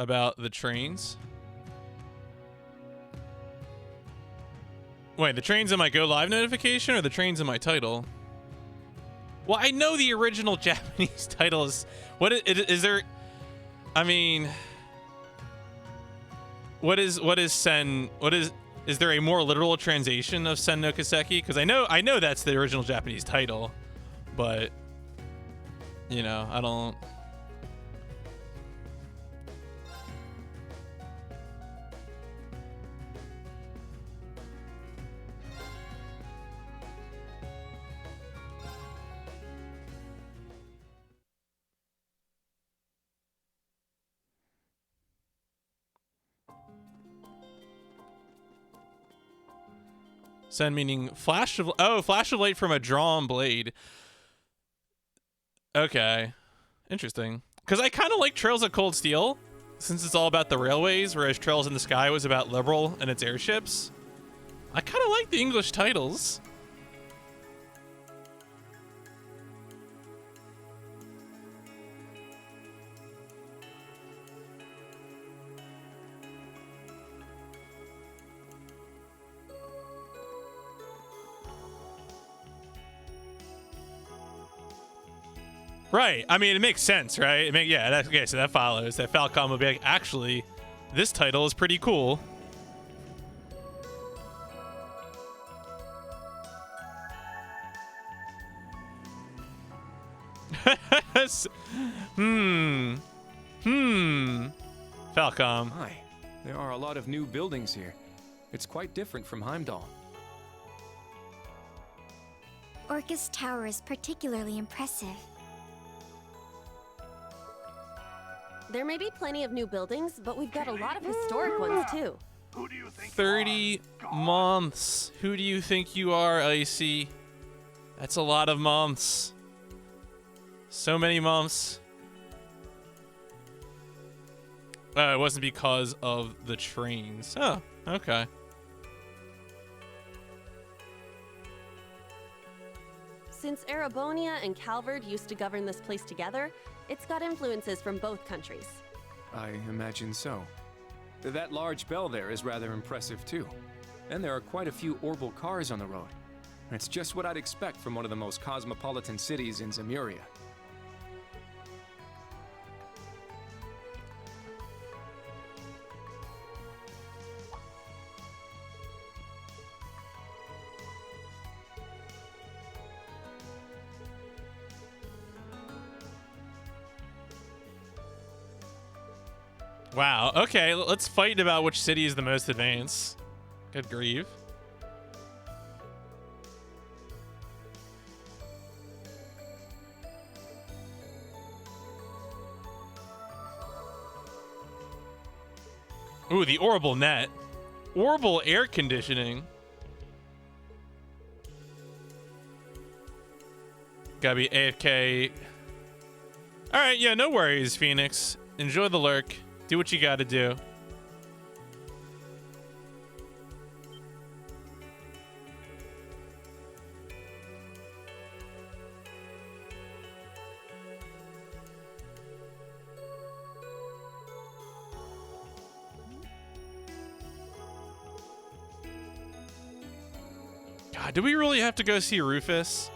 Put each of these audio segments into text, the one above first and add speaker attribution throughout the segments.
Speaker 1: about the trains. Wait, the train's in my go live notification or the train's in my title? Well, I know the original Japanese title is... What is there... I mean... What is Sen... Is there a more literal translation of Sen no Kiseki? Because I know that's the original Japanese title, but... You know, I don't... Sen meaning flash of... Oh, flash of light from a drawn blade. Okay. Interesting. Because I kind of like Trails of Cold Steel, since it's all about the railways, whereas Trails in the Sky was about Liberal and its airships. I kind of like the English titles. Right. I mean, it makes sense, right? Yeah, okay, so that follows. That Falcom will be like, actually, this title is pretty cool. Falcom.
Speaker 2: Hi. There are a lot of new buildings here. It's quite different from Heimdall.
Speaker 3: Orcus Tower is particularly impressive.
Speaker 4: There may be plenty of new buildings, but we've got a lot of historic ones too.
Speaker 1: 30 months. Who do you think you are, Icy? That's a lot of months. So many months. It wasn't because of the trains. Oh, okay.
Speaker 4: Since Erebonia and Calvard used to govern this place together, it's got influences from both countries.
Speaker 2: I imagine so. That large bell there is rather impressive too. And there are quite a few orbital cars on the road. It's just what I'd expect from one of the most cosmopolitan cities in Zemuria.
Speaker 1: Wow. Okay, let's fight about which city is the most advanced. Good grief. Ooh, the Orbital net. Orbital air conditioning. Gotta be AFK. Alright, yeah, no worries, Phoenix. Enjoy the lurk. Do what you gotta do. God, do we really have to go see Rufus?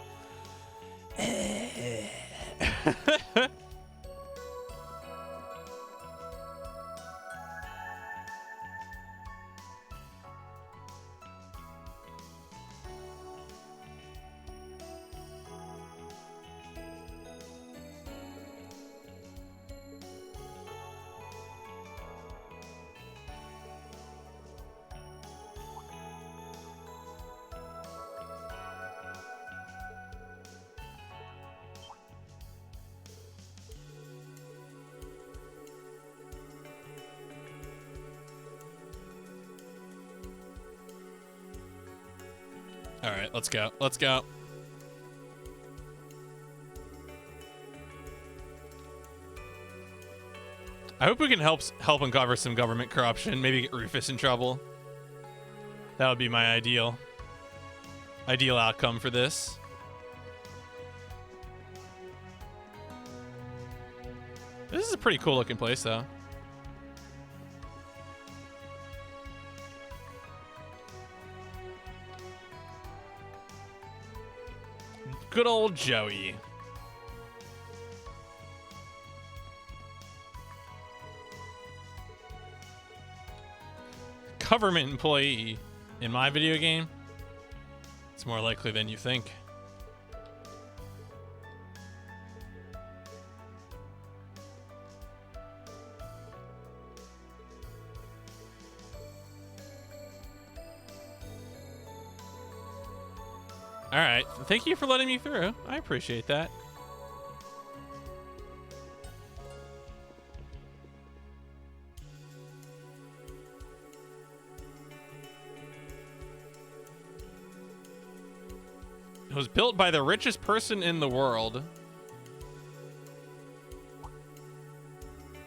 Speaker 1: All right, let's go. Let's go. I hope we can help uncover some government corruption. Maybe get Rufus in trouble. That would be my ideal outcome for this. This is a pretty cool looking place, though. Good old Joey. Government employee in my video game? It's more likely than you think. All right, thank you for letting me through. I appreciate that. It was built by the richest person in the world.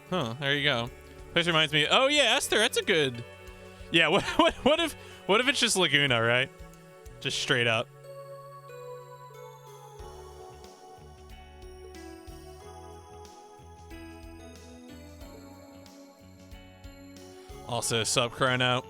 Speaker 1: Huh, there you go. This reminds me, oh yeah, Esther, that's a good. Yeah, what if it's just Laguna, right? Just straight up. Also, sub Chrono.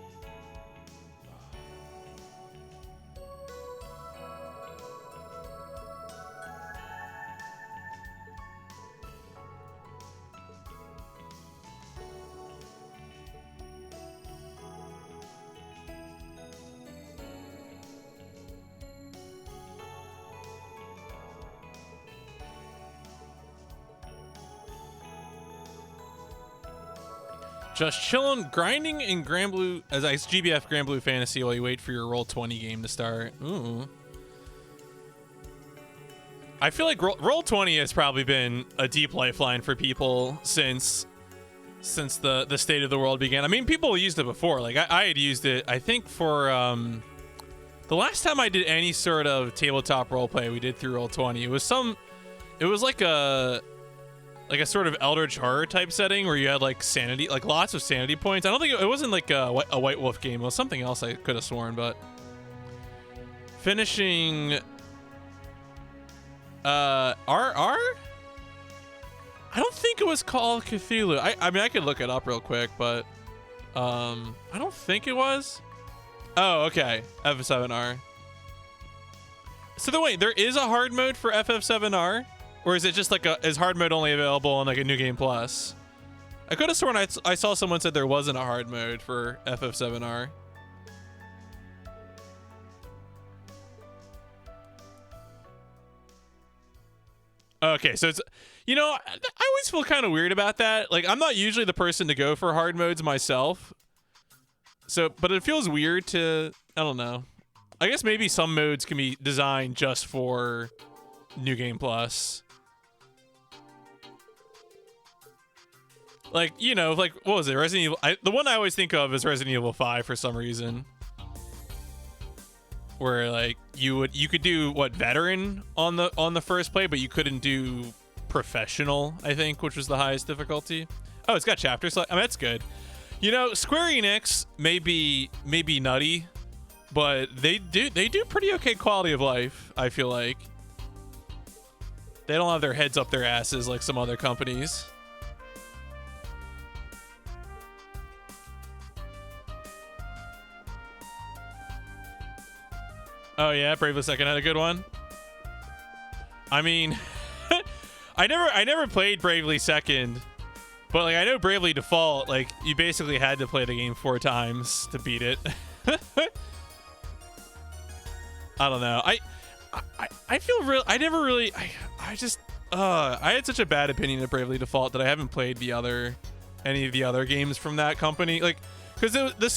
Speaker 1: Just chillin', grinding in Granblue as GBF Granblue Fantasy while you wait for your Roll20 game to start. Ooh. I feel like Roll20 has probably been a deep lifeline for people since the state of the world began. I mean, people used it before. Like I had used it, I think for the last time I did any sort of tabletop roleplay we did through Roll20. It was like a sort of Eldritch horror type setting where you had like sanity, like lots of sanity points. I don't think it wasn't like a White Wolf game. It was something else I could have sworn, but finishing RR? I don't think it was called Cthulhu. I mean, I could look it up real quick, but I don't think it was. Oh, okay. FF7R. So wait, there is a hard mode for FF7R? Or is it just like is hard mode only available on like a New Game Plus? I could have sworn I saw someone said there wasn't a hard mode for FF7R. Okay, so it's, you know, I always feel kind of weird about that. Like, I'm not usually the person to go for hard modes myself. So, but it feels weird to, I don't know. I guess maybe some modes can be designed just for New Game Plus. Like, you know, like, what was it? Resident Evil. The one I always think of is Resident Evil 5 for some reason. Where like you could do what, veteran on the first play, but you couldn't do professional, I think, which was the highest difficulty. Oh, it's got chapters. I mean, that's good. You know, Square Enix may be nutty, but they do pretty okay quality of life, I feel like. They don't have their heads up their asses like some other companies. Oh yeah, Bravely Second had a good one. I mean, I never played Bravely Second, but like I know Bravely Default, like you basically had to play the game 4 times to beat it. I don't know. I feel real. I never really. I just. I had such a bad opinion of Bravely Default that I haven't played any of the other games from that company. Like, because the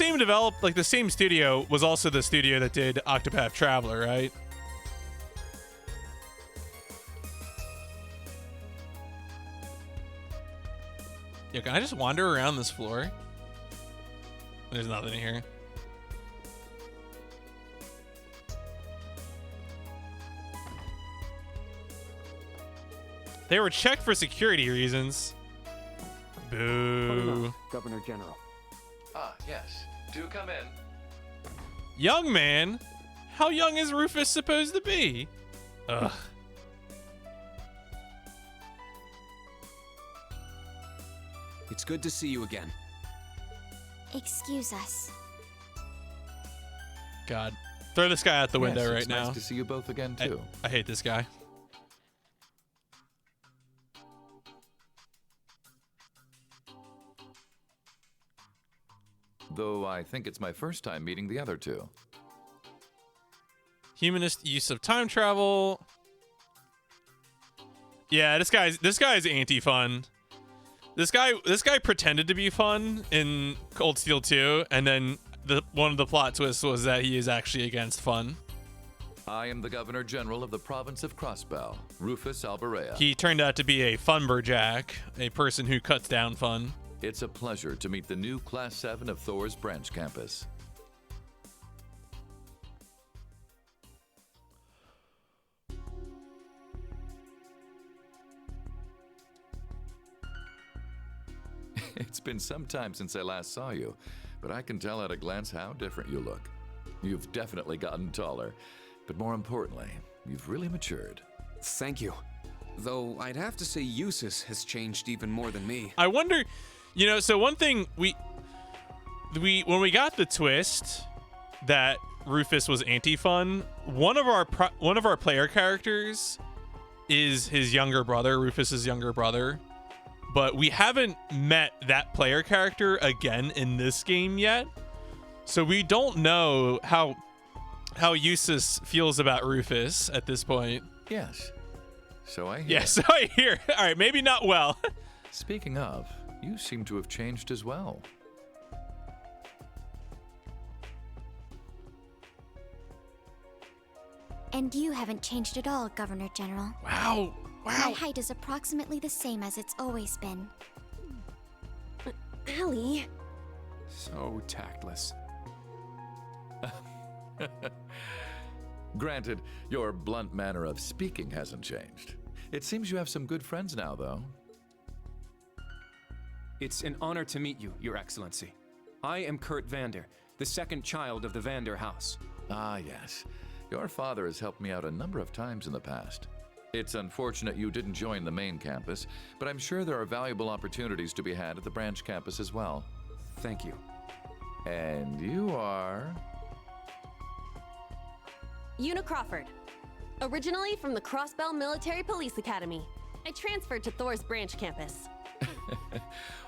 Speaker 1: same studio was also the studio that did Octopath Traveler, right? Yeah, can I just wander around this floor? There's nothing here. They were checked for security reasons. Boo.
Speaker 5: Governor General.
Speaker 6: Ah, yes. Do come in.
Speaker 1: Young man? How young is Rufus supposed to be? Ugh.
Speaker 5: It's good to see you again.
Speaker 3: Excuse us.
Speaker 1: God. Throw this guy out the window
Speaker 7: Yes,
Speaker 1: right
Speaker 7: it's
Speaker 1: now.
Speaker 7: Nice to see you both again too.
Speaker 1: I hate this guy.
Speaker 7: Though I think it's my first time meeting the other two.
Speaker 1: Humanist use of time travel. Yeah, this guy's anti-fun. This guy pretended to be fun in Cold Steel 2, and then one of the plot twists was that he is actually against fun.
Speaker 7: I am the Governor General of the province of Crossbell, Rufus Alberea.
Speaker 1: He turned out to be a funberjack, a person who cuts down fun.
Speaker 7: It's a pleasure to meet the new Class 7 of Thor's branch campus. It's been some time since I last saw you, but I can tell at a glance how different you look. You've definitely gotten taller, but more importantly, you've really matured.
Speaker 5: Thank you. Though I'd have to say Eustace has changed even more than me.
Speaker 1: I wonder, so one thing when we got the twist that Rufus was anti-fun, one of our player characters is his younger brother, Rufus's younger brother. But we haven't met that player character again in this game yet. So we don't know how Eustace feels about Rufus at this point.
Speaker 7: Yes. So I hear.
Speaker 1: Yeah, so I hear. All right, maybe not well.
Speaker 7: Speaking of, you seem to have changed as well.
Speaker 3: And you haven't changed at all, Governor General.
Speaker 1: Wow.
Speaker 3: My height is approximately the same as it's always been.
Speaker 4: Ellie.
Speaker 2: So tactless.
Speaker 7: Granted, your blunt manner of speaking hasn't changed. It seems you have some good friends now, though.
Speaker 2: It's an honor to meet you, Your Excellency. I am Kurt Vander, the second child of the Vander house.
Speaker 7: Ah, yes. Your father has helped me out a number of times in the past. It's unfortunate you didn't join the main campus, but I'm sure there are valuable opportunities to be had at the branch campus as well.
Speaker 2: Thank you.
Speaker 7: And you are...
Speaker 4: Una Crawford. Originally from the Crossbell Military Police Academy. I transferred to Thor's branch campus.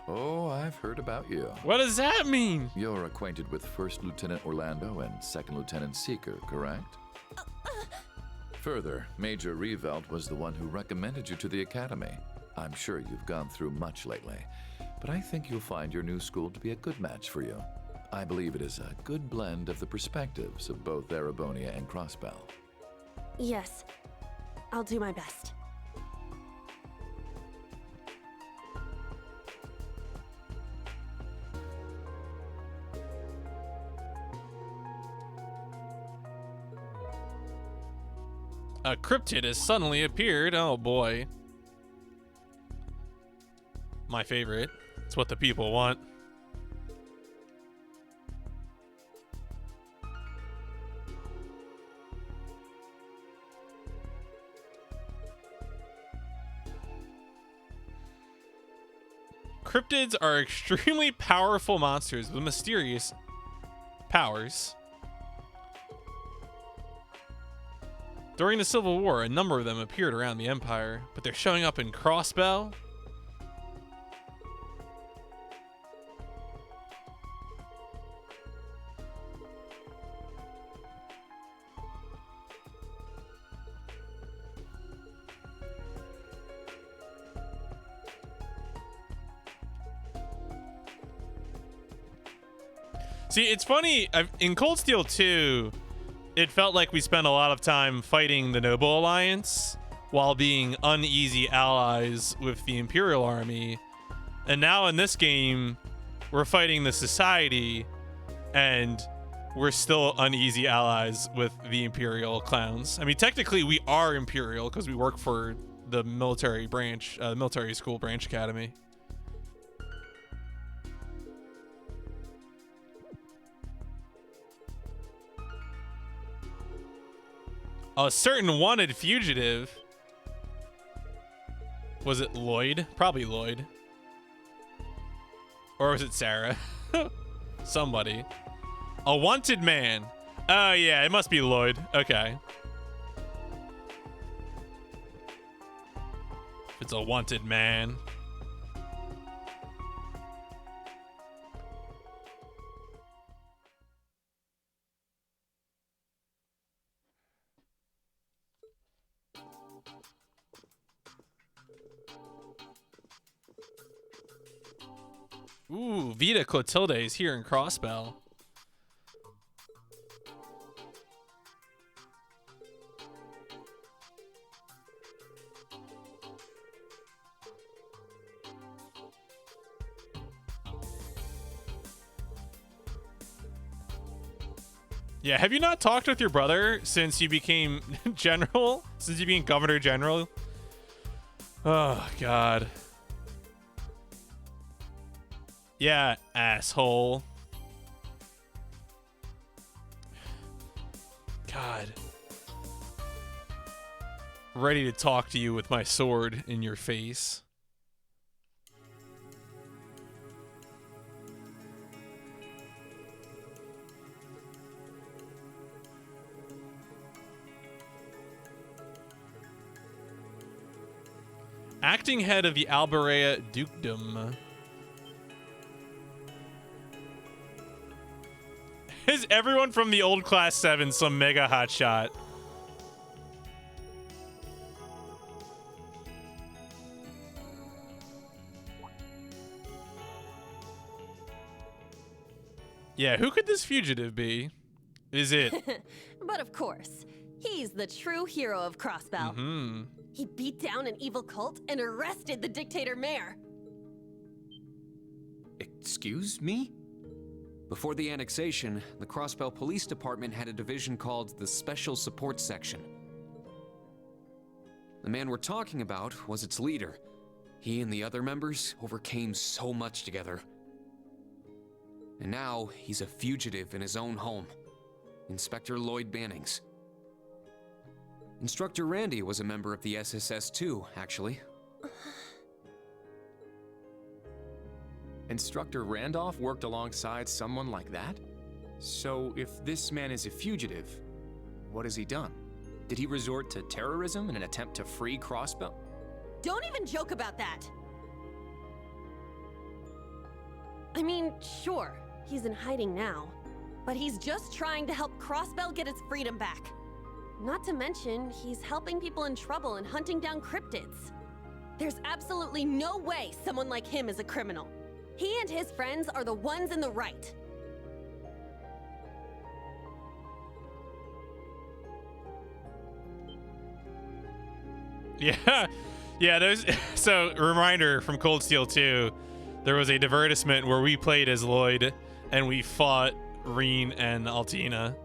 Speaker 7: Oh, I've heard about you.
Speaker 1: What does that mean?
Speaker 7: You're acquainted with First Lieutenant Orlando and Second Lieutenant Seeker, correct? Further, Major Revelt was the one who recommended you to the Academy. I'm sure you've gone through much lately, but I think you'll find your new school to be a good match for you. I believe it is a good blend of the perspectives of both Erebonia and Crossbell.
Speaker 4: Yes, I'll do my best.
Speaker 1: A cryptid has suddenly appeared. Oh boy. My favorite. It's what the people want. Cryptids are extremely powerful monsters with mysterious powers. During the Civil War, a number of them appeared around the Empire, but they're showing up in Crossbell. See, it's funny, in Cold Steel 2, it felt like we spent a lot of time fighting the Noble Alliance while being uneasy allies with the Imperial Army. And now in this game, we're fighting the Society, and we're still uneasy allies with the Imperial clowns. I mean, technically we are Imperial because we work for the military branch, military school branch academy. A certain wanted fugitive. Was it Lloyd? Probably Lloyd. Or was it Sarah? Somebody. A wanted man. Oh, yeah, it must be Lloyd. Okay. It's a wanted man. Ooh, Vita Clotilde is here in Crossbell. Yeah, have you not talked with your brother since you became general? Since you became governor general? Oh, God. Yeah, asshole. God. Ready to talk to you with my sword in your face. Acting head of the Alberea Dukedom. Is everyone from the old Class 7 some mega hotshot? Yeah, who could this fugitive be? Is it?
Speaker 4: But of course, he's the true hero of Crossbell.
Speaker 1: Hmm.
Speaker 4: He beat down an evil cult and arrested the dictator mayor.
Speaker 2: Excuse me?
Speaker 5: Before the annexation, the Crossbell Police Department had a division called the Special Support Section. The man we're talking about was its leader. He and the other members overcame so much together. And now, he's a fugitive in his own home. Inspector Lloyd Bannings. Instructor Randy was a member of the SSS too, actually.
Speaker 2: Instructor Randolph worked alongside someone like that? So if this man is a fugitive, what has he done? Did he resort to terrorism in an attempt to free Crossbell?
Speaker 4: Don't even joke about that. I mean, sure, he's in hiding now, but he's just trying to help Crossbell get its freedom back. Not to mention, he's helping people in trouble and hunting down cryptids. There's absolutely no way someone like him is a criminal. He and his friends are the ones in the right.
Speaker 1: Yeah. Yeah, there's so reminder from Cold Steel 2, there was a divertisement where we played as Lloyd and we fought Reen and Altina.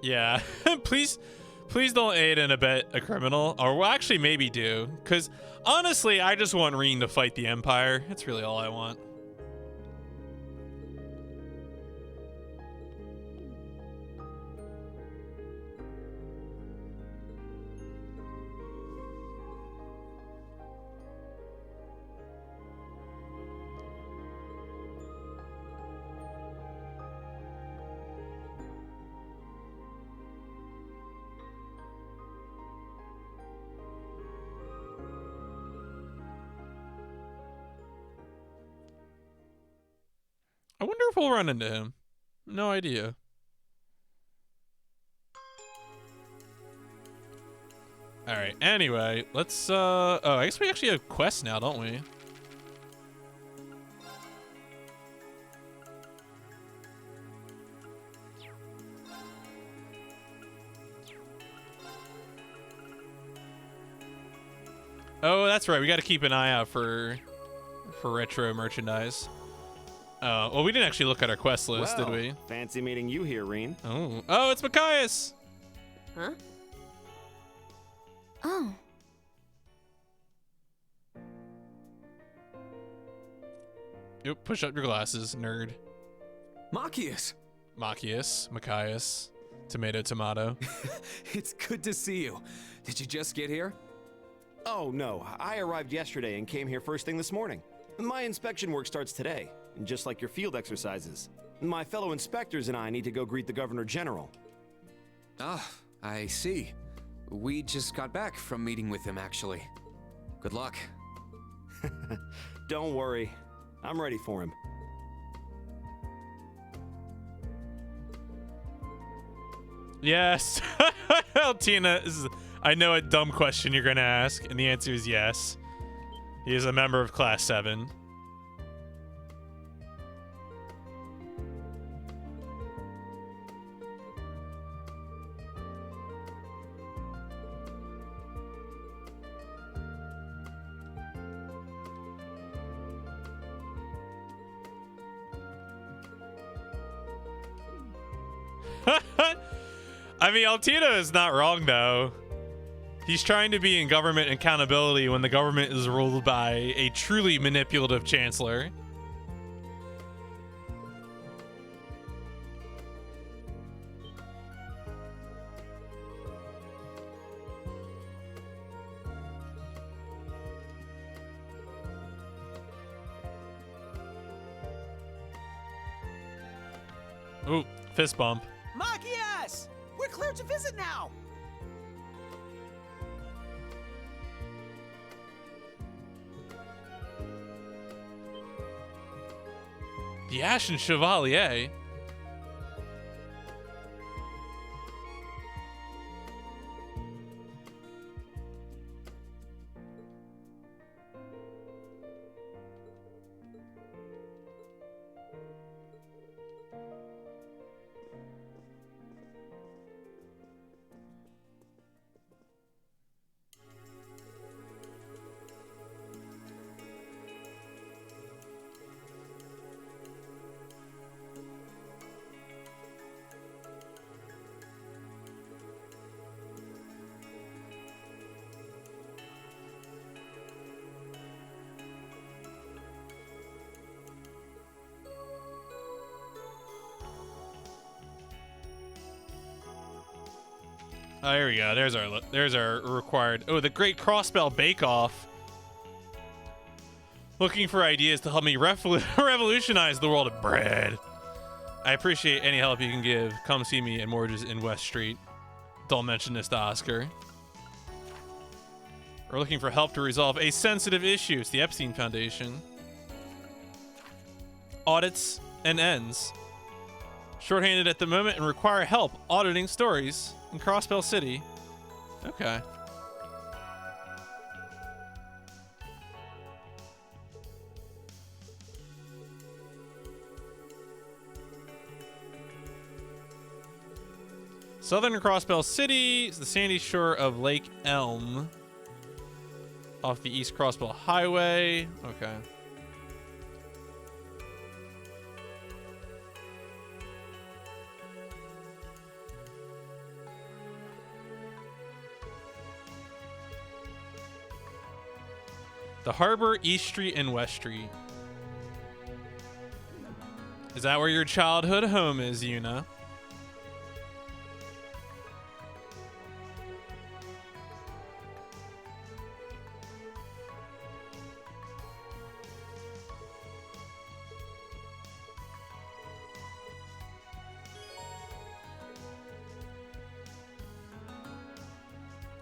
Speaker 1: Yeah, please don't aid and abet a criminal, or well, actually maybe do, because honestly, I just want Reen to fight the Empire. That's really all I want. I wonder if we'll run into him. No idea. All right. Anyway, let's oh, I guess we actually have quests now, don't we? Oh, that's right. We got to keep an eye out for retro merchandise. Well, we didn't actually look at our quest list,
Speaker 8: Well,
Speaker 1: did we?
Speaker 8: Fancy meeting you here, Reen.
Speaker 1: Oh, it's Machias.
Speaker 4: Huh?
Speaker 3: Oh,
Speaker 1: Yep, push up your glasses, nerd.
Speaker 5: Machias!
Speaker 1: Machias, tomato.
Speaker 5: It's good to see you. Did you just get here?
Speaker 8: Oh, no. I arrived yesterday and came here first thing this morning. My inspection work starts today, and just like your field exercises. My fellow inspectors and I need to go greet the Governor General.
Speaker 5: Ah, I see. We just got back from meeting with him, actually. Good luck.
Speaker 8: Don't worry. I'm ready for him.
Speaker 1: Yes. Tina, I know a dumb question you're going to ask, and the answer is yes. He is a member of Class 7. I mean, Altina is not wrong, though. He's trying to be in government accountability when the government is ruled by a truly manipulative chancellor. Ooh, fist bump.
Speaker 9: Machias! We're clear to visit now!
Speaker 1: The Ashen Chevalier. Oh, here we go. There's our required. Oh, the Great Crossbell Bake Off. Looking for ideas to help me revolutionize the world of bread. I appreciate any help you can give. Come see me at Morges in West Street. Don't mention this to Oscar. We're looking for help to resolve a sensitive issue. It's the Epstein Foundation. Audits and ends. Shorthanded at the moment and require help auditing stories in Crossbell City. Okay. Southern Crossbell City is the sandy shore of Lake Elm off the East Crossbell Highway. Okay. The Harbor, East Street, and West Street. Is that where your childhood home is, Yuna?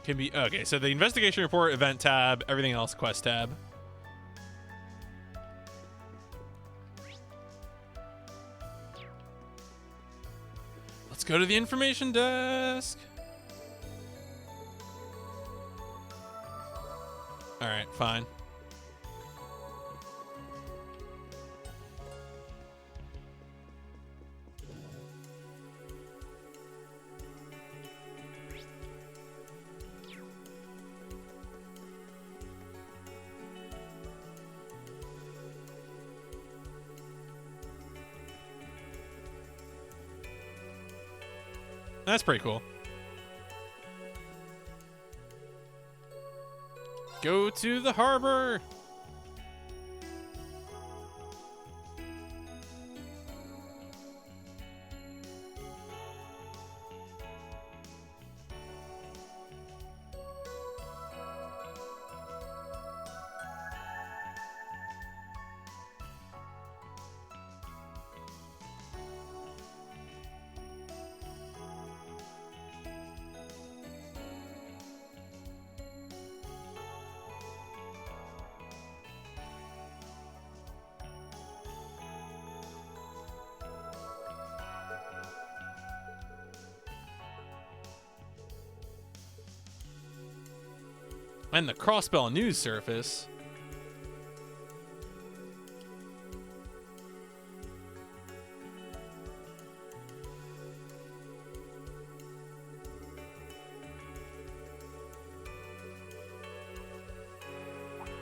Speaker 1: Can be okay. So the investigation report, event tab, everything else, quest tab. Let's go to the information desk. All right, fine. That's pretty cool. Go to the harbor. And the Crossbell news surface.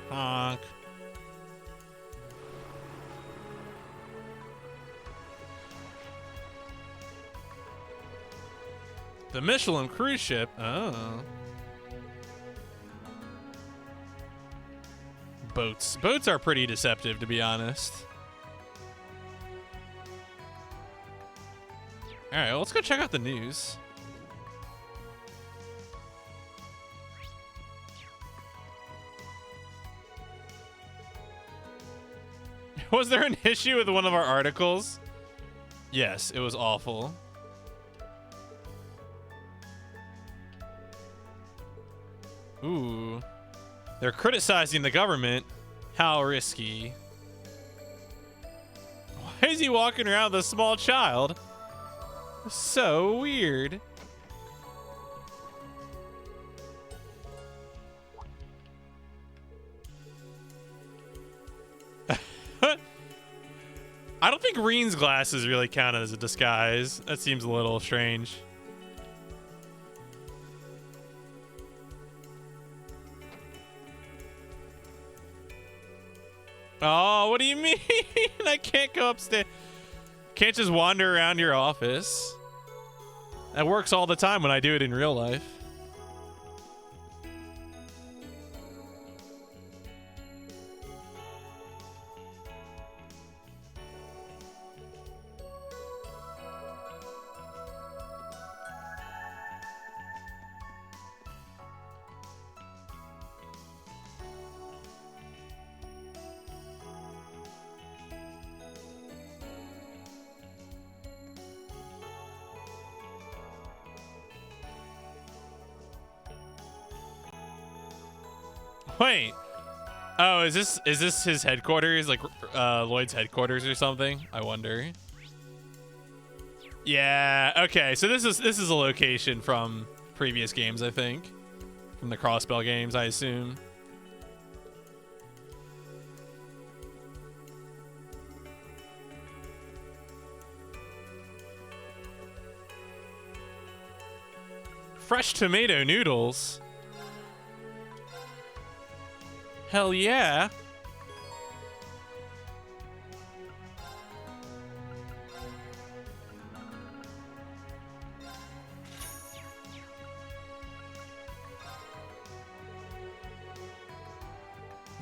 Speaker 1: Honk. The Michelin cruise ship. Oh. Boats. Boats are pretty deceptive, to be honest. All right, well, let's go check out the news. Was there an issue with one of our articles? Yes, it was awful. Ooh. They're criticizing the government. How risky. Why is he walking around with a small child? So weird. I don't think Reen's glasses really count as a disguise. That seems a little strange. Oh, what do you mean? I can't go upstairs. Can't just wander around your office. That works all the time when I do it in real life. Wait. Oh, is this his headquarters? Like Lloyd's headquarters or something? I wonder. Yeah, okay. So this is a location from previous games, I think. From the Crossbell games, I assume. Fresh tomato noodles. Hell yeah.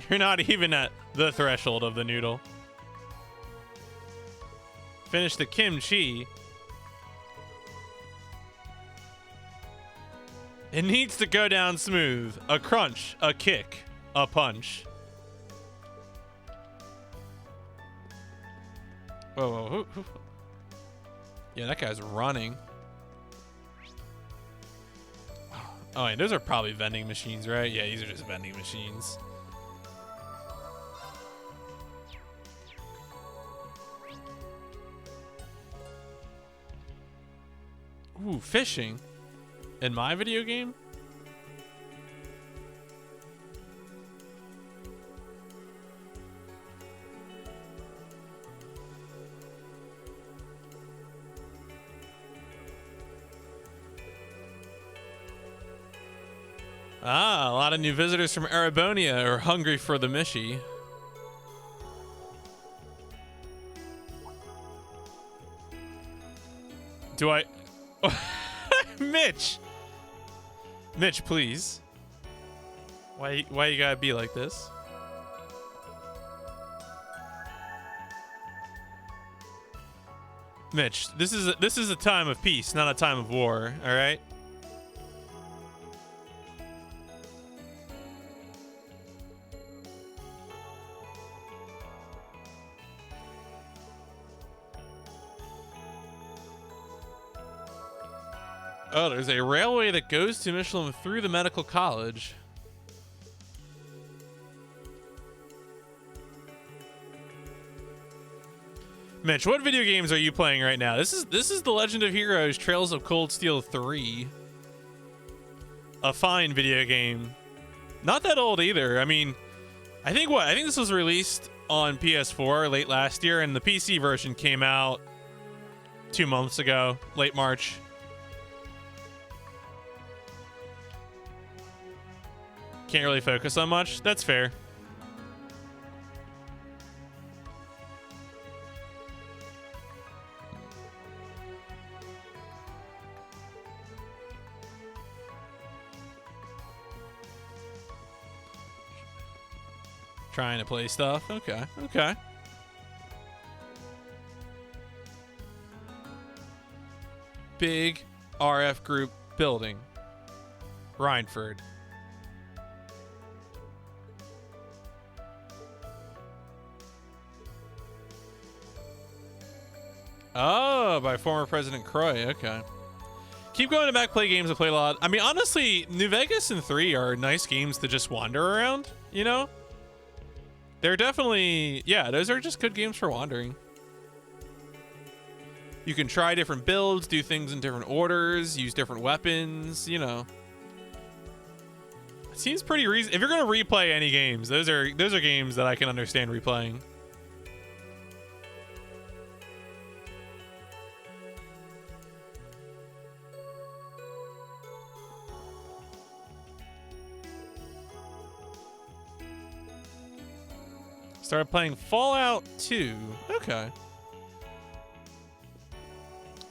Speaker 1: You're not even at the threshold of the noodle. Finish the kimchi. It needs to go down smooth. A crunch, a kick, a punch. Whoa. Yeah, that guy's running. Oh, and those are probably vending machines, right? Yeah, these are just vending machines. Ooh, fishing. In my video game? Ah, a lot of new visitors from Erebonia are hungry for the Mishi. Do I... Mitch. Mitch, please. Why you gotta be like this? Mitch, this is a time of peace, not a time of war, all right? Oh, there's a railway that goes to Michelin through the medical college. Mitch, what video games are you playing right now? This is The Legend of Heroes Trails of Cold Steel 3. A fine video game. Not that old either. I mean, I think this was released on PS4 late last year, and the PC version came out 2 months ago, late March. Can't really focus on much. That's fair. Trying to play stuff. Okay. Okay. Big RF group building. Rhineford. Oh, by former President Croy. Okay. Keep going to back play games to play a lot. I mean, honestly, New Vegas and 3 are nice games to just wander around, you know? They're definitely, yeah, those are just good games for wandering. You can try different builds, do things in different orders, use different weapons, you know. It seems pretty reasonable. If you're going to replay any games, those are games that I can understand replaying. Started playing Fallout 2. Okay.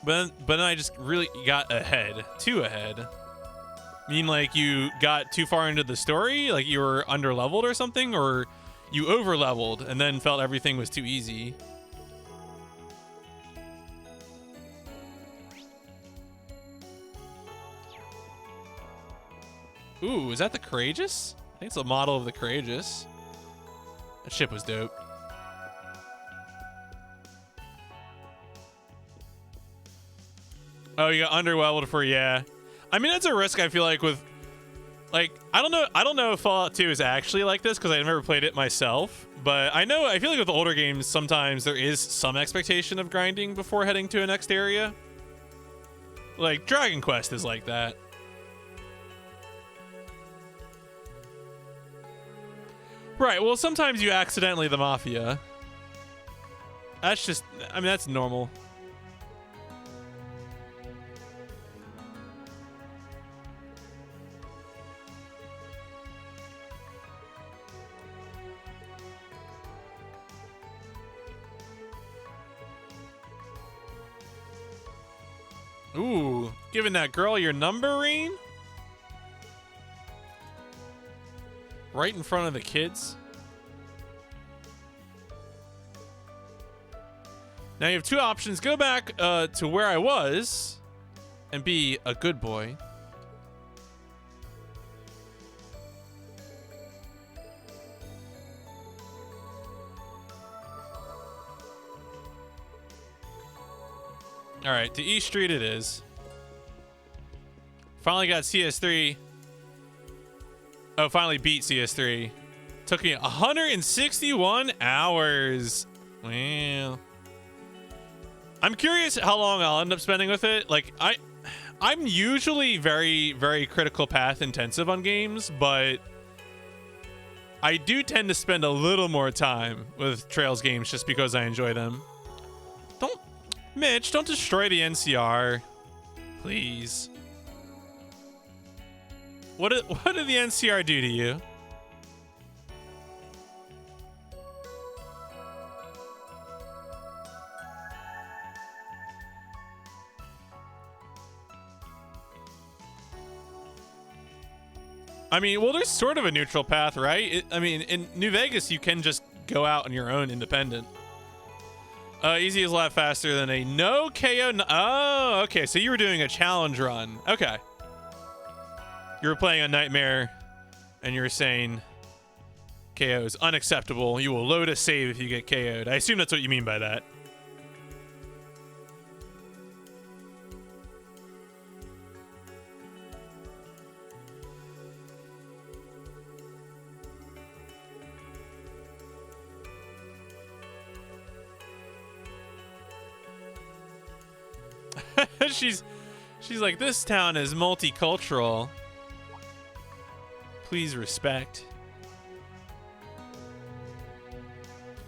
Speaker 1: But then I just really got ahead. Too ahead. I mean, like, you got too far into the story? Like, you were under-leveled or something? Or you over-leveled and then felt everything was too easy? Ooh, is that the Courageous? I think it's a model of the Courageous. That ship was dope. Oh, you got underleveled for, yeah. I mean, that's a risk I feel like with, like, I don't know if Fallout 2 is actually like this because I've never played it myself, but I feel like with older games, sometimes there is some expectation of grinding before heading to a next area. Like, Dragon Quest is like that. Right, well, sometimes you accidentally the Mafia. That's just, I mean, that's normal. Ooh, giving that girl your number, Rain? Right in front of the kids. Now you have two options. Go back to where I was and be a good boy. All right, to East Street it is. Finally got CS3. Oh, finally beat CS3. Took me 161 hours. Well, I'm curious how long I'll end up spending with it. Like, I'm usually very, very critical path intensive on games, but I do tend to spend a little more time with Trails games just because I enjoy them. Mitch, don't destroy the NCR. Please. What did the NCR do to you? I mean, well, there's sort of a neutral path, right? I mean, in New Vegas, you can just go out on your own independent. Easy is a lot faster than a no KO. Oh, okay. So you were doing a challenge run. Okay. You were playing a nightmare, and you were saying KO is unacceptable. You will load a save if you get KO'd. I assume that's what you mean by that. She's like, this town is multicultural. Please respect.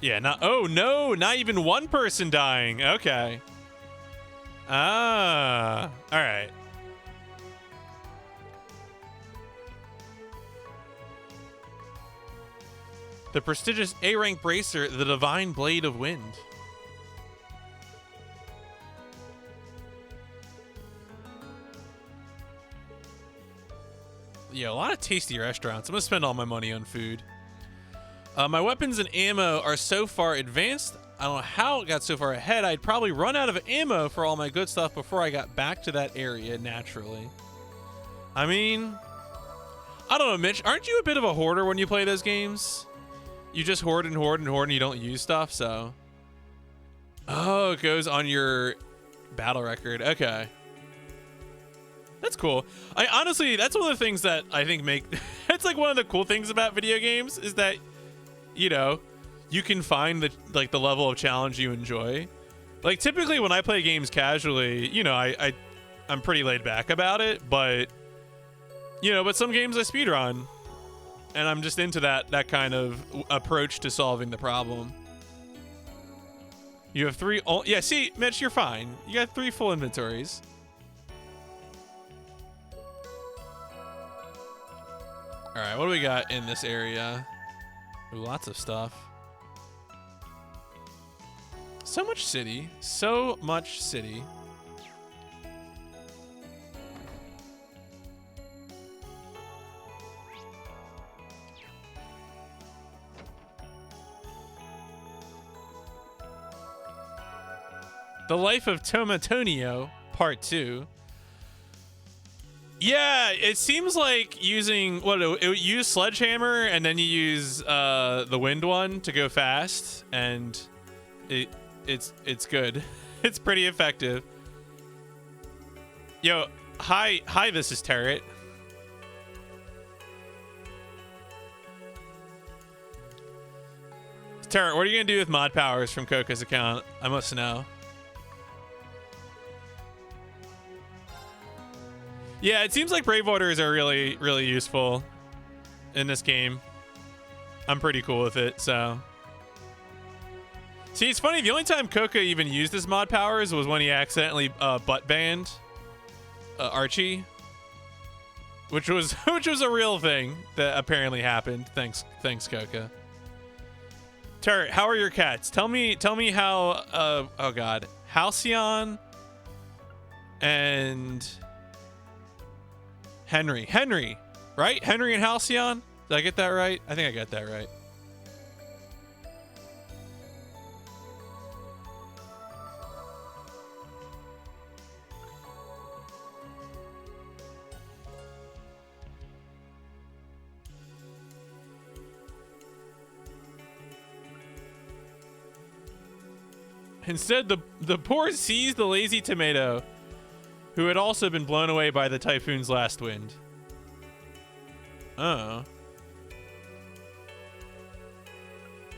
Speaker 1: Yeah, not, oh no, not even one person dying. Okay. Ah, all right. The prestigious A-rank bracer, the Divine Blade of Wind. Yeah, a lot of tasty restaurants. I'm gonna spend all my money on food. My weapons and ammo are so far advanced. I don't know how it got so far ahead. I'd probably run out of ammo for all my good stuff before I got back to that area naturally. I mean, I don't know, Mitch. Aren't you a bit of a hoarder when you play those games? You just hoard and hoard and hoard and you don't use stuff, so. Oh, it goes on your battle record. Okay. That's cool. I honestly, that's one of the things that I think make, it's like one of the cool things about video games is that, you know, you can find the level of challenge you enjoy. Like typically when I play games casually, you know, I'm pretty laid back about it, but you know, but some games I speedrun and I'm just into that kind of approach to solving the problem. You have three, yeah, see, Mitch, you're fine. You got 3 full inventories. All right, what do we got in this area? Ooh, lots of stuff. So much city. So much city. The Life of Tomatonio, Part 2. Yeah, it seems like using it use Sledgehammer and then you use the wind one to go fast, and it's good. It's pretty effective. Yo, hi, this is Turret. Turret, what are you gonna do with mod powers from Coca's account? I must know. Yeah, it seems like Brave Orders are really, really useful in this game. I'm pretty cool with it, so. See, it's funny, the only time Coca even used his mod powers was when he accidentally butt banned Archie. Which was a real thing that apparently happened. Thanks Coca. Turret, how are your cats? Tell me how oh god. Halcyon and Henry, right? Henry and Halcyon? Did I get that right? I think I got that right. Instead, the poor seized the lazy tomato, who had also been blown away by the typhoon's last wind. Oh.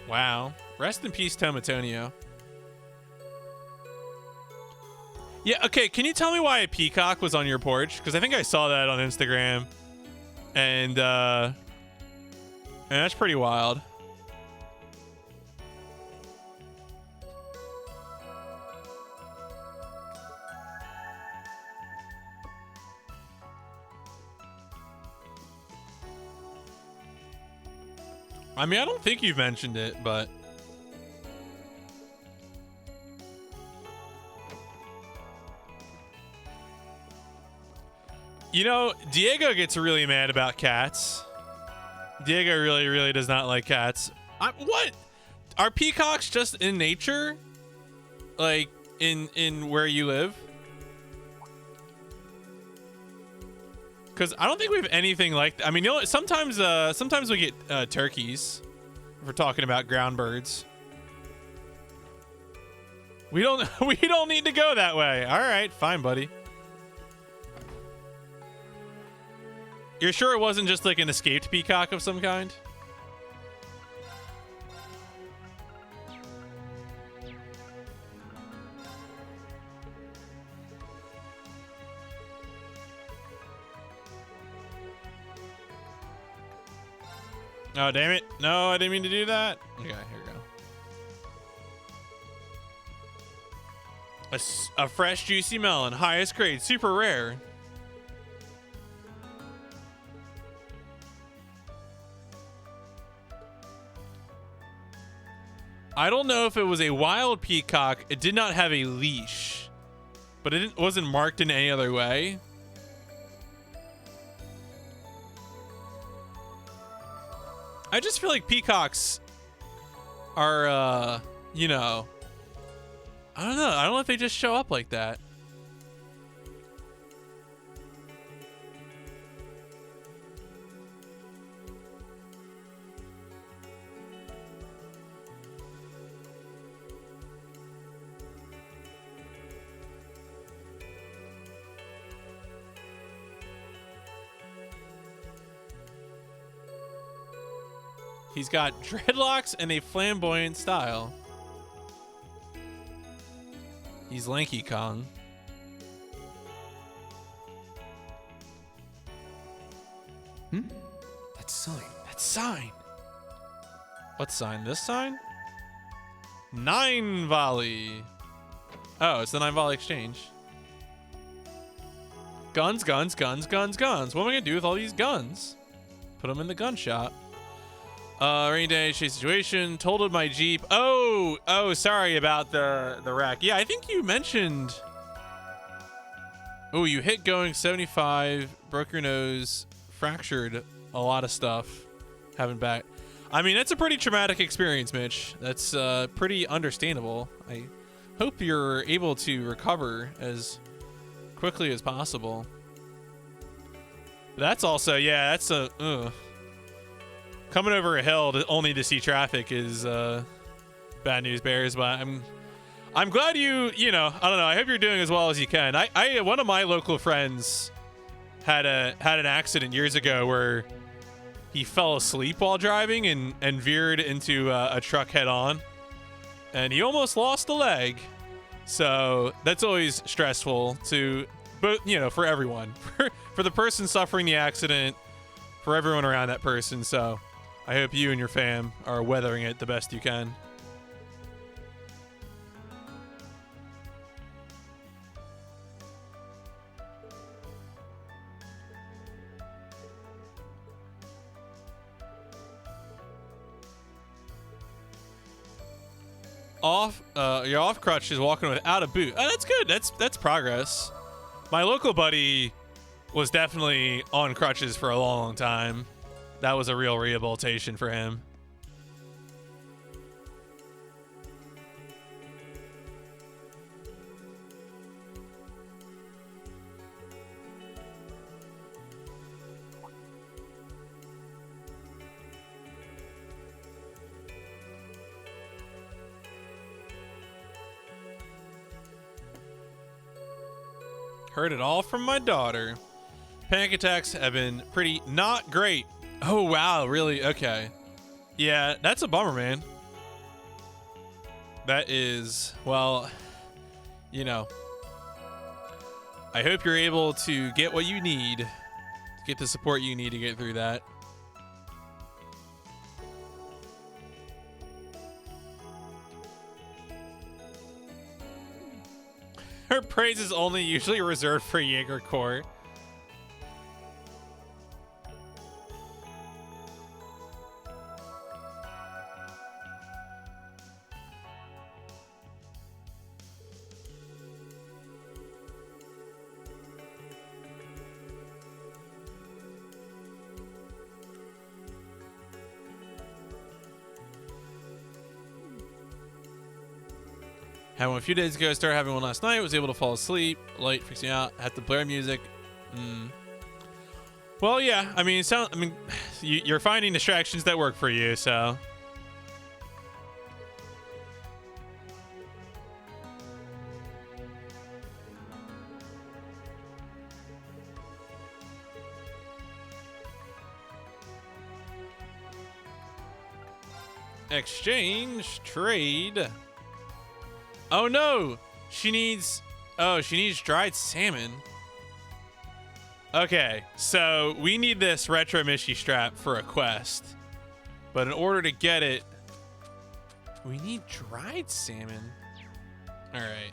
Speaker 1: Wow. Rest in peace, Tomatonio. Yeah, okay, can you tell me why a peacock was on your porch? Because I think I saw that on Instagram. And that's pretty wild. I mean, I don't think you've mentioned it, but... You know, Diego gets really mad about cats. Diego really, really does not like cats. What? Are peacocks just in nature? Like, in where you live? Because I don't think we have anything like that. I mean, you know, sometimes we get turkeys. If we're talking about ground birds. We don't need to go that way. All right, fine, buddy. You're sure it wasn't just like an escaped peacock of some kind? Oh, damn it. No, I didn't mean to do that. Okay, here we go. A fresh, juicy melon, highest grade, super rare. I don't know if it was a wild peacock. It did not have a leash, but it wasn't marked in any other way. I just feel like peacocks are, you know, I don't know. I don't know if they just show up like that. He's got dreadlocks and a flamboyant style. He's Lanky Kong.
Speaker 5: That sign.
Speaker 1: That sign. What sign? This sign? Nine Volley. Oh, it's the Nine Volley Exchange. Guns, guns, guns, guns, guns. What am I gonna do with all these guns? Put them in the gun shop. Rainy day, chase situation, totaled my Jeep. Oh, sorry about the wreck. Yeah, I think you mentioned. Oh, you hit going 75, broke your nose, fractured a lot of stuff. Having back. I mean, that's a pretty traumatic experience, Mitch. That's pretty understandable. I hope you're able to recover as quickly as possible. That's also, yeah, that's a. Coming over a hill only to see traffic is bad news bears, but I'm glad you know, I don't know, I hope you're doing as well as you can. I one of my local friends had an accident years ago where he fell asleep while driving and veered into a truck head on, and he almost lost a leg. So that's always stressful to, but you know, for everyone, for the person suffering the accident, for everyone around that person. So I hope you and your fam are weathering it the best you can. You're off crutches, walking without a boot. Oh, that's good. That's progress. My local buddy was definitely on crutches for a long time. That was a real rehabilitation for him. Heard it all from my daughter. Panic attacks have been pretty not great. Oh, wow. Really? Okay. Yeah, that's a bummer, man. That is, well, you know, I hope you're able to get what you need, to get the support you need to get through that. Her praise is only usually reserved for Jaeger Corps. Had one a few days ago. Started having one last night. Was able to fall asleep. Light freaks me out. Had to blare music. Well, yeah. I mean, you're finding distractions that work for you, so. Exchange, trade. Oh no, she needs dried salmon. Okay, so we need this retro Mishy strap for a quest, but in order to get it, we need dried salmon. All right.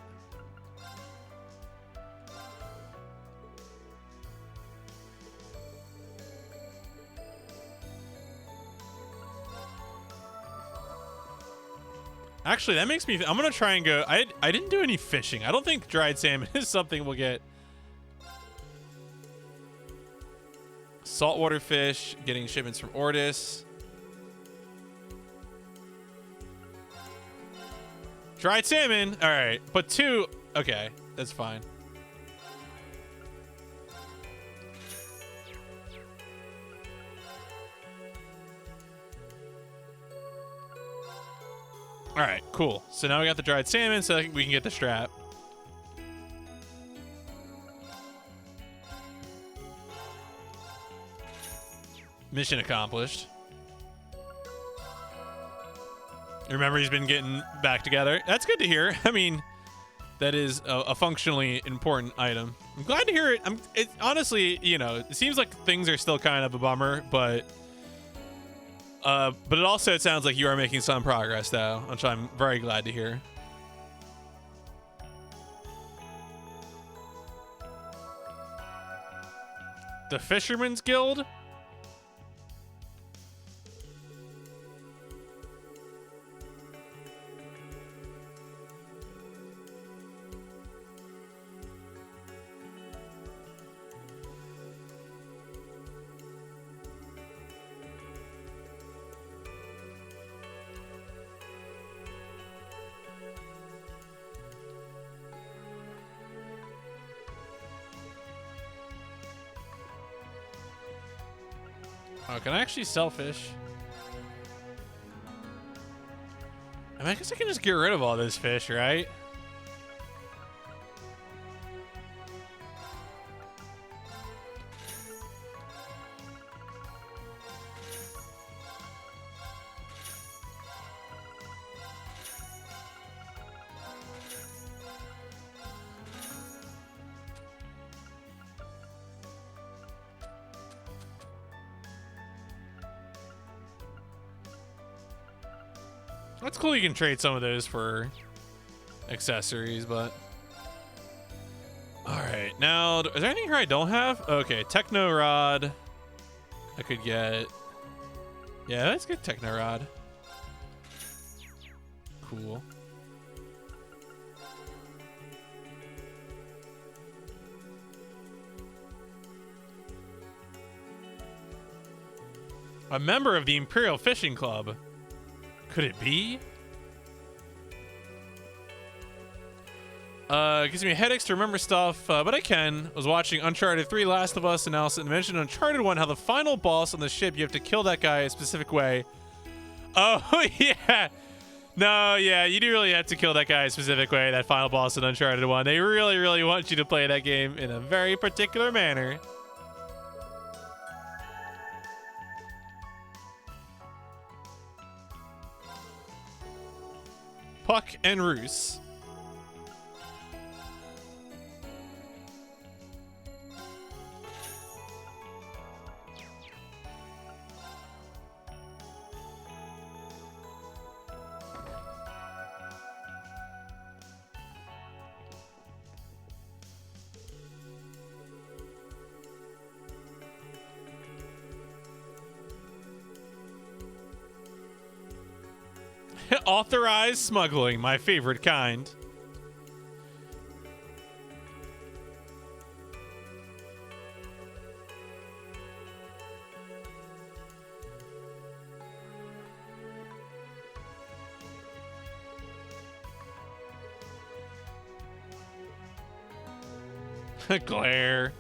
Speaker 1: Actually, that makes me. I'm gonna try and go. I didn't do any fishing. I don't think dried salmon is something we'll get. Saltwater fish, getting shipments from Ordis. Dried salmon. All right, but 2. Okay, that's fine. All right, cool. So now we got the dried salmon, so we can get the strap. Mission accomplished. Remember, he's been getting back together. That's good to hear. I mean, that is a functionally important item. I'm glad to hear it. It honestly, you know, it seems like things are still kind of a bummer, but it also sounds like you are making some progress, though, which I'm very glad to hear. The Fisherman's Guild? Oh, can I actually sell fish? I mean, I guess I can just get rid of all this fish, right? That's cool. You can trade some of those for accessories, but all right. Now, is there anything here I don't have? Okay, Techno Rod. I could get. Yeah, let's get Techno Rod. Cool. A member of the Imperial Fishing Club. Could it be? Gives me headaches to remember stuff, but I can. I was watching Uncharted 3 Last of Us analysis and mentioned Uncharted 1 how the final boss on the ship, you have to kill that guy a specific way. Oh, yeah. No, yeah, you do really have to kill that guy a specific way, that final boss in Uncharted 1. They really, really want you to play that game in a very particular manner. Puck and Roos. Authorized smuggling, my favorite kind. Glare.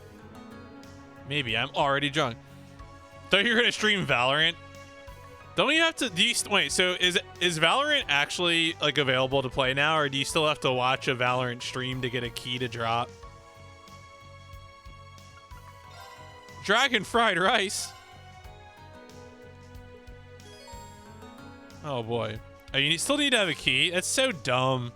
Speaker 1: Maybe I'm already drunk. Thought you were gonna stream Valorant. Don't you have to? Wait. So is Valorant actually like available to play now, or do you still have to watch a Valorant stream to get a key to drop? Dragon fried rice. Oh boy. Oh, you still need to have a key? That's so dumb.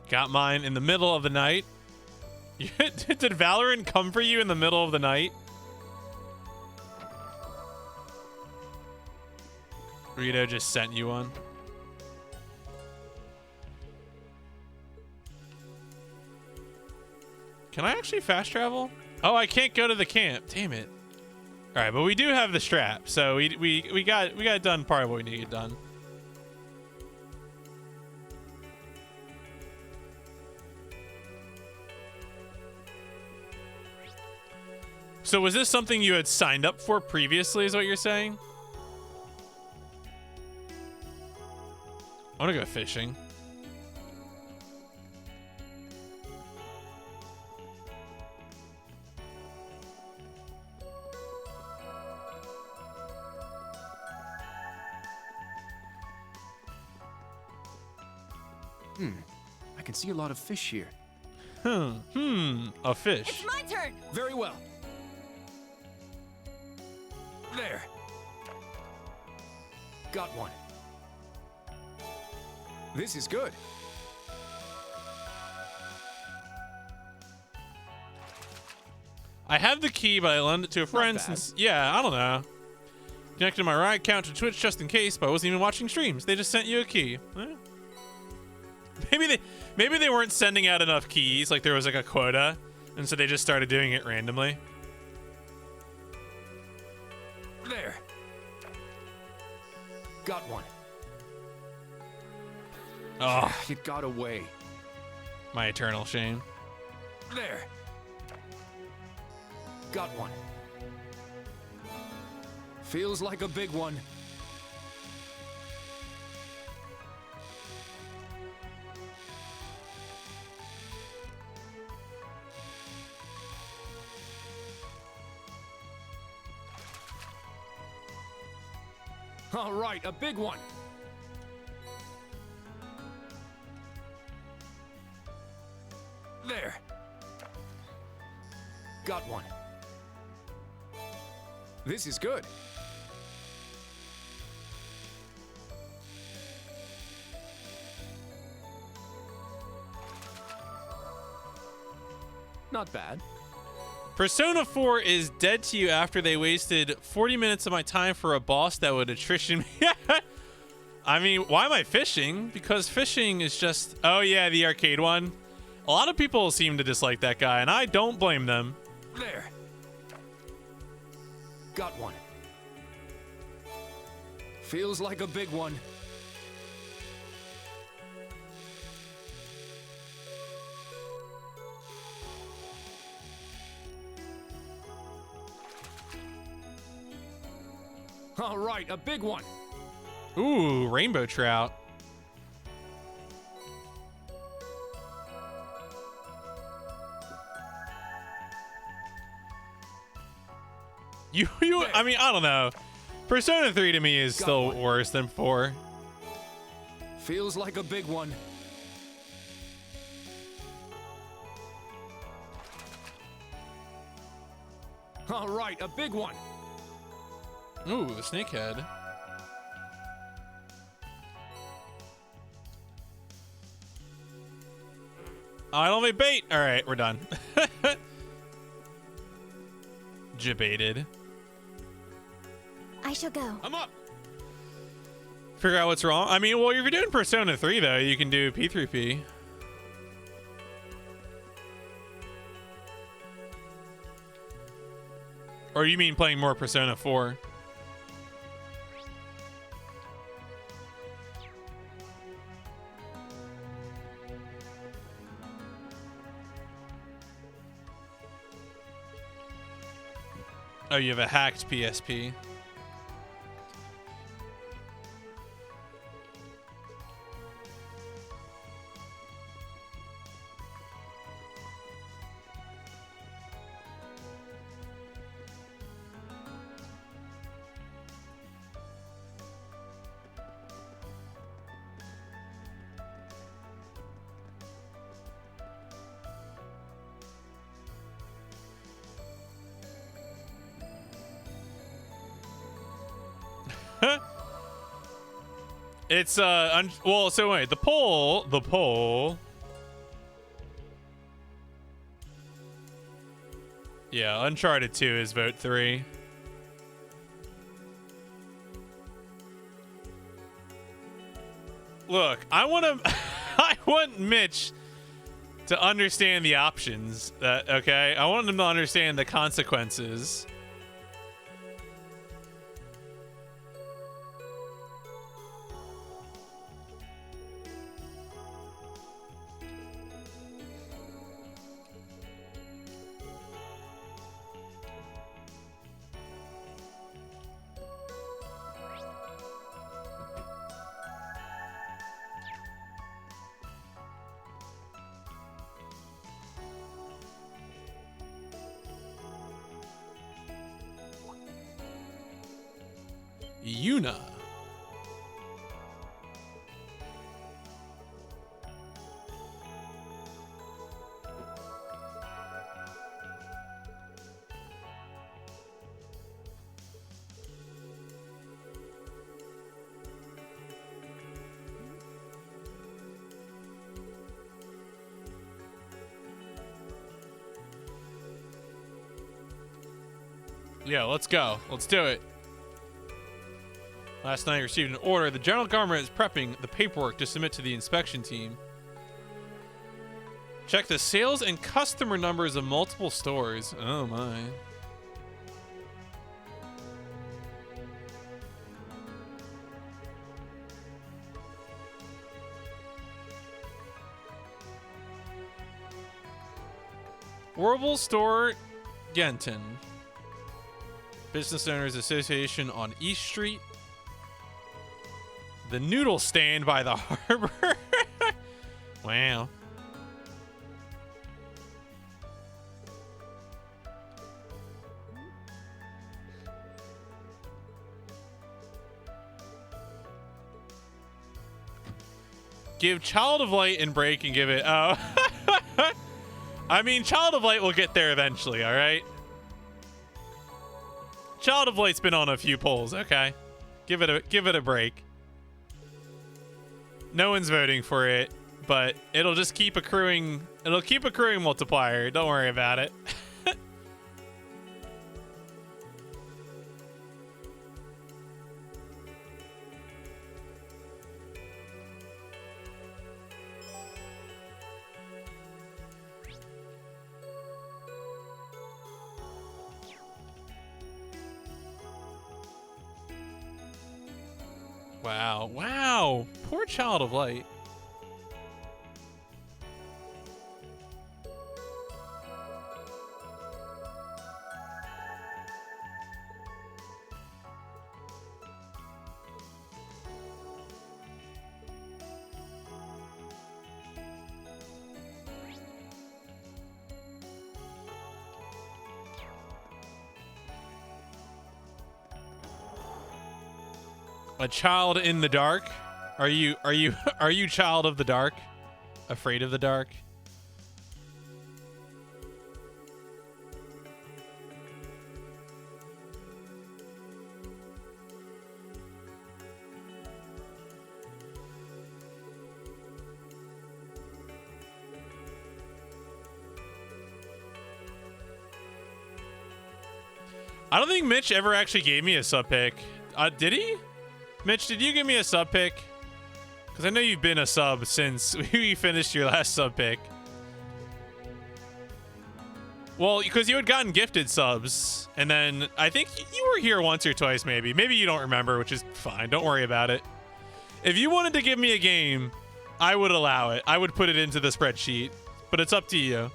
Speaker 1: Got mine in the middle of the night. Did Valorant come for you in the middle of the night? Rito just sent you one. Can I actually fast travel? Oh, I can't go to the camp. Damn it. All right, but we do have the strap, so we got done part of what we need to get done. So was this something you had signed up for previously, is what you're saying? I want to go fishing.
Speaker 2: I can see a lot of fish here.
Speaker 1: A fish.
Speaker 4: It's my turn.
Speaker 2: Very well. There. Got one. This is good.
Speaker 1: I have the key, but I lent it to a friend
Speaker 2: bad.
Speaker 1: since, yeah, I don't know. Connected my Riot account to Twitch just in case, but I wasn't even watching streams. They just sent you a key. Eh. Maybe they weren't sending out enough keys, like there was like a quota, and so they just started doing it randomly.
Speaker 2: There. Got one.
Speaker 1: Oh,
Speaker 2: It got away.
Speaker 1: my eternal shame.
Speaker 2: There. Got one. Feels like a big one. All right, a big one. There. Got one. This is good. Not bad.
Speaker 1: Persona 4 is dead to you after they wasted 40 minutes of my time for a boss that would attrition me. I mean, why am I fishing? Because fishing is just... Oh, yeah, the arcade one. A lot of people seem to dislike that guy, and I don't blame them.
Speaker 2: There. Got one. Feels like a big one. All right, a big one.
Speaker 1: Ooh, rainbow trout. I mean, I don't know. Persona 3 to me is still worse than 4.
Speaker 2: Feels like a big one. All right, a big one.
Speaker 1: Ooh, a snakehead. Oh, I don't have a bait. All right, we're done. Jebaited.
Speaker 3: I shall go.
Speaker 2: I'm up.
Speaker 1: Figure out what's wrong. I mean, well, if you're doing Persona 3, though, you can do P3P. Or you mean playing more Persona 4? Oh, you have a hacked PSP. It's well, so wait, the poll. Yeah, Uncharted 2 is vote 3. Look, I want Mitch to understand the options. Okay? I want him to understand the consequences. Yuna. Yeah, let's go. Let's do it. Last night I received an order. The general government is prepping the paperwork to submit to the inspection team. Check the sales and customer numbers of multiple stores. Oh my. Orbital Store, Genton. Business Owners Association on East Street. The noodle stand by the harbor. Wow. Give Child of Light and break and give it. Oh. I mean, Child of Light will get there eventually, all right? Child of Light's been on a few polls. Okay. Give it a break. No one's voting for it, but it'll just keep accruing. It'll keep accruing multiplier. Don't worry about it. Wow. Wow. Poor Child of Light. A child in the dark? Are you child of the dark? Afraid of the dark? I don't think Mitch ever actually gave me a sub pick. Did he? Mitch, did you give me a sub pick? Because I know you've been a sub since we finished your last sub pick. Well, because you had gotten gifted subs, and then I think you were here once or twice, maybe. Maybe you don't remember, which is fine. Don't worry about it. If you wanted to give me a game, I would allow it. I would put it into the spreadsheet, but it's up to you.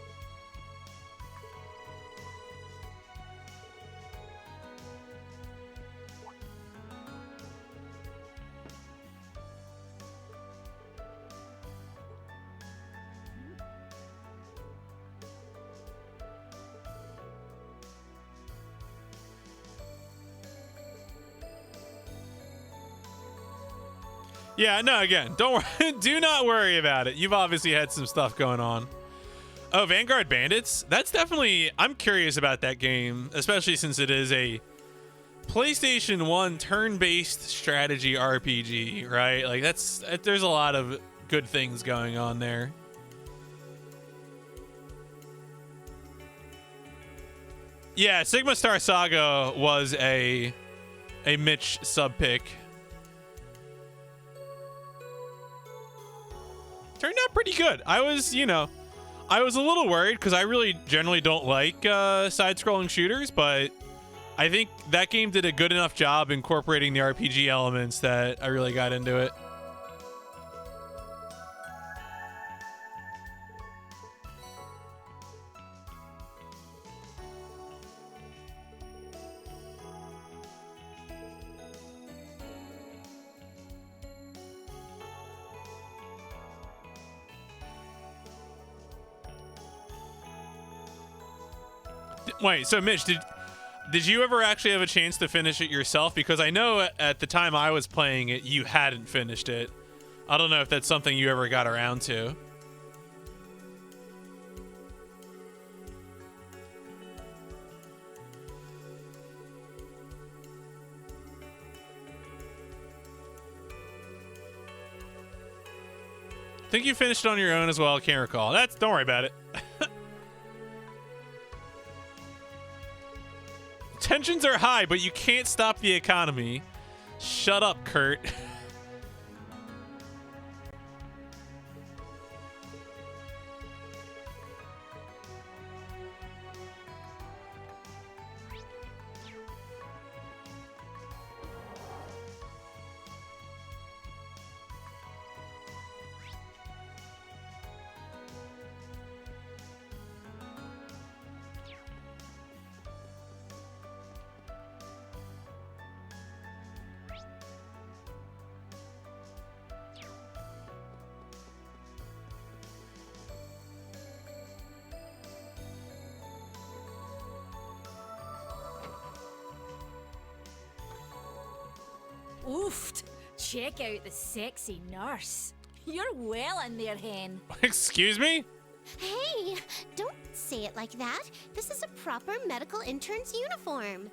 Speaker 1: Yeah, no, again, don't worry. Do not worry about it. You've obviously had some stuff going on. Oh, Vanguard Bandits? That's definitely... I'm curious about that game, especially since it is a PlayStation 1 turn-based strategy RPG, right? Like there's a lot of good things going on there. Yeah, Sigma Star Saga was a Mitch sub pick. Turned out pretty good. I was a little worried because I really generally don't like side-scrolling shooters, but I think that game did a good enough job incorporating the RPG elements that I really got into it. Wait, so Mitch, did you ever actually have a chance to finish it yourself? Because I know at the time I was playing it, you hadn't finished it. I don't know if that's something you ever got around to. I think you finished it on your own as well. I can't recall. Don't worry about it. Tensions are high, but you can't stop the economy. Shut up, Kurt.
Speaker 10: Oof! Check out the sexy nurse. You're well in there, hen.
Speaker 1: Excuse me?
Speaker 3: Hey, don't say it like that. This is a proper medical intern's uniform.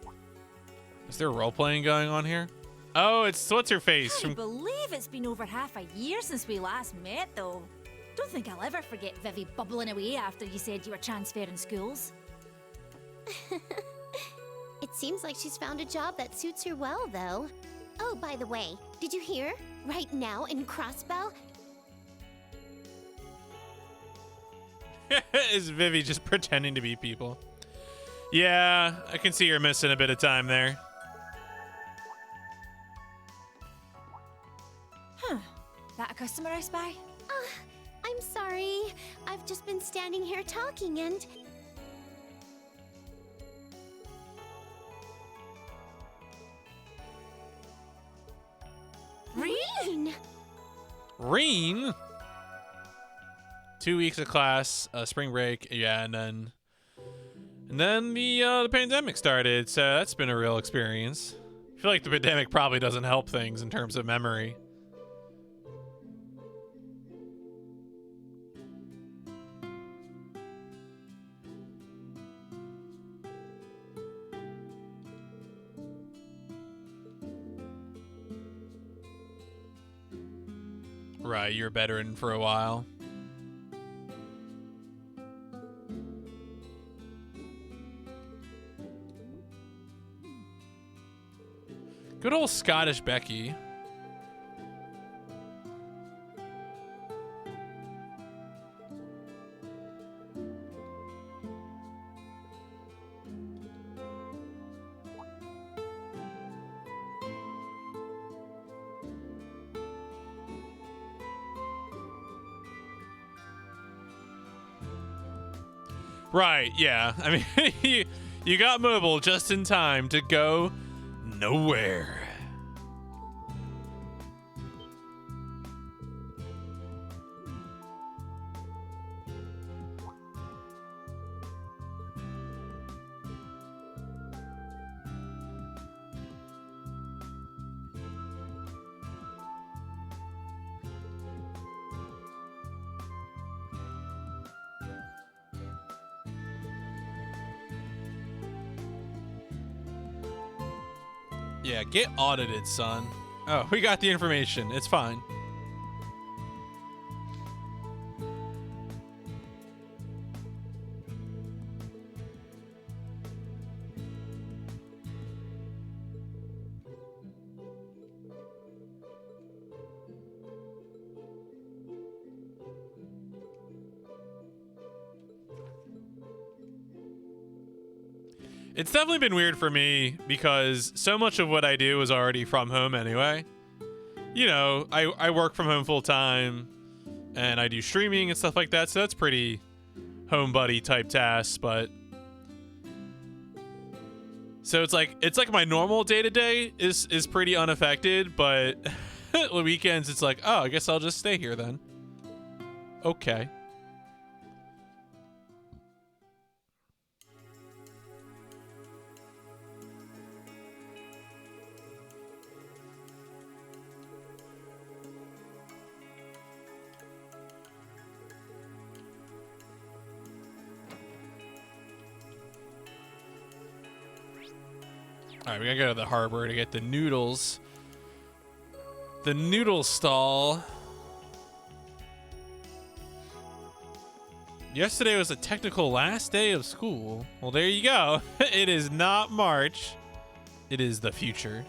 Speaker 1: Is there role-playing going on here? Oh, it's what's her face
Speaker 10: I
Speaker 1: from
Speaker 10: believe it's been over half a year since we last met, though. Don't think I'll ever forget Vivi bubbling away after you said you were transferring schools.
Speaker 3: It seems like she's found a job that suits her well, though. Oh, by the way, did you hear? Right now in Crossbell,
Speaker 1: Is Vivi just pretending to be people? Yeah, I can see you're missing a bit of time there.
Speaker 10: Huh. That a customer I spy?
Speaker 3: I'm sorry. I've just been standing here talking and... Reen!
Speaker 1: Reen? 2 weeks of class, spring break, yeah, and then the pandemic started, so that's been a real experience. I feel like the pandemic probably doesn't help things in terms of memory. Right, you're a veteran for a while. Good old Scottish Becky. Right, yeah. I mean, you got mobile just in time to go nowhere. Yeah, get audited, son. Oh, we got the information. It's fine. It's definitely been weird for me because so much of what I do is already from home anyway. You know, I work from home full time and I do streaming and stuff like that, so that's pretty home buddy type tasks, but so it's like my normal day-to-day is pretty unaffected, but the weekends it's like, oh, I guess I'll just stay here then. Okay. All right, we gotta go to the harbor to get the noodles. The noodle stall. Yesterday was a technical last day of school. Well, there you go. It is not March. It is the future.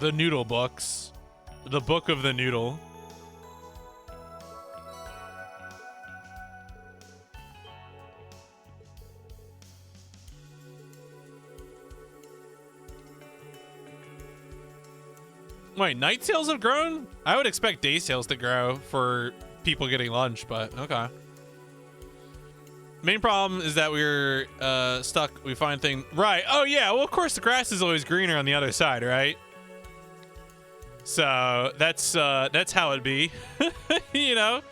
Speaker 1: The noodle books. The book of the noodle. Wait, night sales have grown? I would expect day sales to grow for people getting lunch, but okay. Main problem is that we're stuck. We find things. Right. Oh, yeah. Well, of course, the grass is always greener on the other side, right? So that's how it be. You know,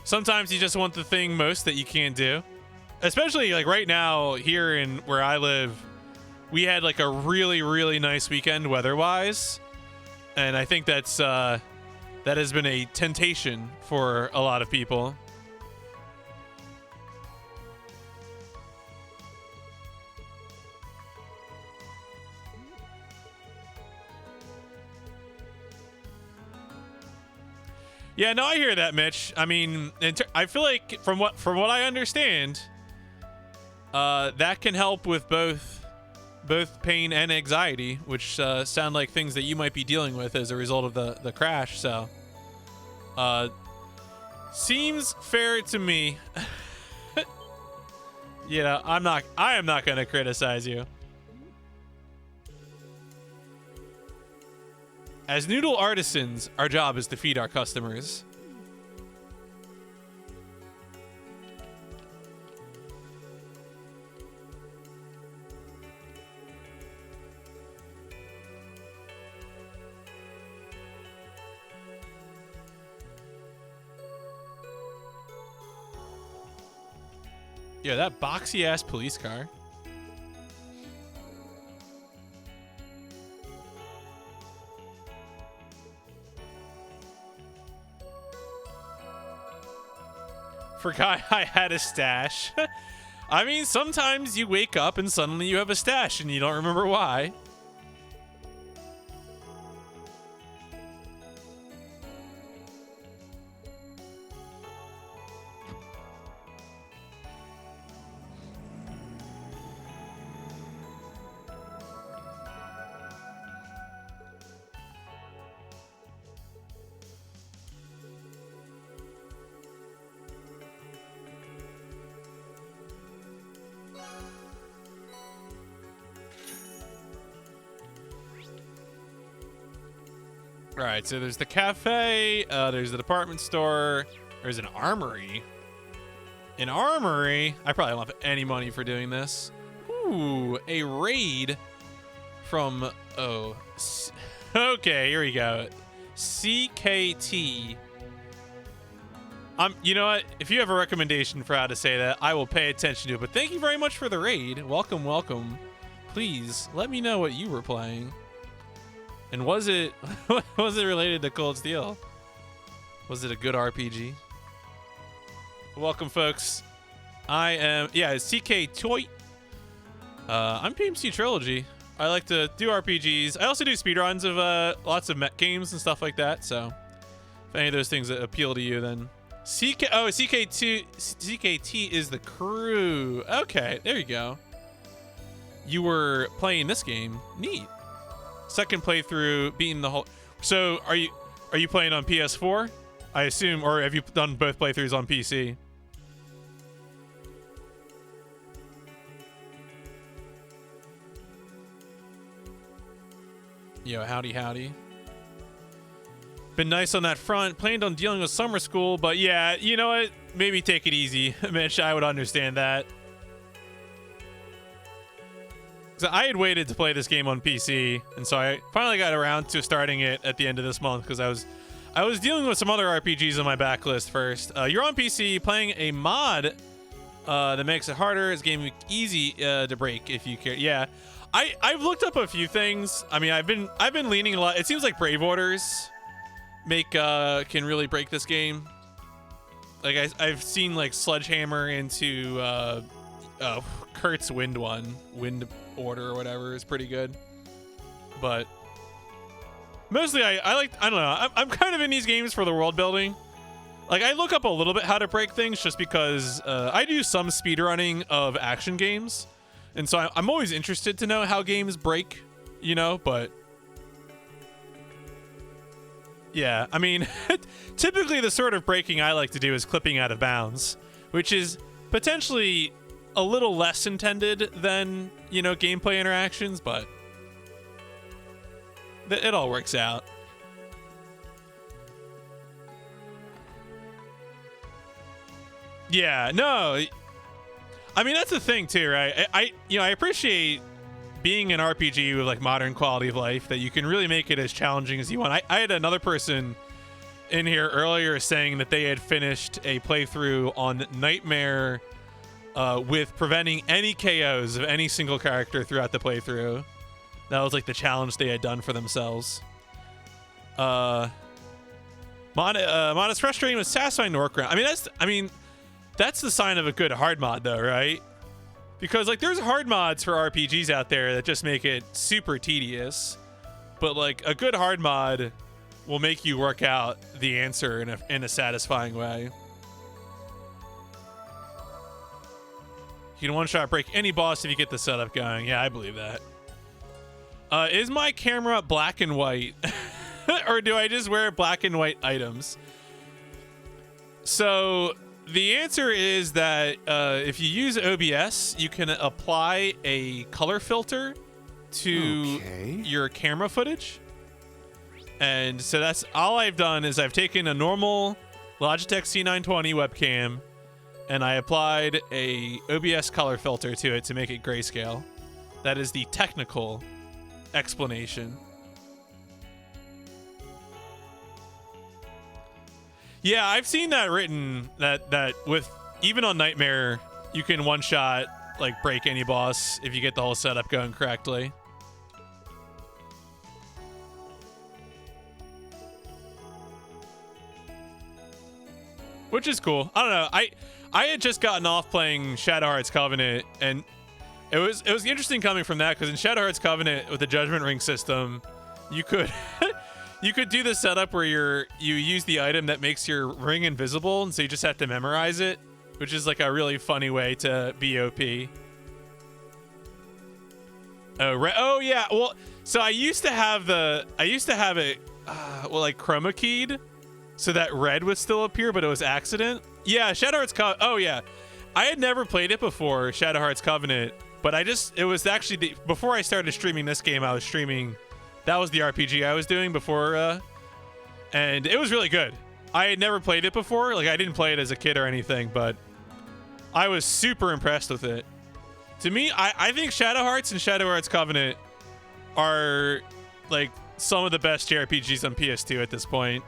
Speaker 1: sometimes you just want the thing most that you can't do. Especially like right now here in where I live, we had like a really, really nice weekend weather-wise, and I think that has been a temptation for a lot of people. Yeah, no, I hear that, Mitch. I mean, I feel like from what I understand, that can help with both pain and anxiety, which sound like things that you might be dealing with as a result of the crash. So, seems fair to me. You know, I am not going to criticize you. As noodle artisans, our job is to feed our customers. Yeah, that boxy ass police car. Forgot I had a stash. I mean, sometimes you wake up and suddenly you have a stash and you don't remember why. All right, so there's the cafe, there's the department store, there's an armory. An armory? I probably don't have any money for doing this. Ooh, a raid from, okay, here we go. CKT. You know what? If you have a recommendation for how to say that, I will pay attention to it. But thank you very much for the raid. Welcome, welcome. Please let me know what you were playing. And was it related to Cold Steel? Was it a good RPG? Welcome, folks. It's CK Toy. I'm PMC Trilogy. I like to do RPGs. I also do speedruns of lots of mech games and stuff like that. So if any of those things appeal to you, then CKT is the crew. Okay, there you go. You were playing this game. Neat. Second playthrough, beating the whole. So are you playing on PS4? I assume, or have you done both playthroughs on PC? Yo, howdy. Been nice on that front. Planned on dealing with summer school, but yeah, you know what? Maybe take it easy, Mitch. I would understand that. So I had waited to play this game on PC, and so I finally got around to starting it at the end of this month because I was dealing with some other RPGs on my backlist first. You're on PC playing a mod that makes it harder. It's game easy to break if you care. Yeah. I've looked up a few things. I mean, I've been leaning a lot. It seems like Brave Orders can really break this game. Like I've seen like Sledgehammer into Kurt's Wind Order or whatever is pretty good. But mostly I don't know. I'm kind of in these games for the world building. Like I look up a little bit how to break things just because I do some speedrunning of action games. And so I'm always interested to know how games break, you know, but yeah, I mean, typically the sort of breaking I like to do is clipping out of bounds, which is potentially a little less intended than, you know, gameplay interactions, but it all works out. Yeah, no. I mean, that's the thing too, right? I appreciate being an RPG with like modern quality of life that you can really make it as challenging as you want. I had another person in here earlier saying that they had finished a playthrough on Nightmare with preventing any KOs of any single character throughout the playthrough. That was like the challenge they had done for themselves. Modest frustrating with satisfying to work around. I mean, that's the sign of a good hard mod, though, right? Because like there's hard mods for RPGs out there that just make it super tedious, but like a good hard mod will make you work out the answer in a satisfying way. You can one-shot break any boss if you get the setup going. Yeah, I believe that. Is my camera black and white? Or do I just wear black and white items? So the answer is that if you use OBS, you can apply a color filter to your camera footage. And so that's all I've done is I've taken a normal Logitech C920 webcam and I applied a OBS color filter to it to make it grayscale. That is the technical explanation. Yeah, I've seen that written that with even on Nightmare, you can one shot like break any boss if you get the whole setup going correctly. Which is cool. I don't know. I had just gotten off playing Shadow Hearts Covenant, and it was interesting coming from that because in Shadow Hearts Covenant with the Judgment Ring system, you could you could do the setup where you use the item that makes your ring invisible, and so you just have to memorize it, which is like a really funny way to be OP. Oh yeah. Well, so I used to have it like chroma keyed so that red would still appear, but it was accident. Yeah, Shadow Hearts oh yeah. I had never played it before, Shadow Hearts Covenant, but it was actually before I started streaming this game, I was streaming. That was the RPG I was doing before, and it was really good. I had never played it before. Like, I didn't play it as a kid or anything, but I was super impressed with it. To me, I think Shadow Hearts and Shadow Hearts Covenant are, like, some of the best JRPGs on PS2 at this point.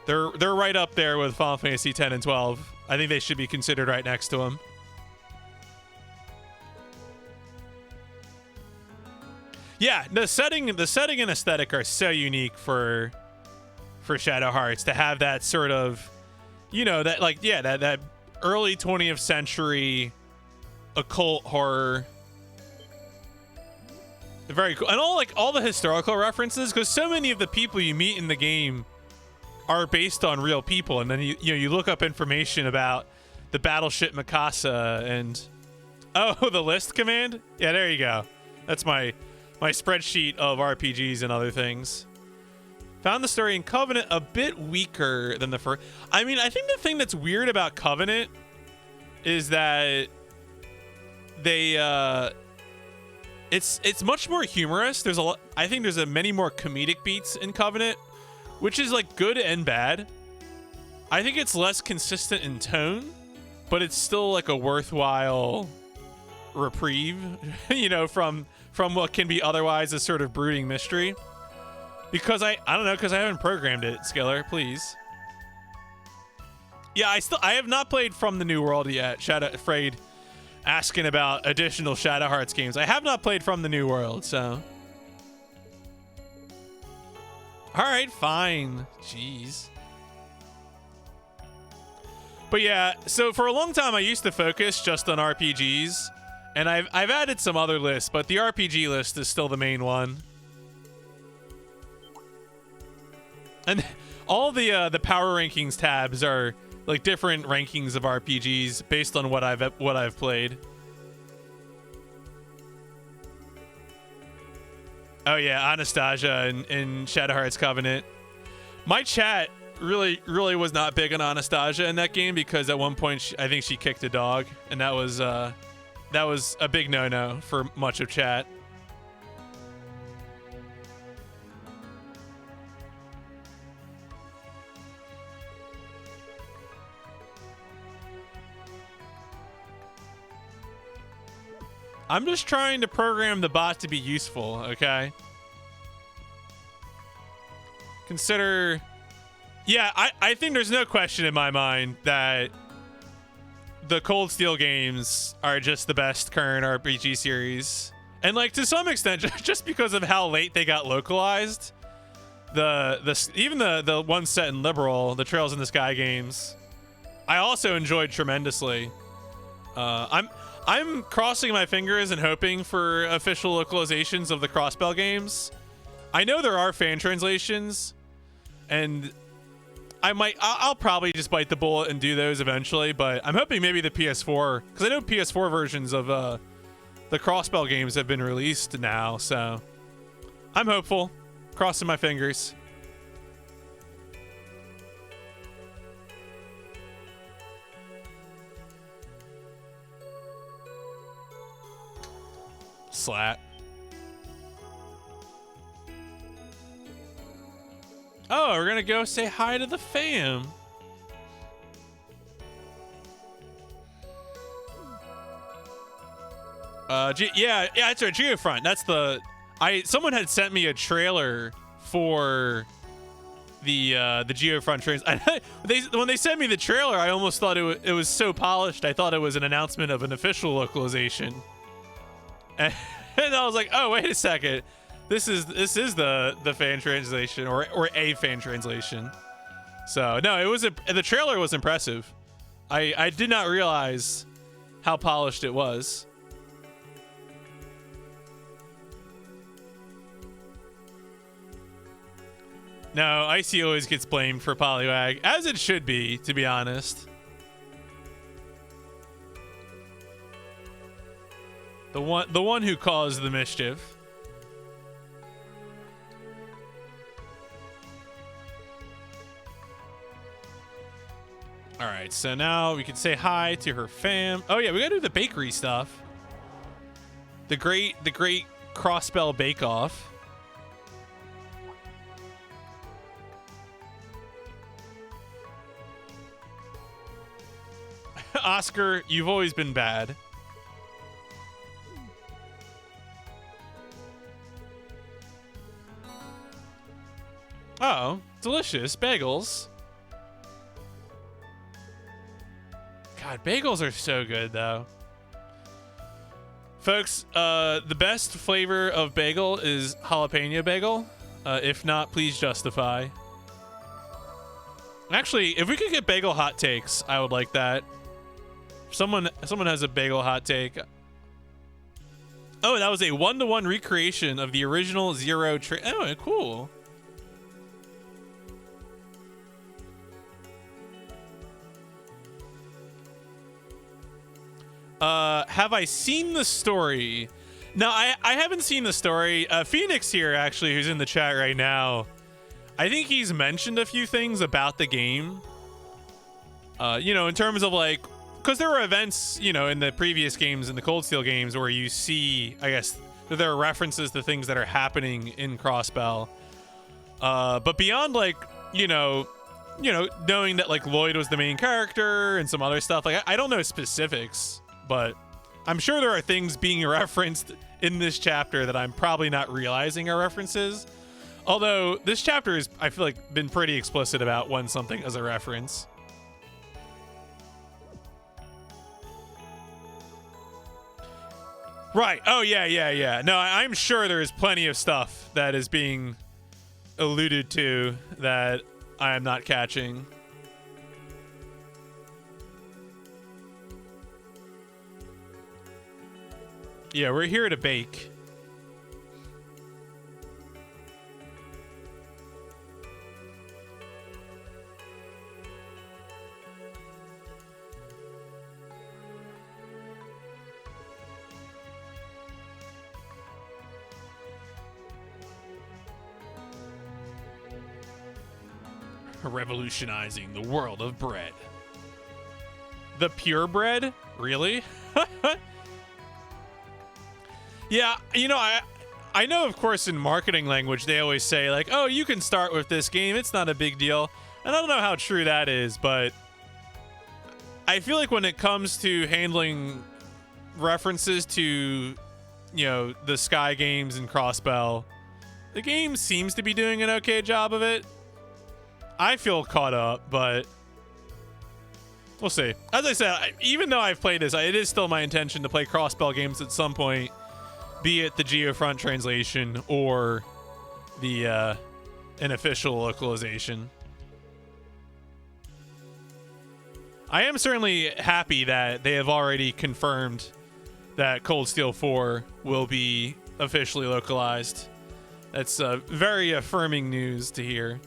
Speaker 1: They're right up there with Final Fantasy X and 12. I think they should be considered right next to them. Yeah, the setting and aesthetic are so unique for Shadow Hearts to have that sort of, you know, that like that early 20th century occult horror. Very cool. And all the historical references, because so many of the people you meet in the game are based on real people, and then you look up information about the battleship Mikasa and the list command. Yeah, there you go. That's my spreadsheet of RPGs and other things. Found the story in Covenant a bit weaker than the first. I mean, I think the thing that's weird about Covenant is that they it's much more humorous. There's a lot. I think there's many more comedic beats in Covenant, which is like good and bad. I think it's less consistent in tone, but it's still like a worthwhile reprieve, you know, from what can be otherwise a sort of brooding mystery. Because I don't know, because I haven't programmed it, Skiller, please. Yeah, I have not played From the New World yet. Afraid asking about additional Shadow Hearts games. I have not played From the New World, so. All right, fine. Jeez. But yeah, so for a long time I used to focus just on RPGs, and I've added some other lists, but the RPG list is still the main one. And all the power rankings tabs are like different rankings of RPGs based on what I've played. Oh yeah, Anastasia in Shadow Hearts Covenant. My chat really was not big on Anastasia in that game because at one point I think she kicked a dog, and that was a big no-no for much of chat. I'm just trying to program the bot to be useful, okay? Consider... Yeah, I think there's no question in my mind that the Cold Steel games are just the best current RPG series. And like to some extent, just because of how late they got localized, even the one set in Liberal, the Trails in the Sky games, I also enjoyed tremendously. I'm crossing my fingers and hoping for official localizations of the Crossbell games. I know there are fan translations, and I'll probably just bite the bullet and do those eventually, but I'm hoping maybe the PS4, because I know PS4 versions of the Crossbell games have been released now, so I'm hopeful. Crossing my fingers. Slat. Oh, we're gonna go say hi to the fam. Yeah, it's our Geofront. That's someone had sent me a trailer for the Geofront trains. When they sent me the trailer, I almost thought it was so polished. I thought it was an announcement of an official localization. And I was like, oh, wait a second. This is the fan translation or a fan translation. So no, the trailer was impressive. I did not realize how polished it was. No, Icy always gets blamed for Poliwag, as it should be, to be honest. The one who caused the mischief. All right, so now we can say hi to her fam. Oh yeah, we gotta do the bakery stuff. The great Crossbell Bake Off. Oscar, you've always been bad. Oh, delicious bagels. God, bagels are so good though. Folks, the best flavor of bagel is jalapeno bagel. If not, please justify. Actually, if we could get bagel hot takes, I would like that. Someone has a bagel hot take. Oh, that was a 1-to-1 recreation of the original Zero train. Oh, cool. Have I seen the story? No, I haven't seen the story. Phoenix here, actually, who's in the chat right now. I think he's mentioned a few things about the game. You know, in terms of like, because there were events, you know, in the previous games, in the Cold Steel games, where you see, I guess, that there are references to things that are happening in Crossbell. But beyond like, you know, knowing that like Lloyd was the main character and some other stuff, like I don't know specifics, but I'm sure there are things being referenced in this chapter that I'm probably not realizing are references. Although this chapter is, I feel like, been pretty explicit about when something is a reference. Right. Oh, yeah. No, I'm sure there is plenty of stuff that is being alluded to that I am not catching. Yeah, we're here to bake. Revolutionizing the world of bread. The purebred? Really? Yeah, you know, I know, of course, in marketing language, they always say, like, oh, you can start with this game. It's not a big deal. And I don't know how true that is, but I feel like when it comes to handling references to, you know, the Sky games and Crossbell, the game seems to be doing an okay job of it. I feel caught up, but we'll see. As I said, even though I've played this, it is still my intention to play Crossbell games at some point, be it the Geofront translation or the an official localization. I am certainly happy that they have already confirmed that Cold Steel 4 will be officially localized. That's very affirming news to hear.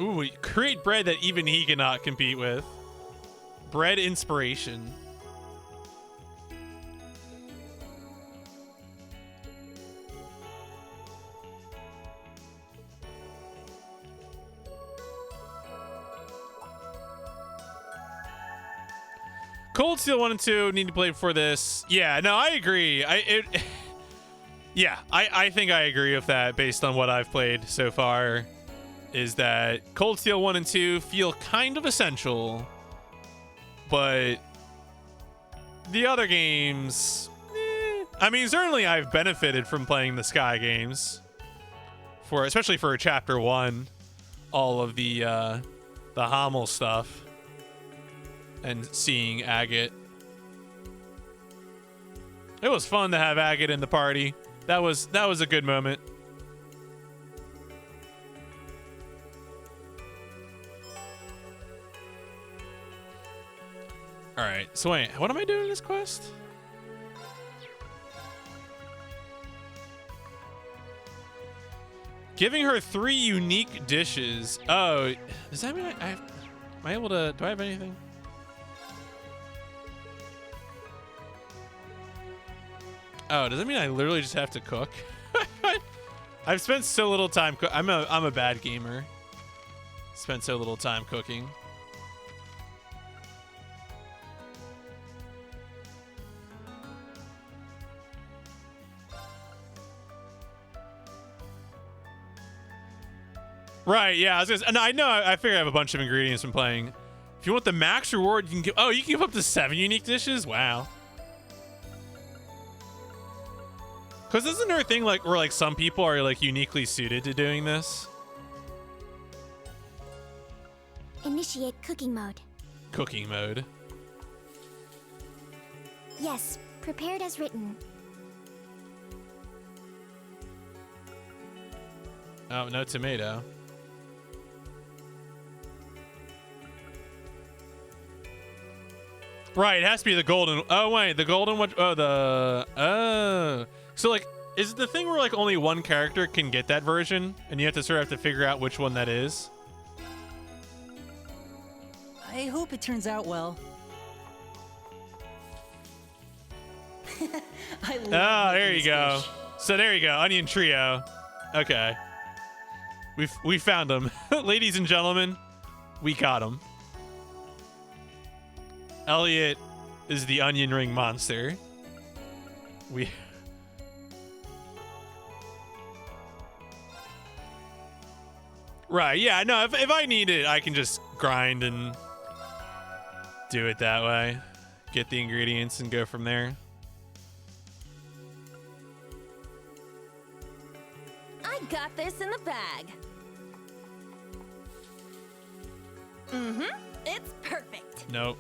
Speaker 1: Ooh, create bread that even he cannot compete with. Bread inspiration. Cold Steel 1 and 2 need to play before this. Yeah, no, I agree. I think I agree with that based on what I've played so far. Is that Cold Steel 1 and 2 feel kind of essential, but the other games, I mean, certainly I've benefited from playing the Sky games, especially for Chapter 1, all of the Hamel stuff, and seeing Agate. It was fun to have Agate in the party. That was a good moment. All right, so wait, what am I doing in this quest? Giving her 3 unique dishes. Oh, does that mean I have, am I able to, do I have anything? Oh, does that mean I literally just have to cook? I've spent so little time, I'm a bad gamer. Spent so little time cooking. Right, yeah, I was gonna, and I know, I figure I have a bunch of ingredients from playing. If you want the max reward, you can give, you can give up to 7 unique dishes? Wow. Because isn't there a thing like where like some people are like uniquely suited to doing this?
Speaker 3: Initiate cooking mode.
Speaker 1: Cooking mode.
Speaker 3: Yes, prepared as written.
Speaker 1: Oh, no tomato. Right, it has to be the golden. Oh wait, the golden one. Oh, the. Oh. So like, is it the thing where like only one character can get that version, and you have to sort of have to figure out which one that is?
Speaker 11: I hope it turns out well. I love
Speaker 1: Oh, there
Speaker 11: making
Speaker 1: you
Speaker 11: this
Speaker 1: go.
Speaker 11: dish.
Speaker 1: So there you go, Onion Trio. Okay. We found him. Ladies and gentlemen, we got him. Elliot is the onion ring monster. We Right, yeah, no, if I need it, I can just grind and do it that way. Get the ingredients and go from there.
Speaker 4: I got this in the bag. Mm-hmm. It's perfect.
Speaker 1: Nope.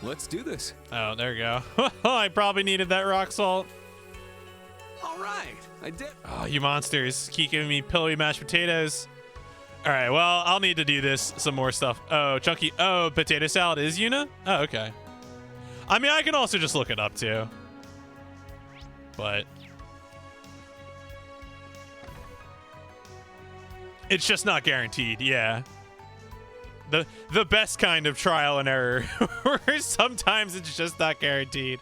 Speaker 2: Let's do this.
Speaker 1: Oh, there you go. I probably needed that rock salt.
Speaker 2: All right, I did.
Speaker 1: Oh, you monsters. Keep giving me pillowy mashed potatoes. All right, well, I'll need to do this, some more stuff. Oh, Chunky. Oh, potato salad is Yuna? Oh, okay. I mean, I can also just look it up, too. But it's just not guaranteed, yeah. The best kind of trial and error, where sometimes it's just not guaranteed.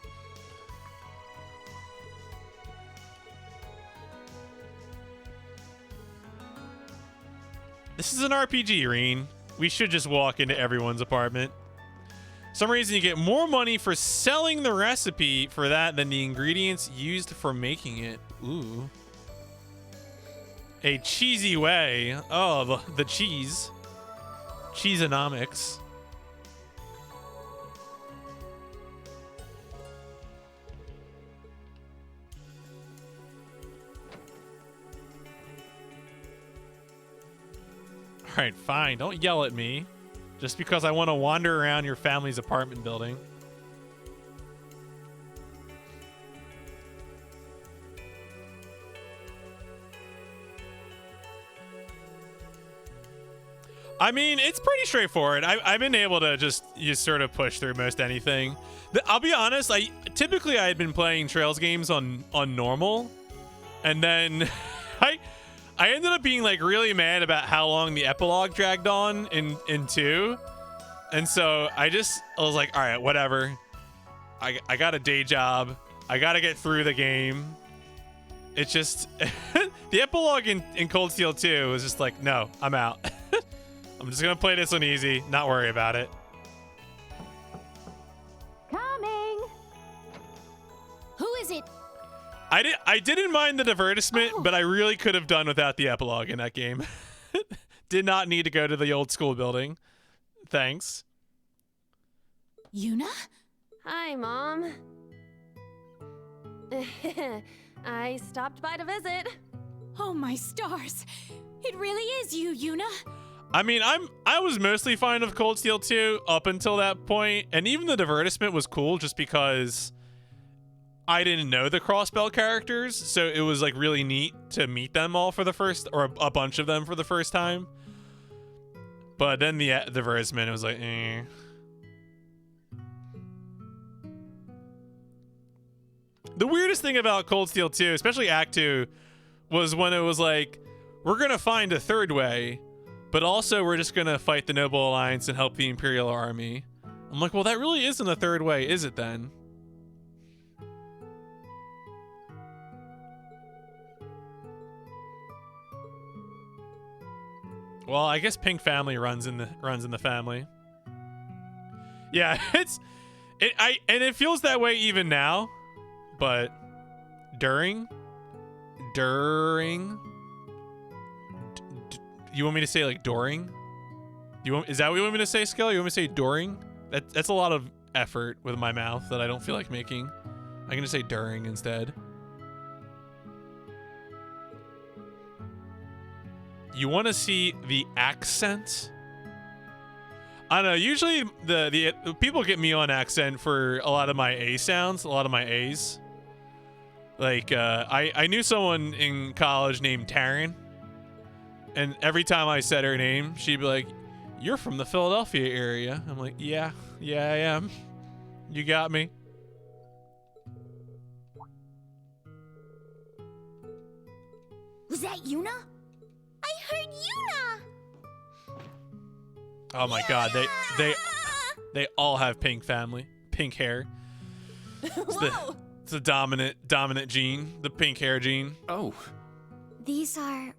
Speaker 1: This is an RPG, Reen. We should just walk into everyone's apartment. Some reason you get more money for selling the recipe for that than the ingredients used for making it. Ooh. A cheesy way. Oh, the cheese. Cheeseonomics. All right, fine. Don't yell at me. Just because I want to wander around your family's apartment building. I mean, it's pretty straightforward. I've been able to just sort of push through most anything. I'll be honest. I had been playing Trails games on normal, and then I ended up being like really mad about how long the epilogue dragged on in 2, and so I was like, all right, whatever. I got a day job. I got to get through the game. It's just the epilogue in Cold Steel 2 was just like, no, I'm out. I'm just gonna play this one easy, not worry about it.
Speaker 3: Coming! Who is it?
Speaker 1: I didn't mind the advertisement, but I really could have done without the epilogue in that game. Did not need to go to the old school building. Thanks.
Speaker 10: Yuna?
Speaker 4: Hi, Mom. I stopped by to visit.
Speaker 10: Oh my stars. It really is you, Yuna.
Speaker 1: I mean, I was mostly fine with Cold Steel 2 up until that point, and even the advertisement was cool just because I didn't know the Crossbell characters, so it was like really neat to meet them all for the first, or a bunch of them for the first time. But then the advertisement, it was like, eh. The weirdest thing about Cold Steel 2, especially Act 2, was when it was like, we're gonna find a third way, but also we're just gonna fight the Noble Alliance and help the Imperial Army. I'm like, well, that really isn't a third way, is it then? Well, I guess Pink Family runs in the family. Yeah, and it feels that way even now, but during. You want me to say like during? Is that what you want me to say, Skill? You want me to say during? That's a lot of effort with my mouth that I don't feel like making. I can just say during instead. You want to see the accent? I don't know. Usually the people get me on accent for a lot of my A sounds, a lot of my A's. Like I knew someone in college named Taryn, and every time I said her name, she'd be like, "You're from the Philadelphia area." I'm like, "Yeah, I am. You got me."
Speaker 3: Was that Yuna? I heard Yuna!
Speaker 1: Oh my god, they all have pink hair.
Speaker 4: Whoa!
Speaker 1: It's the dominant gene, the pink hair gene.
Speaker 5: Oh.
Speaker 3: These are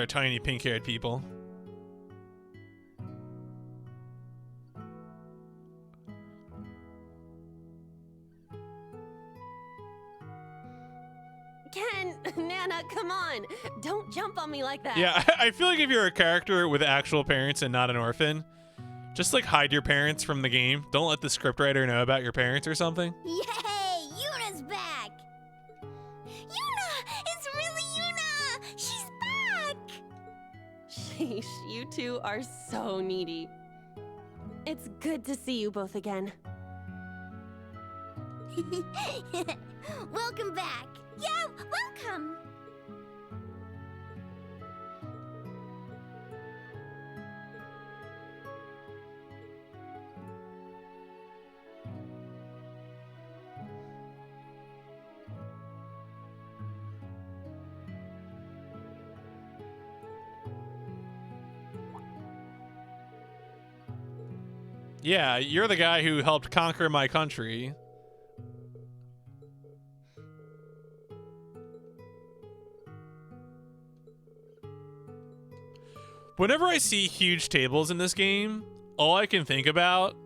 Speaker 1: tiny pink-haired people.
Speaker 4: Ken, Nana, come on. Don't jump on me like that.
Speaker 1: Yeah, I feel like if you're a character with actual parents and not an orphan, just like hide your parents from the game. Don't let the scriptwriter know about your parents or something.
Speaker 3: Yay! Yuna's back! Yuna! It's really Yuna! She's back!
Speaker 4: Sheesh, you two are so needy. It's good to see you both again.
Speaker 3: Welcome back. Yeah, welcome.
Speaker 1: Yeah, you're the guy who helped conquer my country. Whenever I see huge tables in this game, all I can think about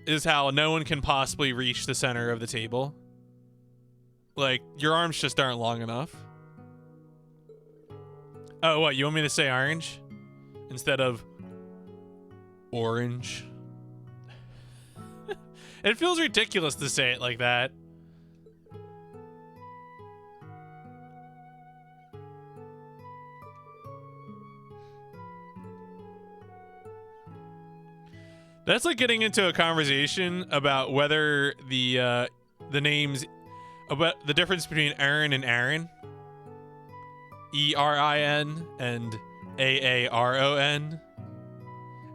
Speaker 1: is how no one can possibly reach the center of the table. Like, your arms just aren't long enough. Oh, what? You want me to say orange instead of orange? It feels ridiculous to say it like that. That's like getting into a conversation about whether the names, about the difference between Aaron and Aaron, E-R-I-N and A-A-R-O-N,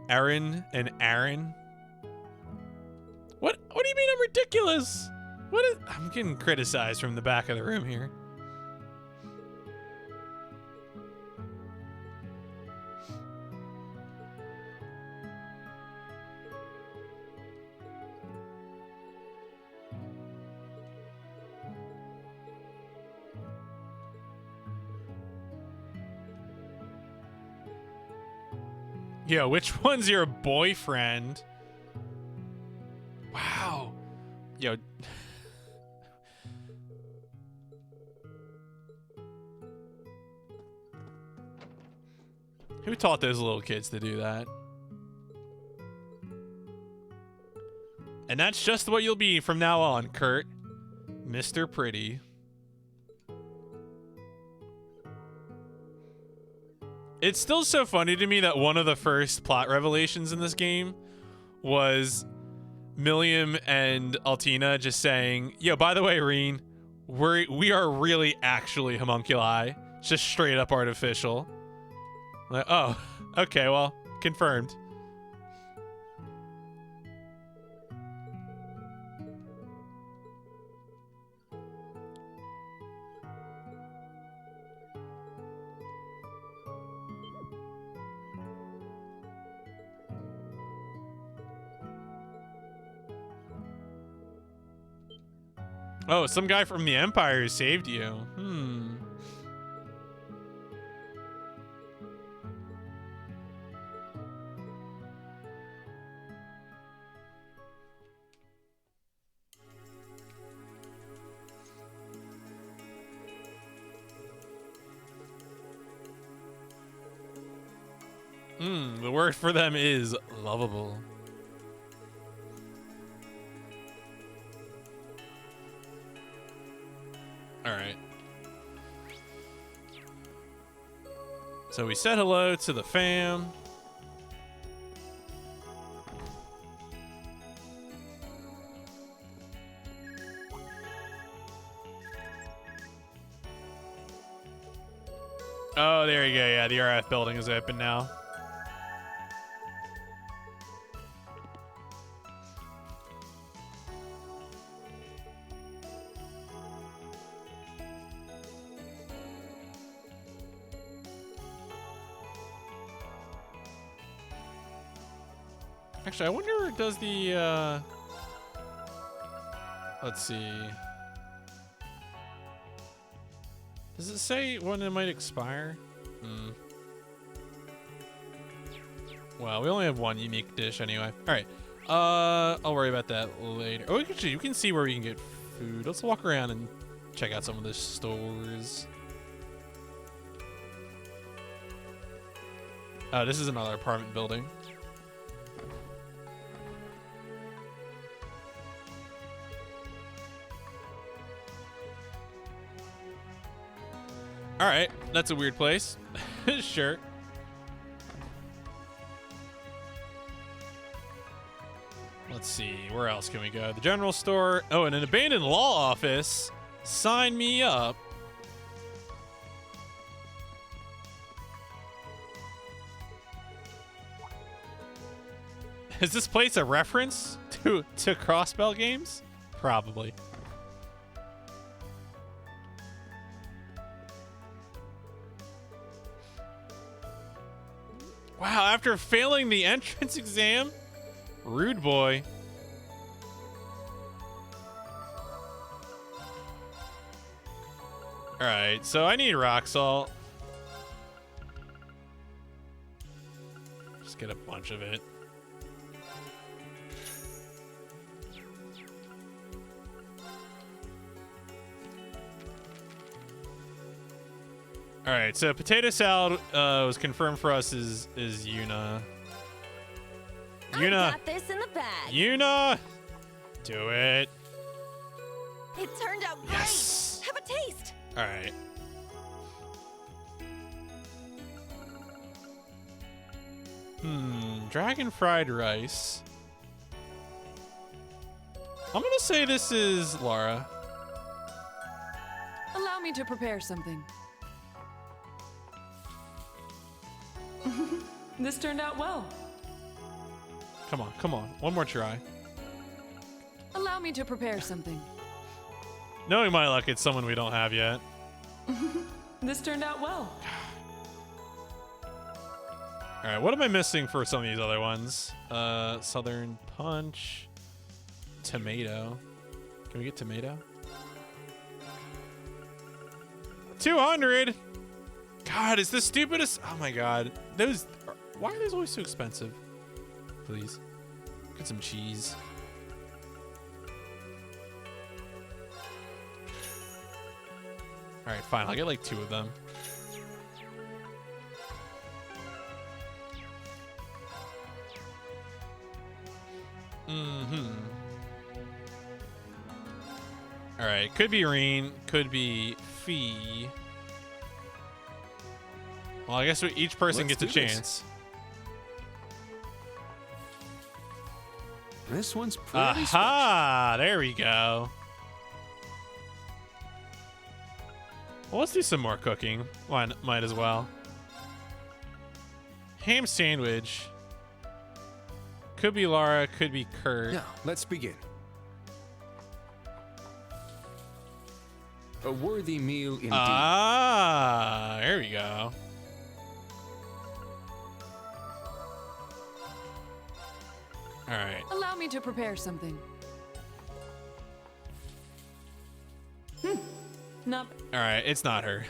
Speaker 1: Aaron and Aaron. What do you mean I'm ridiculous? I'm getting criticized from the back of the room here. Yo, which one's your boyfriend? Wow. Yo. Who taught those little kids to do that? And that's just what you'll be from now on, Kurt. Mr. Pretty. It's still so funny to me that one of the first plot revelations in this game was Milliam and Altina just saying, yo, by the way, Reen, we are really actually homunculi. It's just straight up artificial. Like, oh, okay, well, confirmed. Oh, some guy from the Empire saved you. The word for them is lovable. All right. So we said hello to the fam. Oh, there you go. Yeah, the RF building is open now. Actually, I wonder, does the, let's see. Does it say when it might expire? Well, we only have one unique dish anyway. All right. I'll worry about that later. Oh, actually, you can see where we can get food. Let's walk around and check out some of the stores. Oh, this is another apartment building. All right, that's a weird place. Sure. Let's see, where else can we go? The general store. Oh, and an abandoned law office. Sign me up. Is this place a reference to Crossbell games? Probably. Wow, after failing the entrance exam? Rude boy. Alright, so I need rock salt. Just get a bunch of it. All right, so potato salad was confirmed for us is Yuna.
Speaker 4: I got this in the bag.
Speaker 1: Yuna, do it.
Speaker 4: It turned out great.
Speaker 1: Yes.
Speaker 4: Have a taste.
Speaker 1: All right. Dragon fried rice. I'm gonna say this is Laura.
Speaker 12: Allow me to prepare something. This turned out well.
Speaker 1: Come on. One more try.
Speaker 12: Allow me to prepare something.
Speaker 1: Knowing my luck, it's someone we don't have yet.
Speaker 12: This turned out well.
Speaker 1: All right, what am I missing for some of these other ones? Southern Punch. Tomato. Can we get tomato? 200! God, is the stupidest... Oh my god. Those... Why are those always so expensive? Please. Get some cheese. Alright, fine. I'll get like 2 of them. Alright, could be Reen, could be Fee. Well, I guess each person gets a chance.
Speaker 2: This one's pretty
Speaker 1: Aha! There we go. Well, let's do some more cooking. Might as well. Ham sandwich. Could be Lara, could be Kurt.
Speaker 2: Now, let's begin. A worthy meal indeed.
Speaker 1: Ah, there we go. All right.
Speaker 12: Allow me to prepare something. Nope.
Speaker 1: All right, it's not her.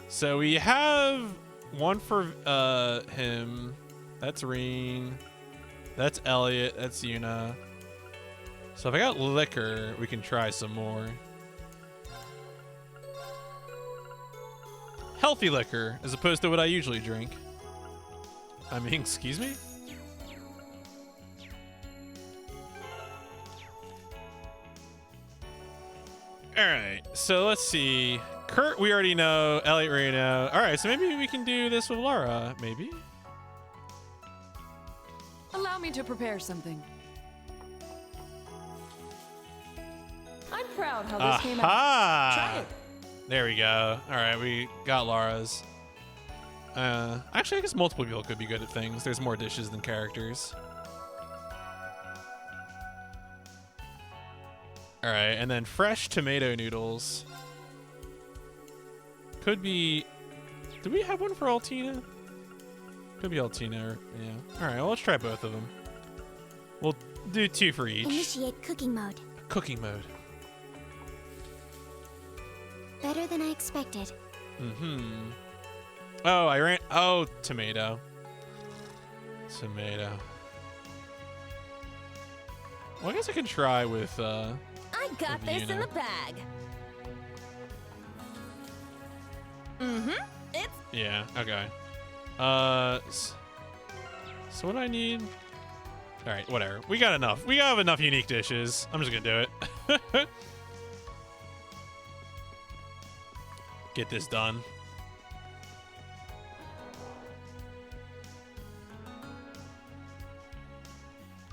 Speaker 1: So we have one for him. That's Reen. That's Elliot. That's Yuna. So if I got liquor, we can try some more. Healthy liquor, as opposed to what I usually drink. I mean, excuse me? All right, so let's see. Kurt, we already know. Elliot, we already know. All right, so maybe we can do this with Laura. Maybe.
Speaker 12: Allow me to prepare something. I'm proud how this came out. Try it.
Speaker 1: There we go. All right, we got Laura's. Actually, I guess multiple people could be good at things. There's more dishes than characters. All right, and then fresh tomato noodles. Could be... Do we have one for Altina? Could be Altina. Yeah. All right, well, let's try both of them. We'll do 2 for each.
Speaker 3: Initiate cooking mode.
Speaker 1: Cooking mode.
Speaker 3: Better than I expected.
Speaker 1: Mm-hmm. Oh, I ran... Oh, tomato. Tomato. Well, I guess I can try with...
Speaker 4: I got this in the bag. Mm-hmm. It's...
Speaker 1: Yeah, okay. So what do I need? All right, whatever. We got enough. We have enough unique dishes. I'm just gonna do it. Get this done.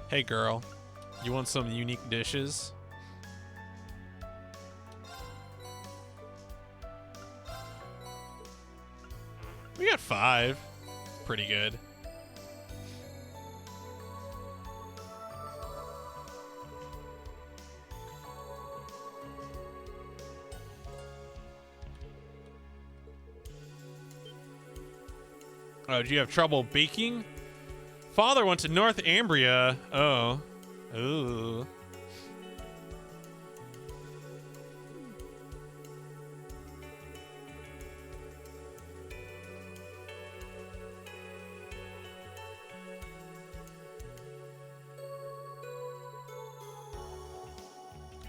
Speaker 1: Hey girl, you want some unique dishes? We got 5. Pretty good. Oh, do you have trouble baking? Father went to North Ambria. Oh. Ooh.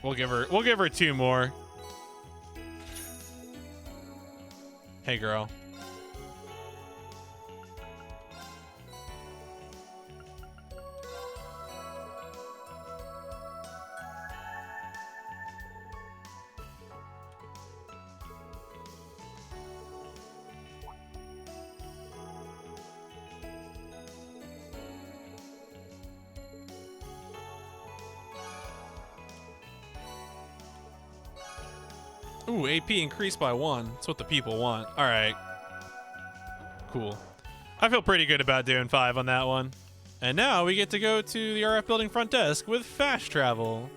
Speaker 1: We'll give her 2 more. Hey girl. Ooh, AP increased by 1. That's what the people want. All right. Cool. I feel pretty good about doing 5 on that one. And now we get to go to the RF building front desk with fast travel.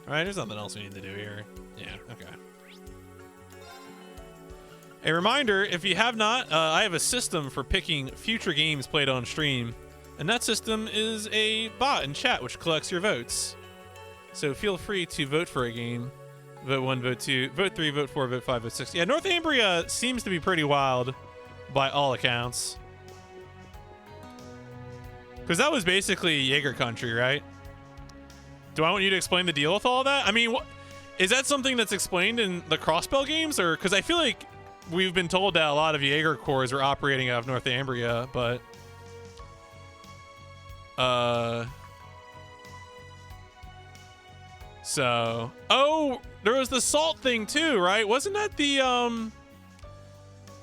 Speaker 1: All right, there's nothing else we need to do here. Yeah, okay. A reminder, if you have not, I have a system for picking future games played on stream. And that system is a bot in chat which collects your votes. So feel free to vote for a game. Vote 1, vote 2, vote 3, vote 4, vote 5, vote 6. Yeah, North Ambria seems to be pretty wild by all accounts. Because that was basically Jaeger country, right? Do I want you to explain the deal with all that? I mean, is that something that's explained in the Crossbell games? Or because I feel like we've been told that a lot of Jaeger cores are operating out of North Ambria, but... So... Oh! There was the salt thing too, right? Wasn't that the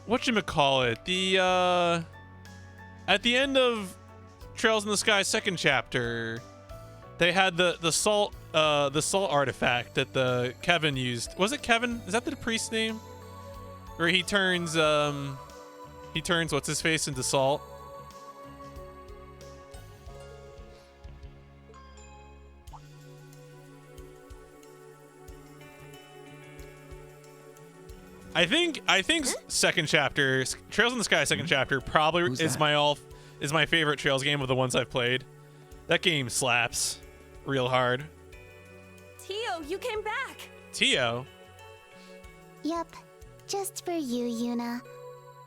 Speaker 1: whatchamacallit? The at the end of Trails in the Sky 2nd chapter, they had the salt artifact that the Kevin used. Was it Kevin? Is that the priest's name? Where he turns what's his face into salt? I think 2nd chapter, Trails in the Sky 2nd chapter probably is my favorite Trails game of the ones I've played. That game slaps real hard.
Speaker 4: Tio, you came back.
Speaker 1: Tio?
Speaker 3: Yep, just for you, Yuna.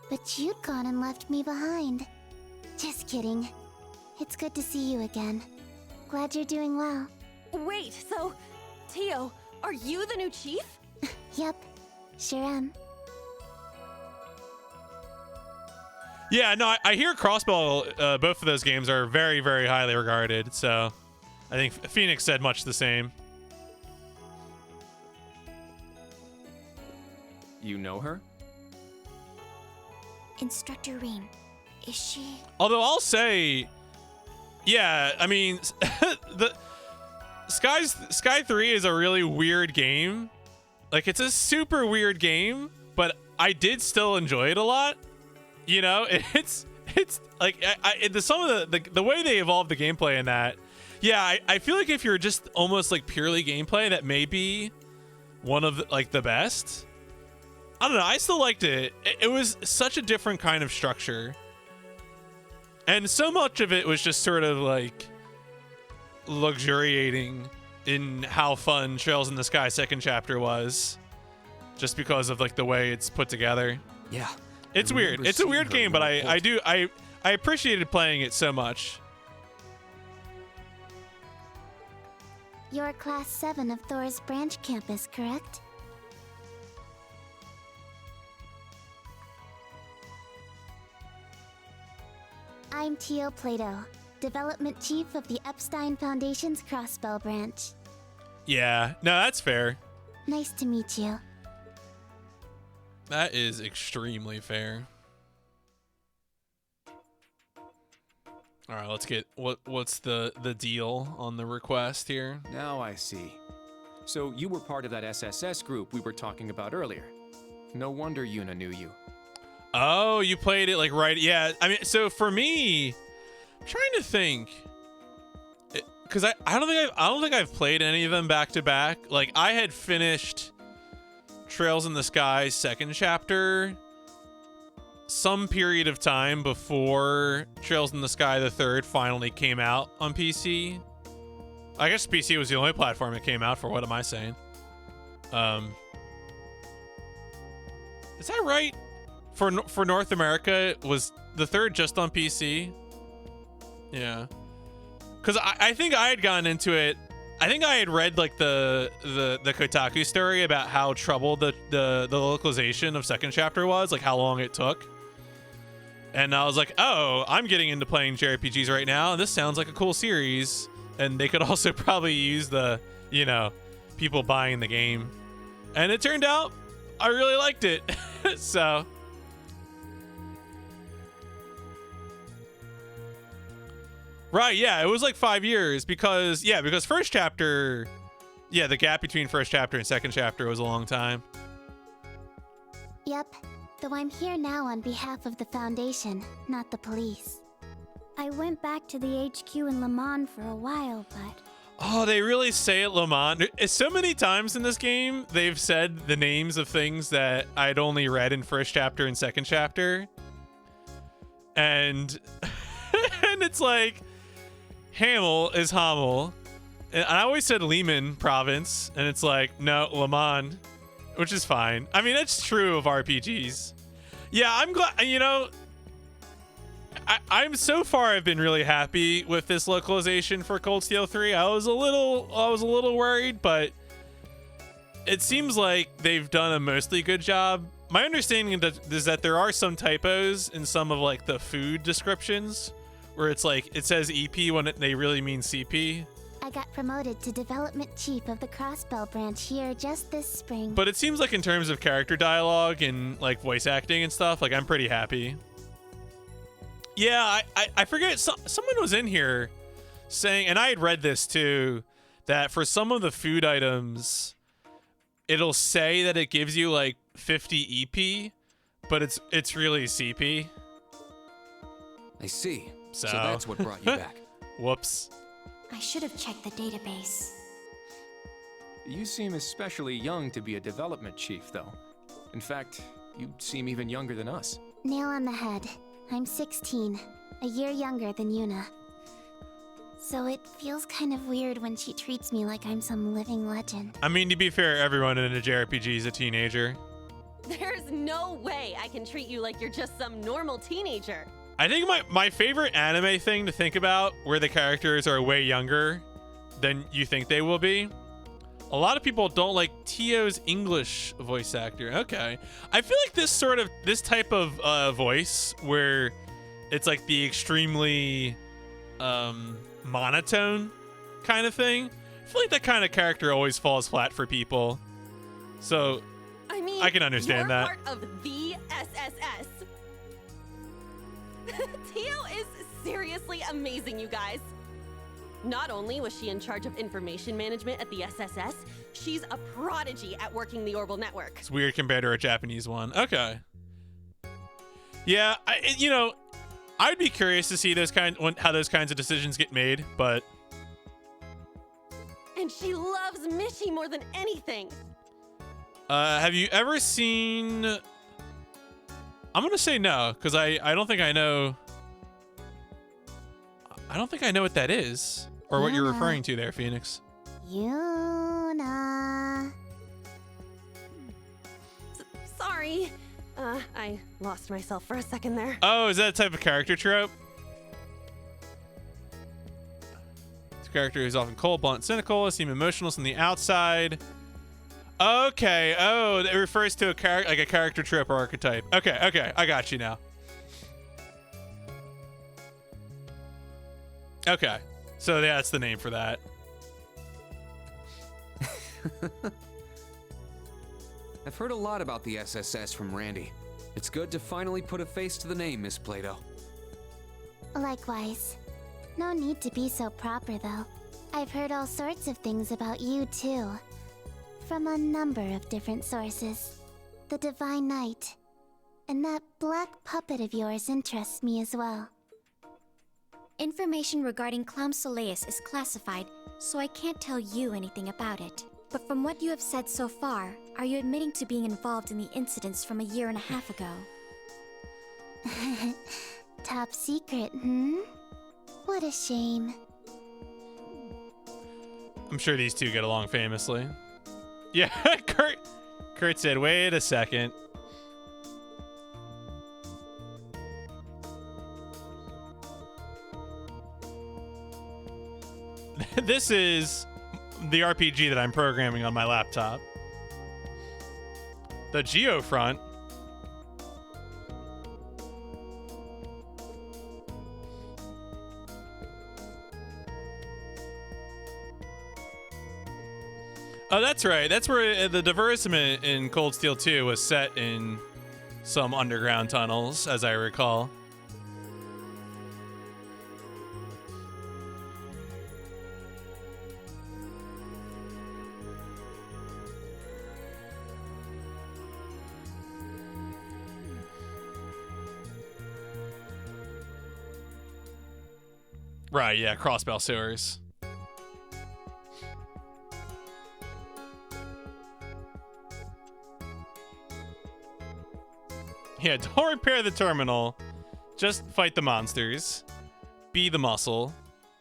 Speaker 3: But you'd gone and left me behind. Just kidding. It's good to see you again. Glad you're doing well.
Speaker 4: Wait, so, Tio, are you the new chief?
Speaker 3: Yep. Sure am.
Speaker 1: Yeah, no, I hear Crossbell, both of those games are very, very highly regarded, so I think Phoenix said much the same.
Speaker 2: You know her?
Speaker 3: Instructor Rean. Is she...
Speaker 1: Although I'll say, yeah, I mean, the Sky 3 is a really weird game. Like, it's a super weird game, but I did still enjoy it a lot. You know, it's like some of the way they evolved the gameplay in that. Yeah, I feel like if you're just almost like purely gameplay, that may be one of the best. I don't know. I still liked it. It was such a different kind of structure. And so much of it was just sort of like luxuriating in how fun Trails in the Sky second chapter was. Just because of like the way it's put together.
Speaker 5: Yeah.
Speaker 1: It's weird. It's a weird game, but I appreciated playing it so much.
Speaker 3: You're Class 7 of Thor's Branch campus, correct? I'm Tio Plato, Development Chief of the Epstein Foundation's Crossbell Branch.
Speaker 1: Yeah, no, that's fair.
Speaker 3: Nice to meet you.
Speaker 1: That is extremely fair. All right, let's get what's the deal on the request here?
Speaker 2: Now I see. So you were part of that SSS group we were talking about earlier. No wonder Yuna knew you.
Speaker 1: Oh, you played it like right? Yeah, I mean, so for me, I'm trying to think, because I don't think I've played any of them back to back. Like I had finished Trails in the Sky second chapter some period of time before Trails in the Sky the third finally came out on PC. I guess PC was the only platform it came out for. What am I saying? Is that right? For North America, was the third just on PC? Yeah. Because I think I had gotten into it. I think I had read like the Kotaku story about how troubled the localization of second chapter was, like how long it took. And I was like, oh, I'm getting into playing JRPGs right now. This sounds like a cool series. And they could also probably use the, people buying the game. And it turned out I really liked it. So. Right, yeah, it was like 5 years because first chapter, the gap between first chapter and second chapter was a long time.
Speaker 3: Yep, though I'm here now on behalf of the Foundation, not the police. I went back to the HQ in Le Mans for a while, but...
Speaker 1: Oh, they really say it, Le Mans. So many times in this game, they've said the names of things that I'd only read in first chapter and second chapter. And, and it's like... Hamel is Hamel, and I always said Lehman province, and it's like, no, Le Mans, which is fine. I mean, that's true of RPGs. Yeah, I'm glad, I'm so far, I've been really happy with this localization for Cold Steel 3. I was a little worried, but it seems like they've done a mostly good job. My understanding is that there are some typos in some of like the food descriptions, where it's like, it says EP when they really mean CP.
Speaker 3: I got promoted to Development Chief of the Crossbell Branch here just this spring.
Speaker 1: But it seems like in terms of character dialogue and like voice acting and stuff, like I'm pretty happy. Yeah, I forget, someone was in here saying, and I had read this too, that for some of the food items, it'll say that it gives you like 50 EP, but it's really CP.
Speaker 5: I see.
Speaker 1: So
Speaker 5: that's what brought you back.
Speaker 1: Whoops.
Speaker 3: I should have checked the database.
Speaker 2: You seem especially young to be a development chief, though. In fact, you seem even younger than us.
Speaker 3: Nail on the head. I'm 16, a year younger than Yuna. So it feels kind of weird when she treats me like I'm some living legend.
Speaker 1: I mean, to be fair, everyone in a JRPG is a teenager.
Speaker 4: There's no way I can treat you like you're just some normal teenager.
Speaker 1: I think my favorite anime thing to think about, where the characters are way younger than you think they will be. A lot of people don't like Tio's English voice actor. Okay. I feel like this type of voice, where it's like the extremely monotone kind of thing, I feel like that kind of character always falls flat for people. So
Speaker 4: I mean,
Speaker 1: I can understand
Speaker 4: you're
Speaker 1: that.
Speaker 4: part of the SSS. Tio is seriously amazing, you guys. Not only was she in charge of information management at the SSS, she's a prodigy at working the Orbital Network.
Speaker 1: It's weird compared to a Japanese one. Okay. Yeah, I'd be curious to see how those kinds of decisions get made, but
Speaker 4: And she loves Mishi more than anything.
Speaker 1: have you ever seen? I'm gonna say no, because I don't think I know. I don't think I know what that is, or what you're
Speaker 3: Yuna.
Speaker 1: referring to there, Phoenix.
Speaker 3: Yuna.
Speaker 4: Sorry. I lost myself for a second there.
Speaker 1: Oh, is that a type of character trope? This character is often cold, blunt, cynical, seem emotional from the outside. Okay. Oh, it refers to a character trope or archetype. Okay. I got you now. Okay. So yeah, that's the name for that.
Speaker 5: I've heard a lot about the SSS from Randy. It's good to finally put a face to the name, Miss Plato.
Speaker 3: Likewise. No need to be so proper, though. I've heard all sorts of things about you, too. From a number of different sources. The Divine Knight. And that black puppet of yours interests me as well.
Speaker 13: Information regarding Clown Soleus is classified, so I can't tell you anything about it. But from what you have said so far, are you admitting to being involved in the incidents from a year and a half ago?
Speaker 3: Top secret, hmm? What a shame.
Speaker 1: I'm sure these two get along famously. Yeah, Kurt said, wait a second. This is the RPG that I'm programming on my laptop. The Geofront. Oh, that's right. That's where the Diversement in Cold Steel 2 was set in some underground tunnels, as I recall. Right, yeah, Crossbell Sewers. Yeah, don't repair the terminal. Just fight the monsters. Be the muscle.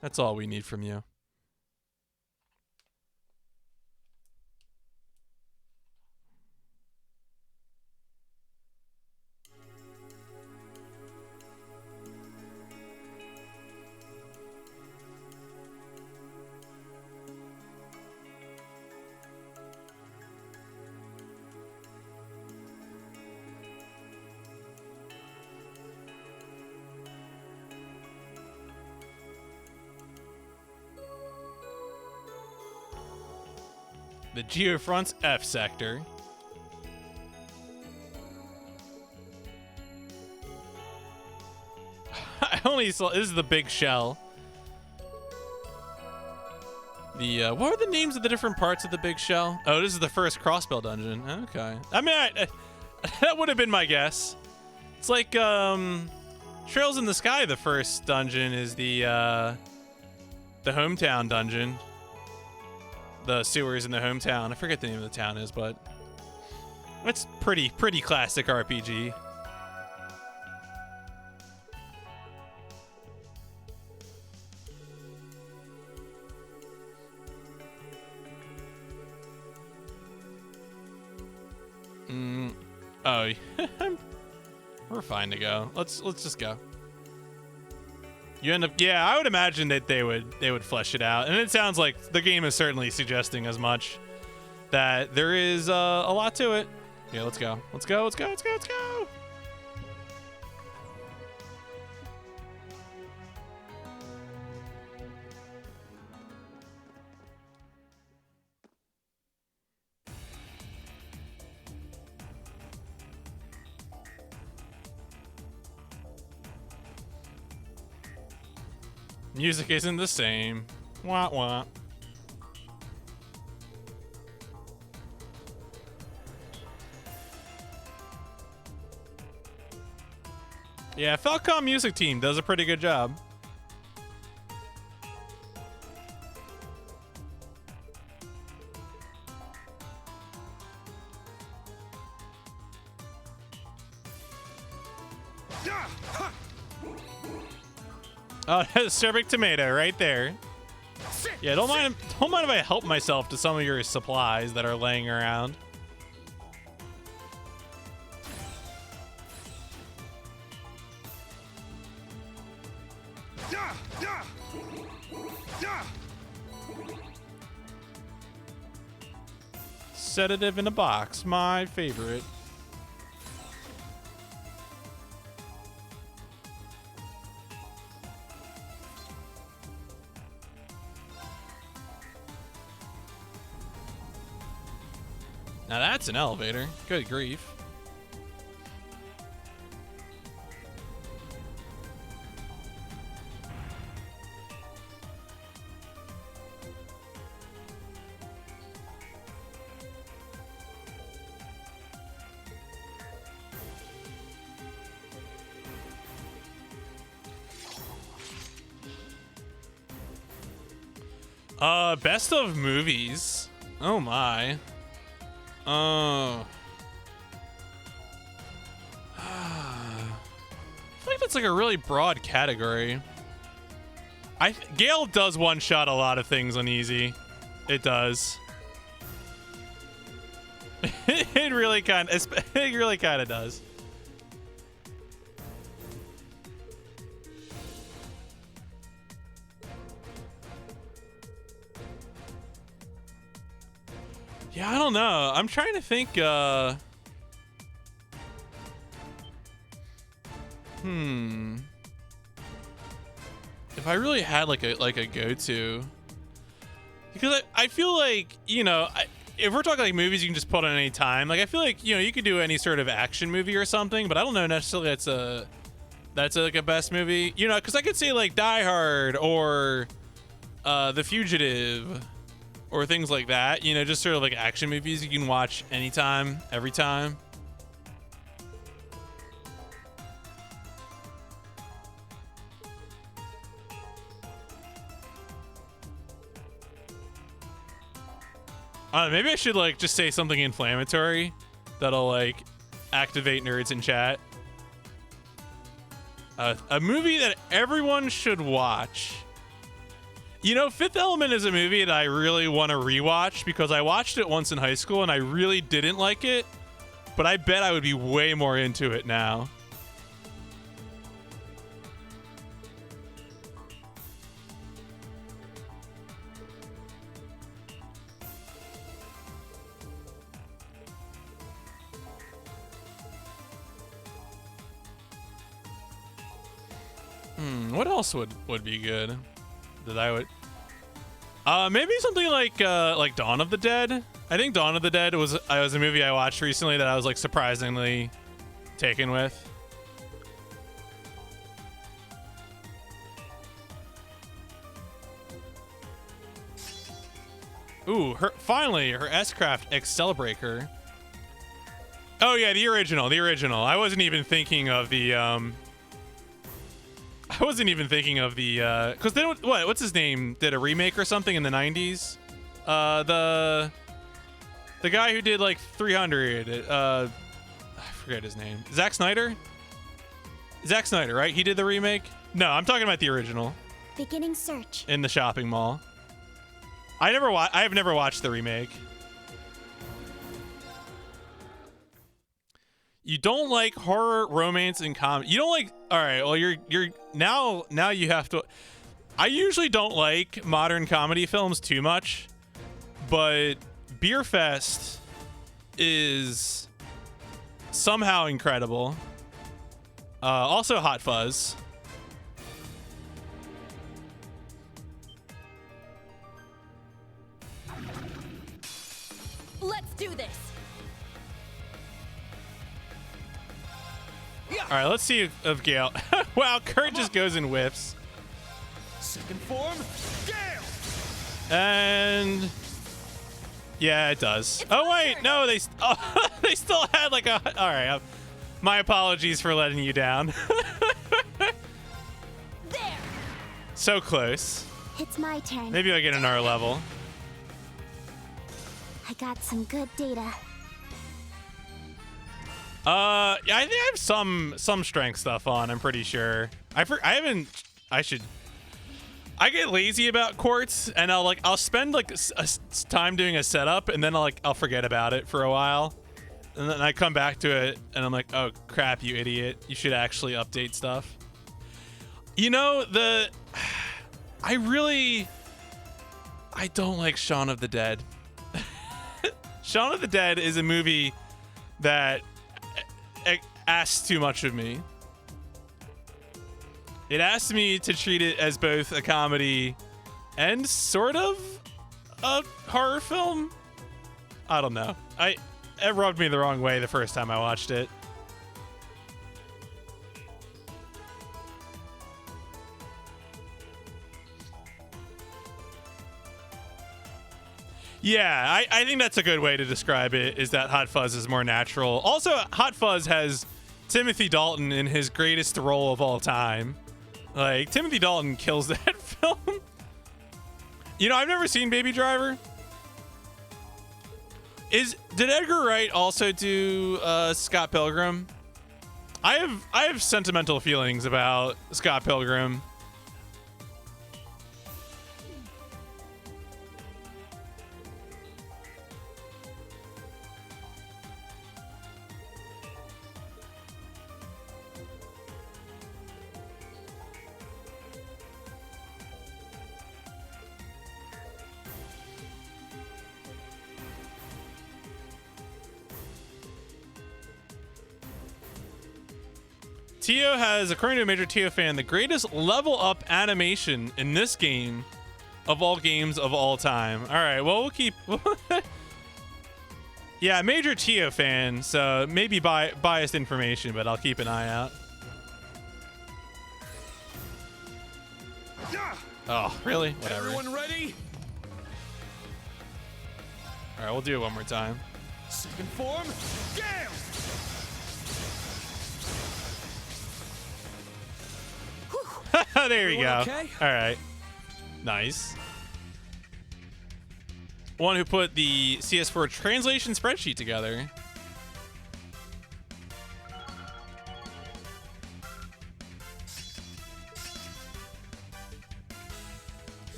Speaker 1: That's all we need from you. The Geofront's F sector. I only saw, this is the big shell. The what are the names of the different parts of the big shell? Oh, this is the first Crossbell dungeon. Okay. I mean, that would have been my guess. It's like Trails in the Sky. The first dungeon is the hometown dungeon. The sewers in the hometown. I forget the name of the town is, but it's pretty classic RPG. Oh, we're fine to go. Let's just go. You end up, yeah, I would imagine that they would flesh it out, and it sounds like the game is certainly suggesting as much, that there is a lot to it. Yeah, let's go. Let's go. Music isn't the same. Wah wah. Yeah, Falcom music team does a pretty good job. Oh, Cerbic tomato right there. Yeah, don't mind if I help myself to some of your supplies that are laying around. Sedative in a box, my favorite. Now that's an elevator. Good grief. Best of movies. Oh my. I feel like that's like a really broad category. Gale does one-shot a lot of things on easy. It does. It really kind of does. Yeah, I don't know. I'm trying to think. If I really had like a go-to, because I feel like, you know, if we're talking like movies you can just put on any time, like I feel like, you know, you could do any sort of action movie or something, but I don't know necessarily that's like a best movie, you know, because I could say like Die Hard or The Fugitive or things like that, you know, just sort of like action movies you can watch anytime, every time. Maybe I should like just say something inflammatory that'll like activate nerds in chat. A movie that everyone should watch. You know, Fifth Element is a movie that I really want to rewatch because I watched it once in high school and I really didn't like it, but I bet I would be way more into it now. What else would be good that I would maybe something like Dawn of the Dead. I think Dawn of the Dead was a movie I watched recently that I was like surprisingly taken with. Ooh, finally her S-Craft Accelebreaker. Oh yeah, the original. I wasn't even thinking of the because they don't, what's his name did a remake or something in the 90s. The guy who did like 300, I forget his name. Zack Snyder, right? He did the remake. No, I'm talking about the original.
Speaker 13: Beginning search.
Speaker 1: In the shopping mall. I have never watched the remake. You don't like horror, romance, and comedy. You don't like. All right. Well, you're now you have to. I usually don't like modern comedy films too much, but Beer Fest is somehow incredible. Also, Hot Fuzz.
Speaker 4: Let's do this.
Speaker 1: All right, let's see if Gale. Wow, Kurt just goes and whiffs.
Speaker 9: Second form, Gale!
Speaker 1: And yeah, it does. Oh wait, no, they still had like a. All right, my apologies for letting you down.
Speaker 3: There.
Speaker 1: So close.
Speaker 3: It's my turn.
Speaker 1: Maybe I get another level.
Speaker 3: I got some good data.
Speaker 1: Yeah, I think I have some strength stuff on. I'm pretty sure. I get lazy about quartz, and I'll spend like time doing a setup, and then I'll forget about it for a while, and then I come back to it, and I'm like, oh crap, you idiot! You should actually update stuff. You know, I don't like Shaun of the Dead. Shaun of the Dead is a movie that asks too much of me. It asks me to treat it as both a comedy and sort of a horror film. I don't know. It rubbed me the wrong way the first time I watched it. Yeah, I think that's a good way to describe it, is that Hot Fuzz is more natural. Also, Hot Fuzz has Timothy Dalton in his greatest role of all time. Like, Timothy Dalton kills that film. You know, I've never seen Baby Driver. Did Edgar Wright also do Scott Pilgrim? I have sentimental feelings about Scott Pilgrim. Tio has, according to a major Tio fan, the greatest level up animation in this game of all games of all time. All right, well, we'll keep... Yeah, major Tio fan, so maybe biased information, but I'll keep an eye out. Oh, really? Whatever.
Speaker 9: Everyone ready?
Speaker 1: All right, we'll do it one more time.
Speaker 9: Second form, Gale!
Speaker 1: There you go.
Speaker 9: Okay?
Speaker 1: All right. Nice. One who put the CS4 translation spreadsheet together.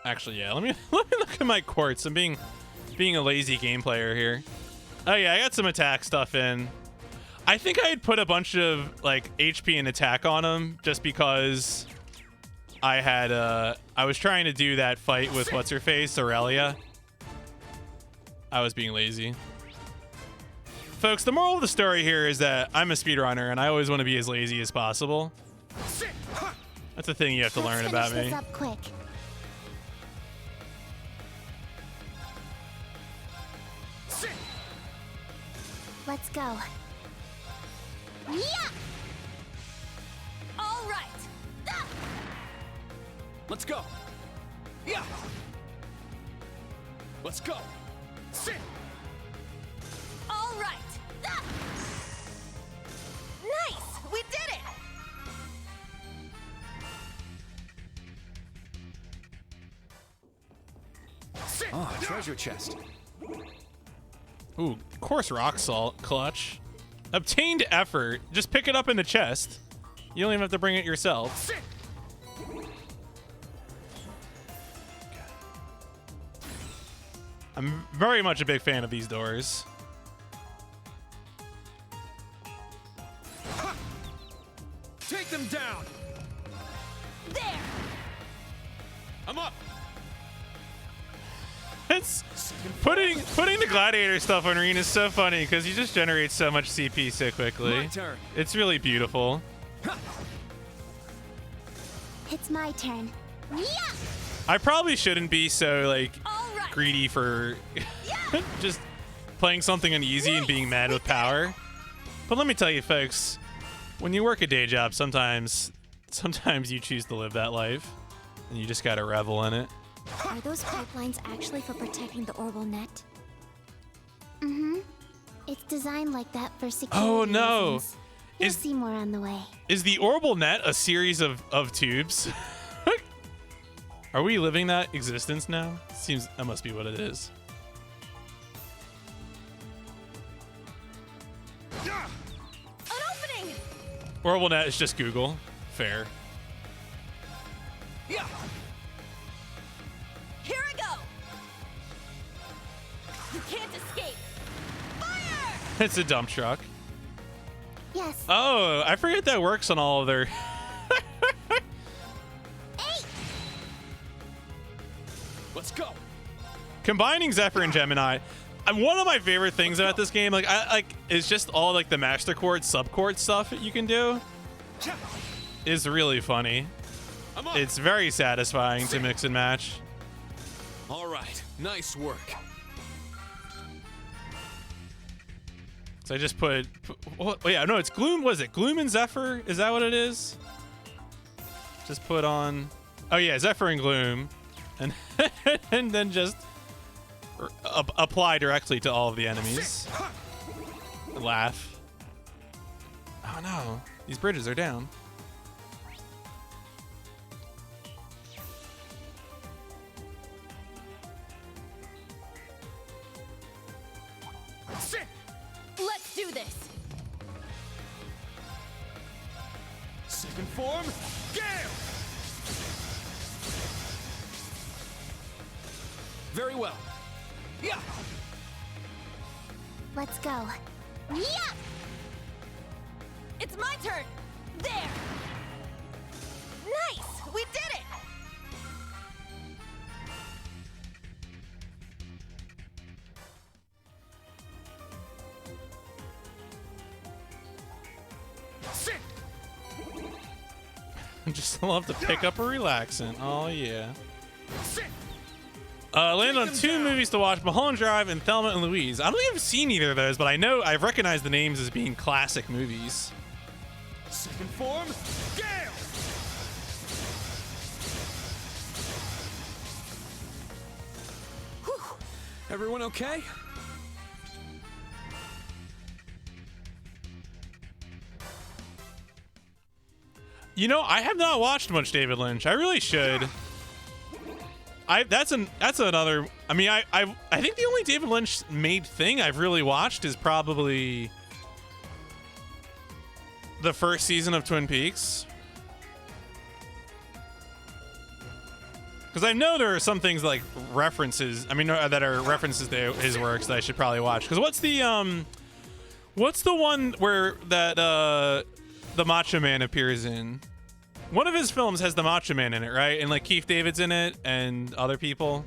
Speaker 1: Actually, yeah. Let me look at my quartz. I'm being a lazy game player here. Oh yeah, I got some attack stuff in. I think I had put a bunch of like HP and attack on him just because I had I was trying to do that fight with what's her face, Aurelia. I was being lazy. Folks, the moral of the story here is that I'm a speedrunner and I always want to be as lazy as possible. That's the thing you have to learn about me.
Speaker 3: Let's finish this up quick. Let's go.
Speaker 4: Yeah! All right.
Speaker 9: Let's go. Yeah. Let's go. Sit.
Speaker 4: All right. Nice. We did it.
Speaker 2: Ah, treasure chest.
Speaker 1: Ooh, coarse rock salt clutch. Obtained effort. Just pick it up in the chest. You don't even have to bring it yourself. I'm very much a big fan of these doors.
Speaker 9: Take them down.
Speaker 4: There.
Speaker 9: I'm up.
Speaker 1: It's putting the gladiator stuff on Reen is so funny because he just generates so much CP so quickly.
Speaker 9: My turn.
Speaker 1: It's really beautiful.
Speaker 3: It's my turn. Yeah!
Speaker 1: I probably shouldn't be so like
Speaker 4: right.
Speaker 1: greedy for just playing something on easy and being mad with power. But let me tell you, folks, When you work a day job, sometimes you choose to live that life, and you just gotta revel in it.
Speaker 13: Are those pipelines actually for protecting the orbital net?
Speaker 3: Mm-hmm. It's designed like that for security
Speaker 1: Oh no!
Speaker 3: reasons. You'll see more on the way.
Speaker 1: Is the orbital net a series of tubes? Are we living that existence now? Seems that must be what it is.
Speaker 4: An opening!
Speaker 1: Orbital net is just Google. Fair.
Speaker 4: Here I go! You can't escape! Fire!
Speaker 1: It's a dump truck.
Speaker 3: Yes.
Speaker 1: Oh, I forget that works on all of their...
Speaker 9: Let's go.
Speaker 1: Combining Zephyr and Gemini, one of my favorite things about this game, is just all like the master chord, subchord stuff that you can do. Is really funny. It's very satisfying to mix and match.
Speaker 9: All right, nice work.
Speaker 1: So I just put oh yeah, no, it's Gloom. Was it Gloom and Zephyr? Is that what it is? Just put on. Oh yeah, Zephyr and Gloom, and and then just apply directly to all of the enemies. Laugh. Oh no, these bridges are down.
Speaker 4: Let's do this!
Speaker 9: Second form, Gale! Very well. Yeah!
Speaker 3: Let's go.
Speaker 4: Yeah! It's my turn! There! Nice! We did it!
Speaker 1: Just love to pick up a relaxant. Oh yeah. Land on two movies to watch: Mulholland Drive and Thelma and Louise. I don't think I've seen either of those, but I know I've recognized the names as being classic movies.
Speaker 9: Second form, Gale! Whew. Everyone okay?
Speaker 1: You know, I have not watched much David Lynch. I really should. That's another. I mean, I think the only David Lynch made thing I've really watched is probably the first season of Twin Peaks. Because I know there are some things like references. I mean, that are references to his works that I should probably watch. Because what's the one where that the Macho Man appears in? One of his films has the Macho Man in it, right? And like Keith David's in it and other people.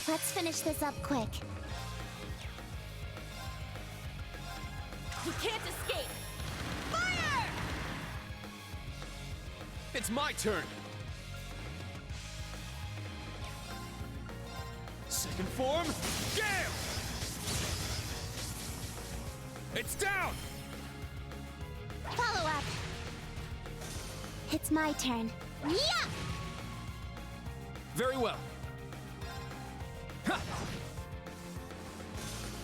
Speaker 3: Let's finish this up quick.
Speaker 4: You can't escape! Fire!
Speaker 9: It's my turn. Second form, Gale! It's down!
Speaker 3: Follow up. It's my turn. Yeah!
Speaker 9: Very well. Ha!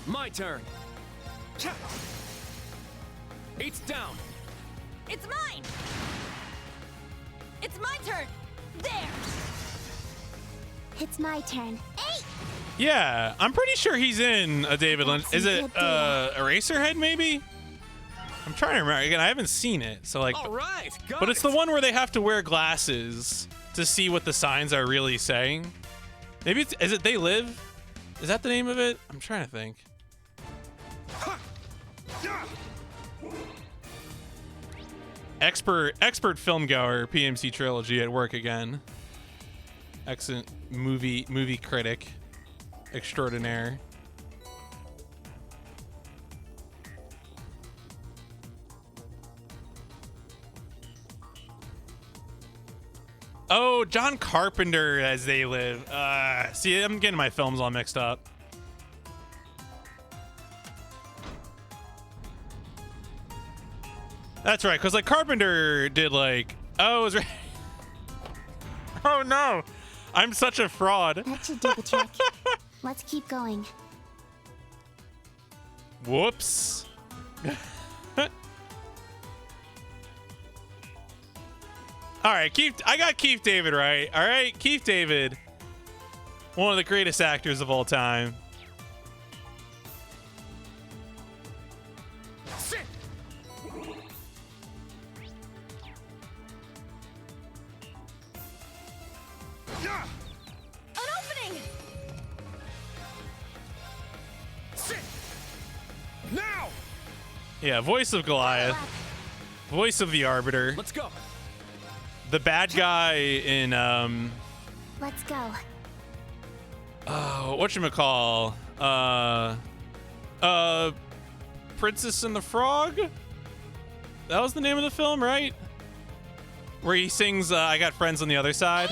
Speaker 9: My turn. Cha! It's down.
Speaker 4: It's mine! It's my turn! There!
Speaker 3: It's my turn. Hey!
Speaker 1: Yeah, I'm pretty sure he's in a David Lynch. Is it Eraserhead maybe? I'm trying to remember. Again, I haven't seen it, so like.
Speaker 9: All right,
Speaker 1: but it's the one where they have to wear glasses to see what the signs are really saying. Maybe is it They Live? Is that the name of it? I'm trying to think. Expert film goer, PMC Trilogy at work again. Excellent movie critic extraordinaire. Oh, John Carpenter as They Live. See, I'm getting my films all mixed up. That's right, because like Carpenter did like, oh, it was right. Oh no, I'm such a fraud.
Speaker 3: That should do the trick. Let's keep going.
Speaker 1: Whoops. All right, I got Keith David right. All right, Keith David, one of the greatest actors of all time.
Speaker 9: Sit. Yeah.
Speaker 4: An opening!
Speaker 9: Sit. Now.
Speaker 1: Yeah, voice of Goliath, voice of the Arbiter.
Speaker 9: Let's go.
Speaker 1: The bad guy in
Speaker 3: Let's go.
Speaker 1: whatchamacall? Princess and the Frog? That was the name of the film, right? Where he sings I Got Friends on the Other Side.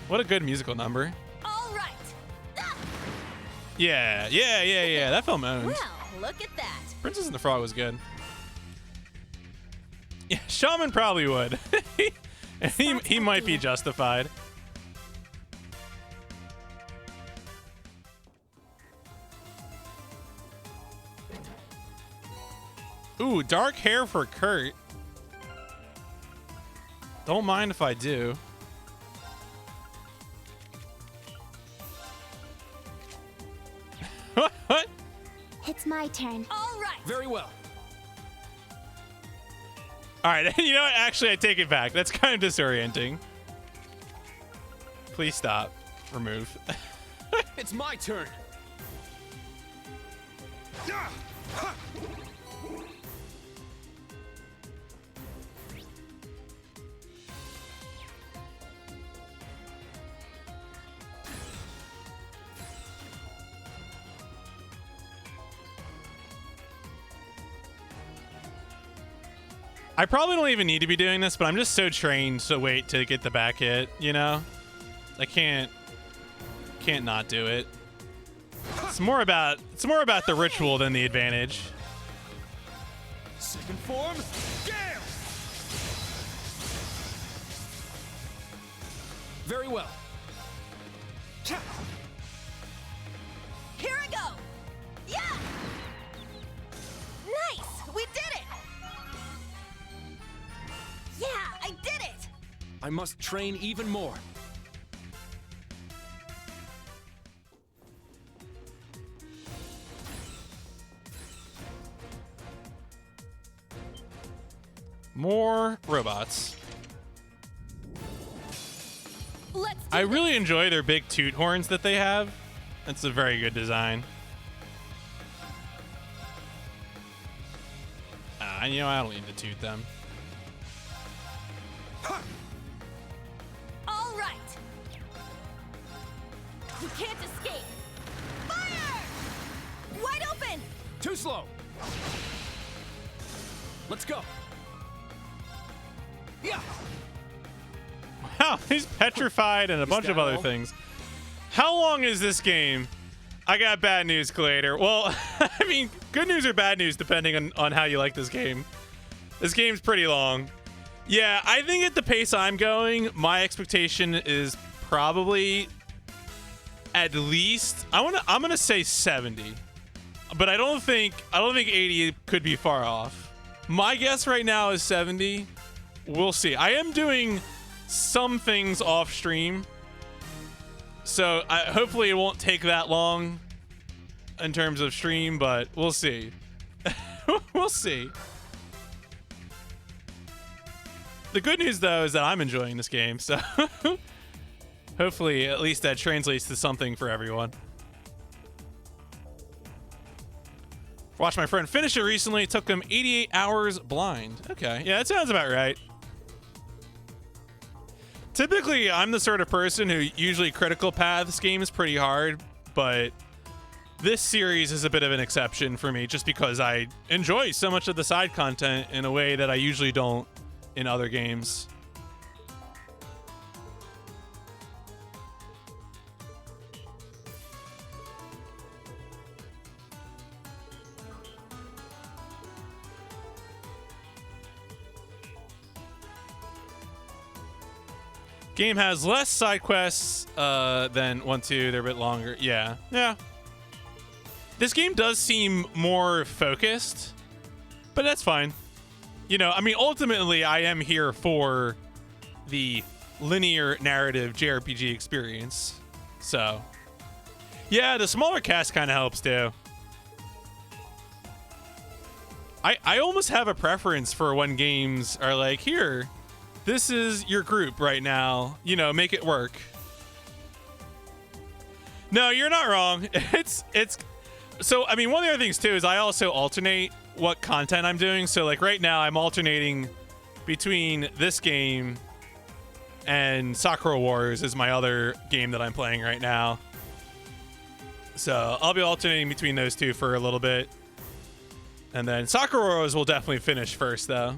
Speaker 1: What a good musical number.
Speaker 4: All right.
Speaker 1: Yeah. That film owned.
Speaker 4: Well, look at that.
Speaker 1: Princess and the Frog was good. Yeah, Shaman probably would. he might be justified. Ooh, dark hair for Kurt. Don't mind if I do. What?
Speaker 3: It's my turn.
Speaker 4: All right.
Speaker 9: Very well.
Speaker 1: All right, you know what? Actually, I take it back. That's kind of disorienting. Please stop. Remove.
Speaker 9: It's my turn. Yeah. Ha.
Speaker 1: I probably don't even need to be doing this, but I'm just so trained to wait to get the back hit, you know? I can't not do it. It's more about the ritual than the advantage.
Speaker 9: Second form, Gale. Very well.
Speaker 4: Here I go. Yeah. Nice. We did it. Yeah, I did it.
Speaker 9: I must train even more.
Speaker 1: More robots. I really enjoy their big toot horns that they have. That's a very good design. You know, I don't need to toot them.
Speaker 4: All right. You can't escape. Fire! Wide open.
Speaker 9: Too slow. Let's go. Yeah.
Speaker 1: Wow, he's petrified and a bunch of other things. How long is this game? I got bad news, Clader. Well, I mean, good news or bad news depending on how you like this game. This game's pretty long. Yeah, I think at the pace I'm going, my expectation is probably at least I'm gonna say 70. But I don't think 80 could be far off. My guess right now is 70. We'll see. I am doing some things off stream, so hopefully it won't take that long in terms of stream, but we'll see. We'll see. The good news though is that I'm enjoying this game, so hopefully at least that translates to something for everyone. Watched my friend finish it recently. It took him 88 hours blind. Okay, yeah, that sounds about right. Typically, I'm the sort of person who usually critical paths games pretty hard, but this series is a bit of an exception for me just because I enjoy so much of the side content in a way that I usually don't in other games. Game has less side quests than 1, 2. They're a bit longer. Yeah. This game does seem more focused, but that's fine. You know, I mean, ultimately, I am here for the linear narrative JRPG experience. So, yeah, the smaller cast kind of helps too. I almost have a preference for when games are like, here, this is your group right now. You know, make it work. No, you're not wrong. It's so, I mean, one of the other things too is I also alternate what content I'm doing. So like right now I'm alternating between this game and Sakura Wars is my other game that I'm playing right now. So I'll be alternating between those two for a little bit. And then Sakura Wars will definitely finish first though.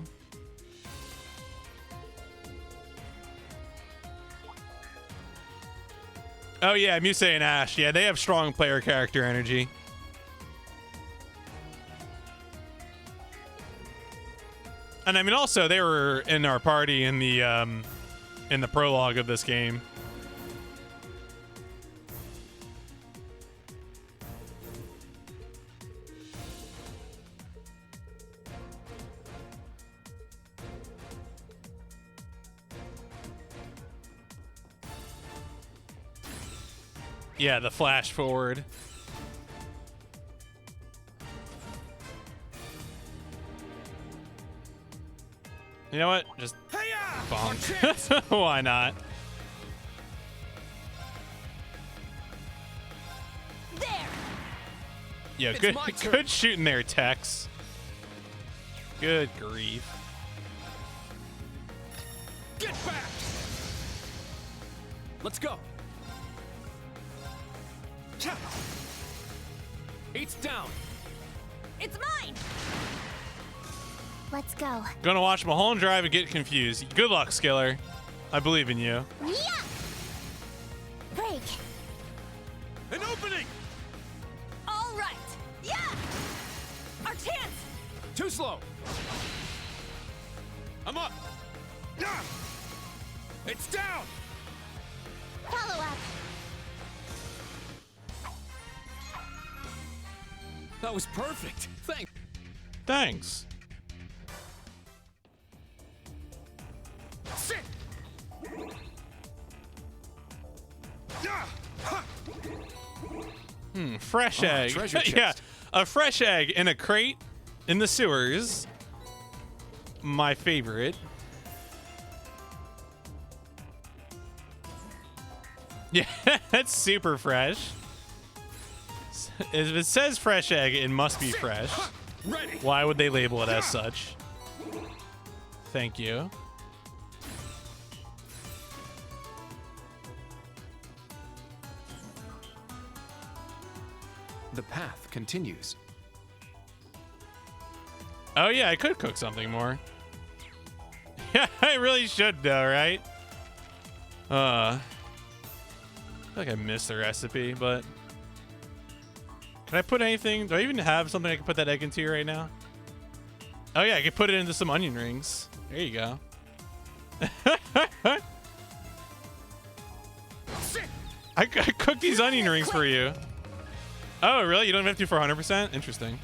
Speaker 1: Oh yeah, Muse and Ash. Yeah, they have strong player character energy. And I mean, also they were in our party in the prologue of this game. Yeah, the flash forward. You know what? Just bonk. Why not?
Speaker 4: There.
Speaker 1: Yeah, good shooting there, Tex. Good grief.
Speaker 9: Get back! Let's go. It's down.
Speaker 4: It's mine.
Speaker 3: Let's go.
Speaker 1: Gonna watch Mulholland Drive and get confused. Good luck, Skiller. I believe in you.
Speaker 3: Yeah. Break.
Speaker 9: An opening.
Speaker 4: All right. Yeah. Our chance.
Speaker 9: Too slow. I'm up. It's down.
Speaker 3: Follow up.
Speaker 9: That was perfect.
Speaker 1: Thanks.
Speaker 9: Sit.
Speaker 1: Fresh egg.
Speaker 9: Treasure chest.
Speaker 1: Yeah, a fresh egg in a crate in the sewers. My favorite. Yeah, that's super fresh. If it says fresh egg, it must be fresh.
Speaker 9: Ready.
Speaker 1: Why would they label it as such? Thank you.
Speaker 2: The path continues.
Speaker 1: Oh yeah, I could cook something more. Yeah, I really should though, right? I feel like I missed the recipe, but can I put anything? Do I even have something I can put that egg into right now? Oh yeah, I can put it into some onion rings. There you go. I cooked these onion rings for you. Oh, really? You don't have to for 100%? Interesting.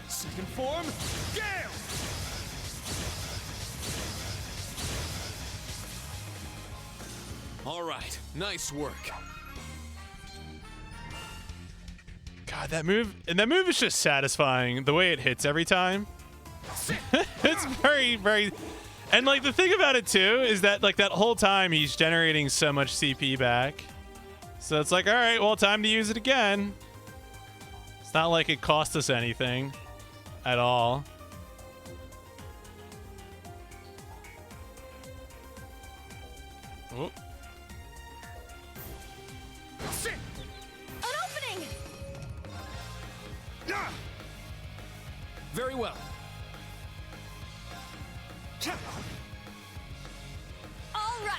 Speaker 9: Second form, Gale! All right, nice work.
Speaker 1: God, that move is just satisfying. The way it hits every time. It's very, very... And, like, the thing about it, too, is that, like, that whole time he's generating so much CP back. So it's like, all right, well, time to use it again. It's not like it cost us anything at all. Oh.
Speaker 4: An opening.
Speaker 9: Very well.
Speaker 4: All right.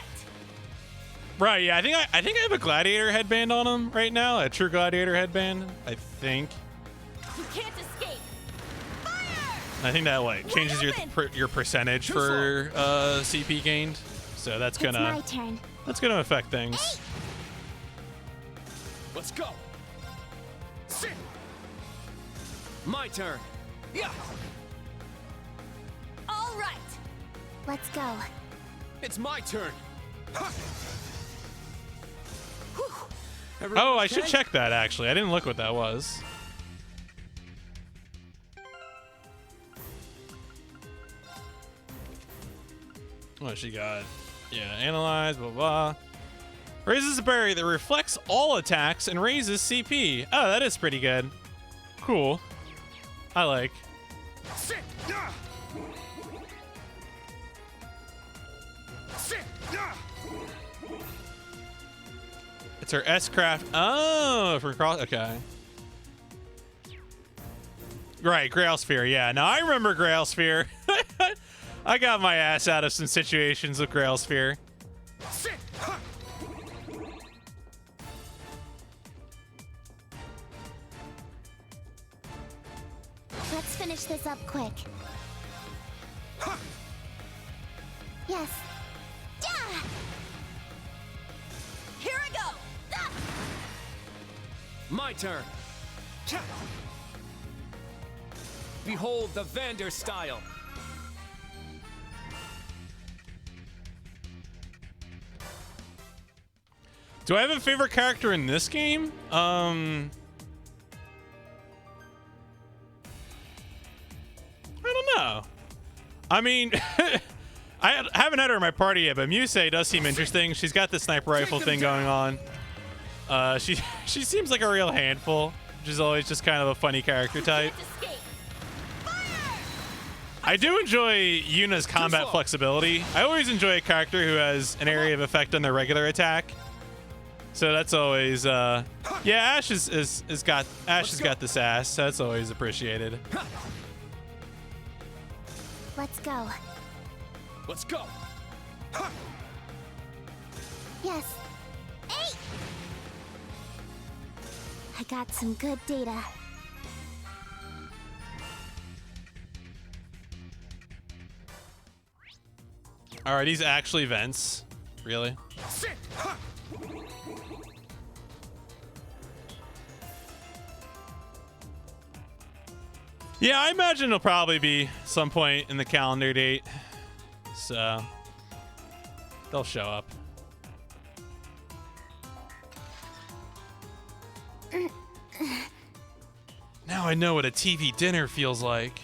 Speaker 1: Right, yeah, I think I have a gladiator headband on him right now, a true gladiator headband, I think.
Speaker 4: You can't escape. Fire!
Speaker 1: I think that like changes your percentage for CP gained. So that's
Speaker 3: It's my
Speaker 1: gonna
Speaker 3: turn.
Speaker 1: affect things.
Speaker 9: Let's go. Sit. My turn. Yeah.
Speaker 10: All right.
Speaker 3: Let's go.
Speaker 9: It's my turn.
Speaker 1: Oh, I should check that actually. I didn't look what that was. What she got? Yeah, analyze, blah, blah. Raises a berry that reflects all attacks and raises CP. Oh, that is pretty good. Cool. I like.
Speaker 9: Sit. Yeah. Sit. Yeah.
Speaker 1: It's her S-Craft. Oh, for cross. Okay. Right, Grail Sphere. Yeah, now I remember Grail Sphere. I got my ass out of some situations with Grail Sphere.
Speaker 9: Sit.
Speaker 3: Let's finish this up quick. Yes. Yeah!
Speaker 10: Here I go. Ah!
Speaker 9: My turn. Behold the Vander style.
Speaker 1: Do I have a favorite character in this game? I don't know. I mean, I haven't had her in my party yet, but Musei does seem interesting. She's got the sniper rifle thing going on. She seems like a real handful, which is always just kind of a funny character type. I do enjoy Yuna's combat flexibility. I always enjoy a character who has an area of effect on their regular attack. So that's always yeah, Ash has got this ass. So that's always appreciated.
Speaker 3: Let's go.
Speaker 9: Let's go.
Speaker 3: Yes. 8! I got some good data.
Speaker 1: Are these actually vents? Really?
Speaker 9: Sit.
Speaker 1: Yeah, I imagine it'll probably be some point in the calendar date. So they'll show up. Now I know what a TV dinner feels like.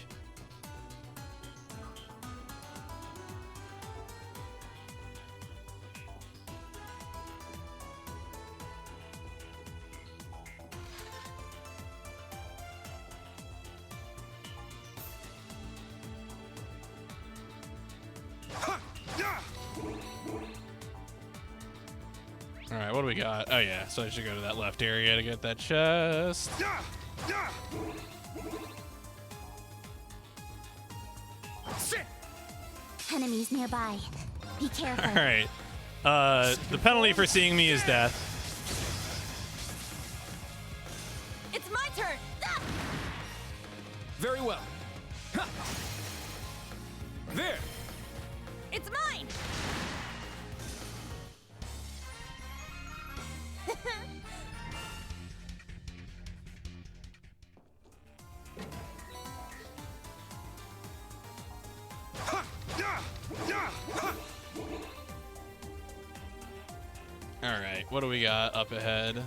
Speaker 1: All right, what do we got? Oh yeah, so I should go to that left area to get that chest.
Speaker 3: Enemies nearby. Be careful.
Speaker 1: All right. The penalty for seeing me is death.
Speaker 10: It's my turn. Ah!
Speaker 9: Very well. Ha. There.
Speaker 10: It's mine.
Speaker 1: All right, what do we got up ahead?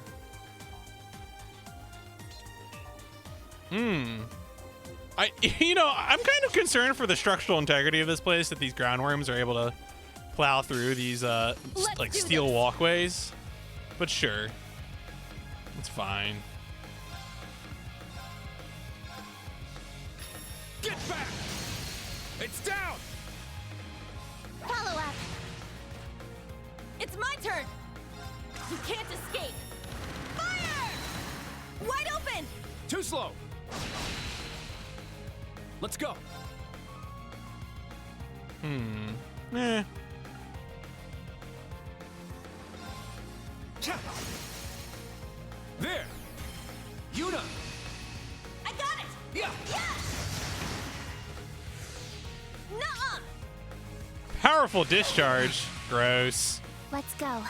Speaker 1: I'm kind of concerned for the structural integrity of this place, that these groundworms are able to plow through these like steel walkways. But sure, it's fine.
Speaker 9: Get back! It's down!
Speaker 3: Follow up.
Speaker 10: It's my turn. You can't escape. Fire! Wide open.
Speaker 9: Too slow. Let's go.
Speaker 1: Eh.
Speaker 9: There. Yuna.
Speaker 10: I got it.
Speaker 9: Yeah.
Speaker 10: Yeah.
Speaker 1: powerful discharge. Gross.
Speaker 3: Let's go.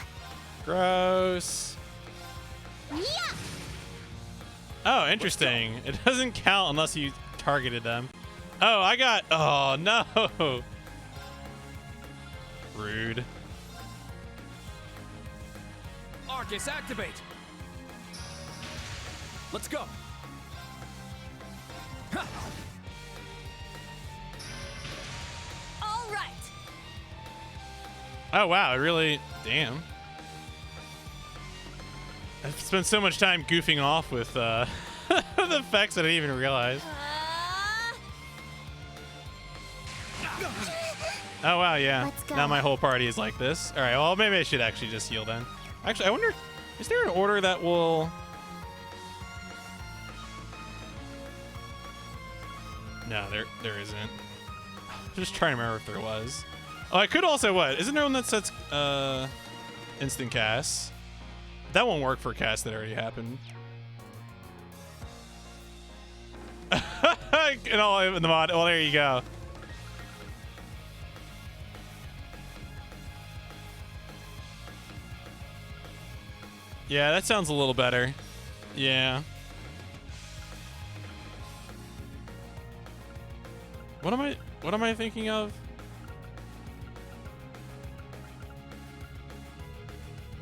Speaker 1: Gross.
Speaker 3: Yeah.
Speaker 1: Oh, interesting. It doesn't count unless you targeted them. Oh, I got... Oh, no. Rude.
Speaker 9: Arcus, activate. Let's go. Ha!
Speaker 4: All right.
Speaker 1: Oh, wow. It really... Damn. I've spent so much time goofing off with the effects that I didn't even realize. Oh, wow, yeah. Now my whole party is like this. All right, well, maybe I should actually just heal then. Actually, I wonder, is there an order that will... No, there isn't. I'm just trying to remember if there was. Oh, I could also, what? Isn't there one that sets instant casts? That won't work for a cast that already happened. And all in the mod. Well, there you go. Yeah, that sounds a little better. Yeah. What am I thinking of?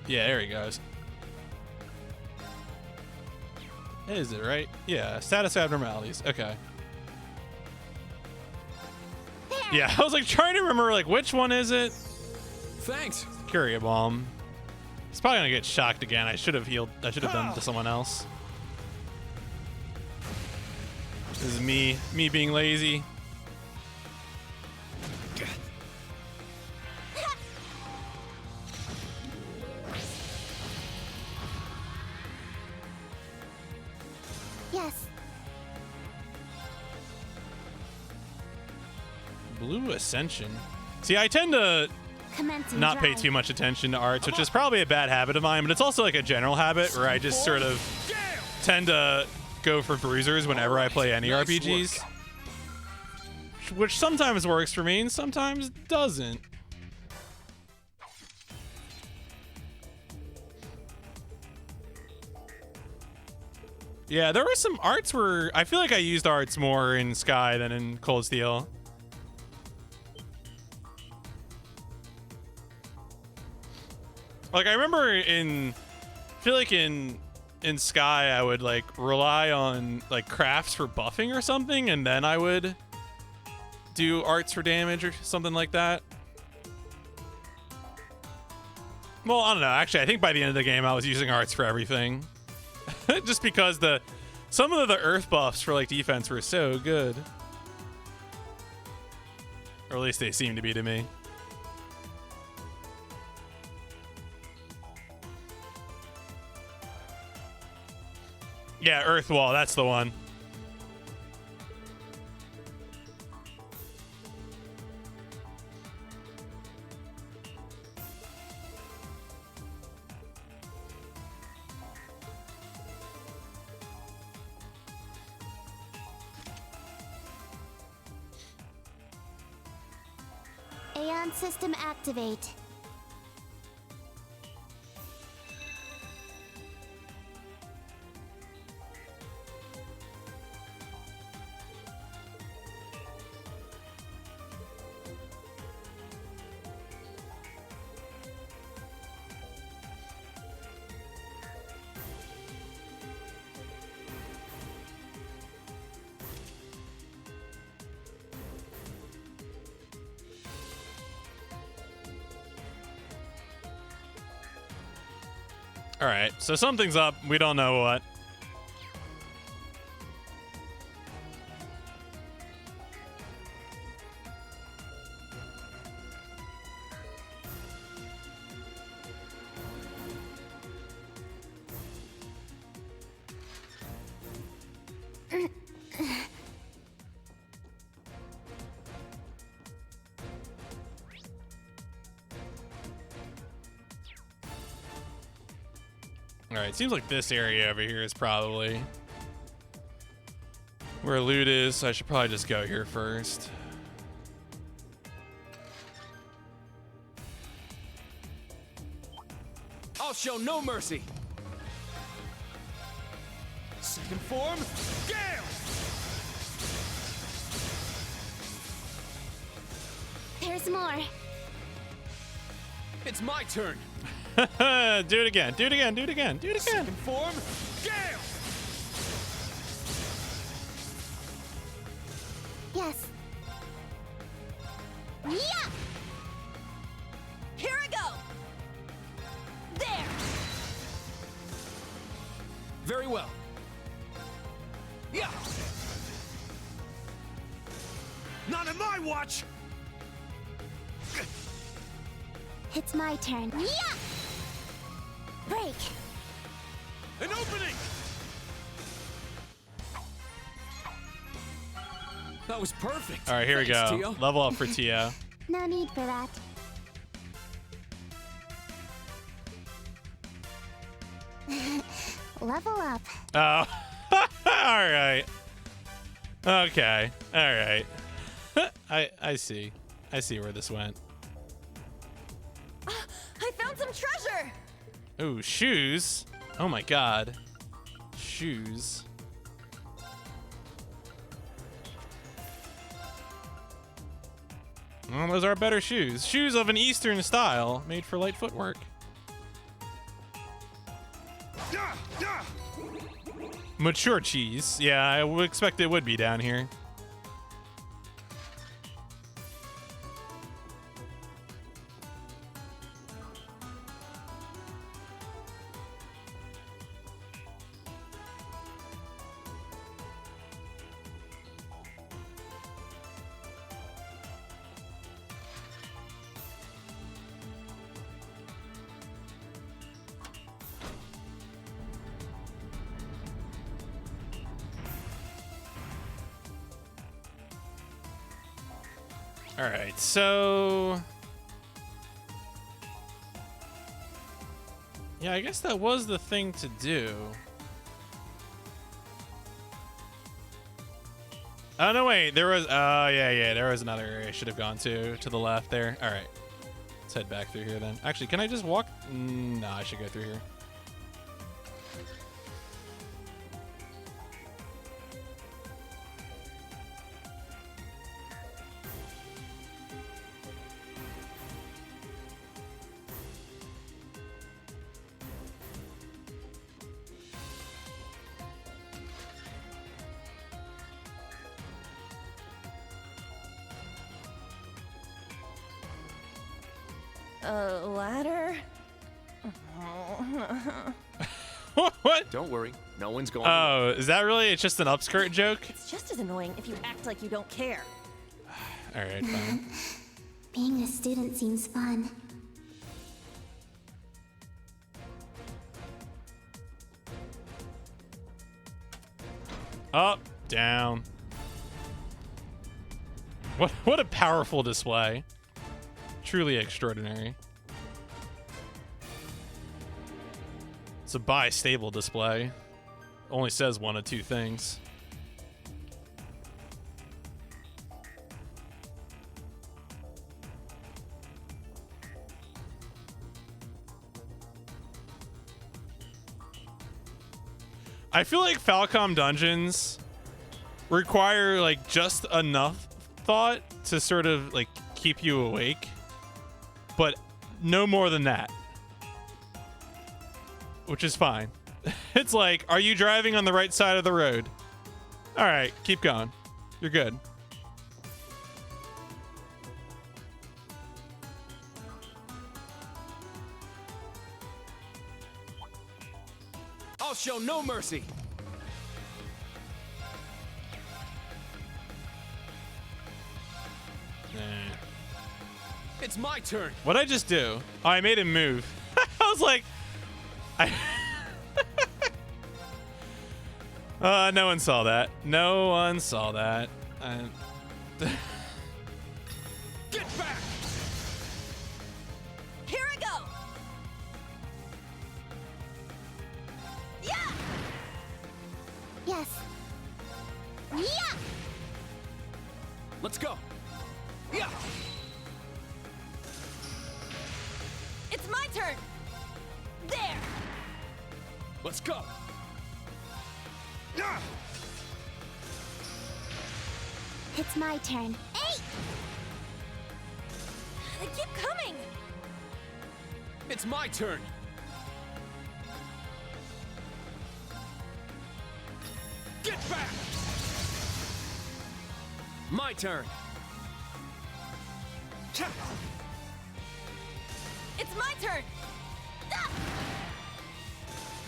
Speaker 1: Yeah, there he goes. Is it right? Yeah, status abnormalities. Okay. Yeah, I was like trying to remember like which one is it?
Speaker 9: Thanks.
Speaker 1: Curia Bomb. He's probably gonna get shocked again. I should have healed. I should have done it to someone else. This is me being lazy.
Speaker 3: Yes.
Speaker 1: Blue Ascension. See, I tend to not pay too much attention to arts, which is probably a bad habit of mine, but it's also like a general habit where I just sort of tend to go for bruisers whenever I play any RPGs. Which sometimes works for me and sometimes doesn't. Yeah, there were some arts where I feel like I used arts more in Sky than in Cold Steel. Like I remember I feel like in Sky I would like rely on like crafts for buffing or something, and then I would do arts for damage or something like that. Well, I don't know. Actually, I think by the end of the game I was using arts for everything. Just because some of the earth buffs for like defense were so good. Or at least they seem to be to me. Yeah, Earth Wall, that's the one.
Speaker 3: Aeon system activate. All right, so something's up. We don't know what. Alright, seems like this area over here is probably where loot is, so I should probably just go here first.
Speaker 9: I'll show no mercy. Second form, Gale!
Speaker 3: There's more.
Speaker 9: It's my turn.
Speaker 1: Do it again. Do it again. Do it again. Do it again.
Speaker 9: Second form, Gale!
Speaker 3: Yes. Yeah!
Speaker 4: Here I go! There!
Speaker 9: Very well. Yeah! Not on my watch!
Speaker 3: It's my turn. Yeah! Break.
Speaker 9: An opening! That was perfect.
Speaker 1: All right, here we
Speaker 9: Thanks,
Speaker 1: go.
Speaker 9: Tio.
Speaker 1: Level up for Tio.
Speaker 3: No need for that. Level up.
Speaker 1: Oh. All right. Okay. All right. I see. I see where this went.
Speaker 4: I found some treasure!
Speaker 1: Ooh, shoes. Oh my god. Shoes. Well, those are better shoes. Shoes of an Eastern style, made for light footwork. Mature cheese. Yeah, I would expect it would be down here. All right, so yeah, I guess that was the thing to do. Oh no, wait, there was yeah, there was another area I should have gone to the left there. All right, let's head back through here then. Actually, can I just walk? No, I should go through here.
Speaker 4: Ladder?
Speaker 1: What?
Speaker 2: Don't worry, no one's going.
Speaker 1: Oh, is that really? It's just an upskirt joke?
Speaker 4: It's just as annoying if you act like you don't care.
Speaker 1: All right, fine.
Speaker 3: Being a student seems fun.
Speaker 1: Up, down. What a powerful display. Truly extraordinary. It's a bi-stable display. Only says one of two things. I feel like Falcom dungeons require like just enough thought to sort of like keep you awake, but no more than that, which is fine. It's like, are you driving on the right side of the road? All right, keep going. You're good.
Speaker 9: I'll show no mercy. It's my turn.
Speaker 1: What'd I just do? Oh, I made him move. I was like, no one saw that. No one saw that.
Speaker 9: Get back!
Speaker 4: Here I go! Yeah!
Speaker 3: Yes. Yeah!
Speaker 9: Let's go. Yeah!
Speaker 4: It's my turn! There!
Speaker 9: Let's go.
Speaker 3: It's my turn.
Speaker 10: Hey! They keep coming!
Speaker 9: It's my turn. Get back! My turn.
Speaker 10: It's my turn! Ah!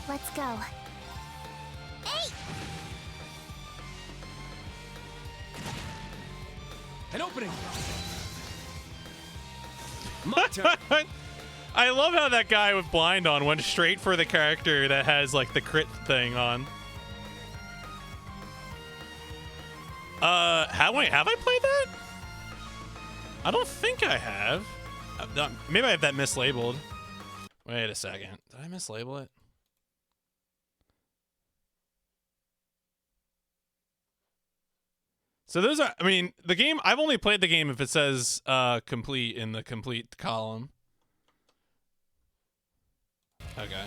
Speaker 3: Let's go.
Speaker 10: Hey!
Speaker 9: An opening. My turn.
Speaker 1: I love how that guy with blind on went straight for the character that has like the crit thing on. Have I played that? I don't think I have. Maybe I have that mislabeled. Wait a second. Did I mislabel it? So those are, I mean, the game, I've only played the game if it says complete in the complete column. Okay.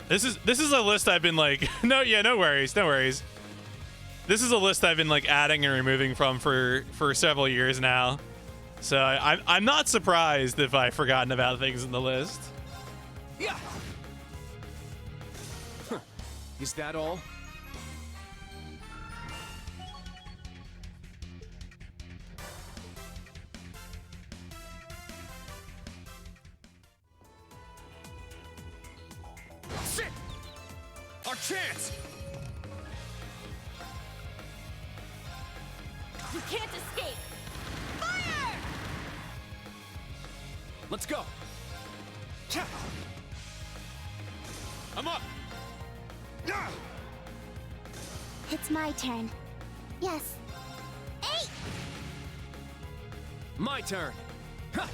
Speaker 1: This is a list I've been like, no worries. This is a list I've been like adding and removing from for several years now. So I'm not surprised if I've forgotten about things in the list.
Speaker 9: Yeah. Huh. Is that all? Sit! Our chance!
Speaker 10: You can't escape! Fire!
Speaker 9: Let's go! I'm up!
Speaker 3: It's my turn. Yes.
Speaker 10: Hey!
Speaker 9: My turn! Ha!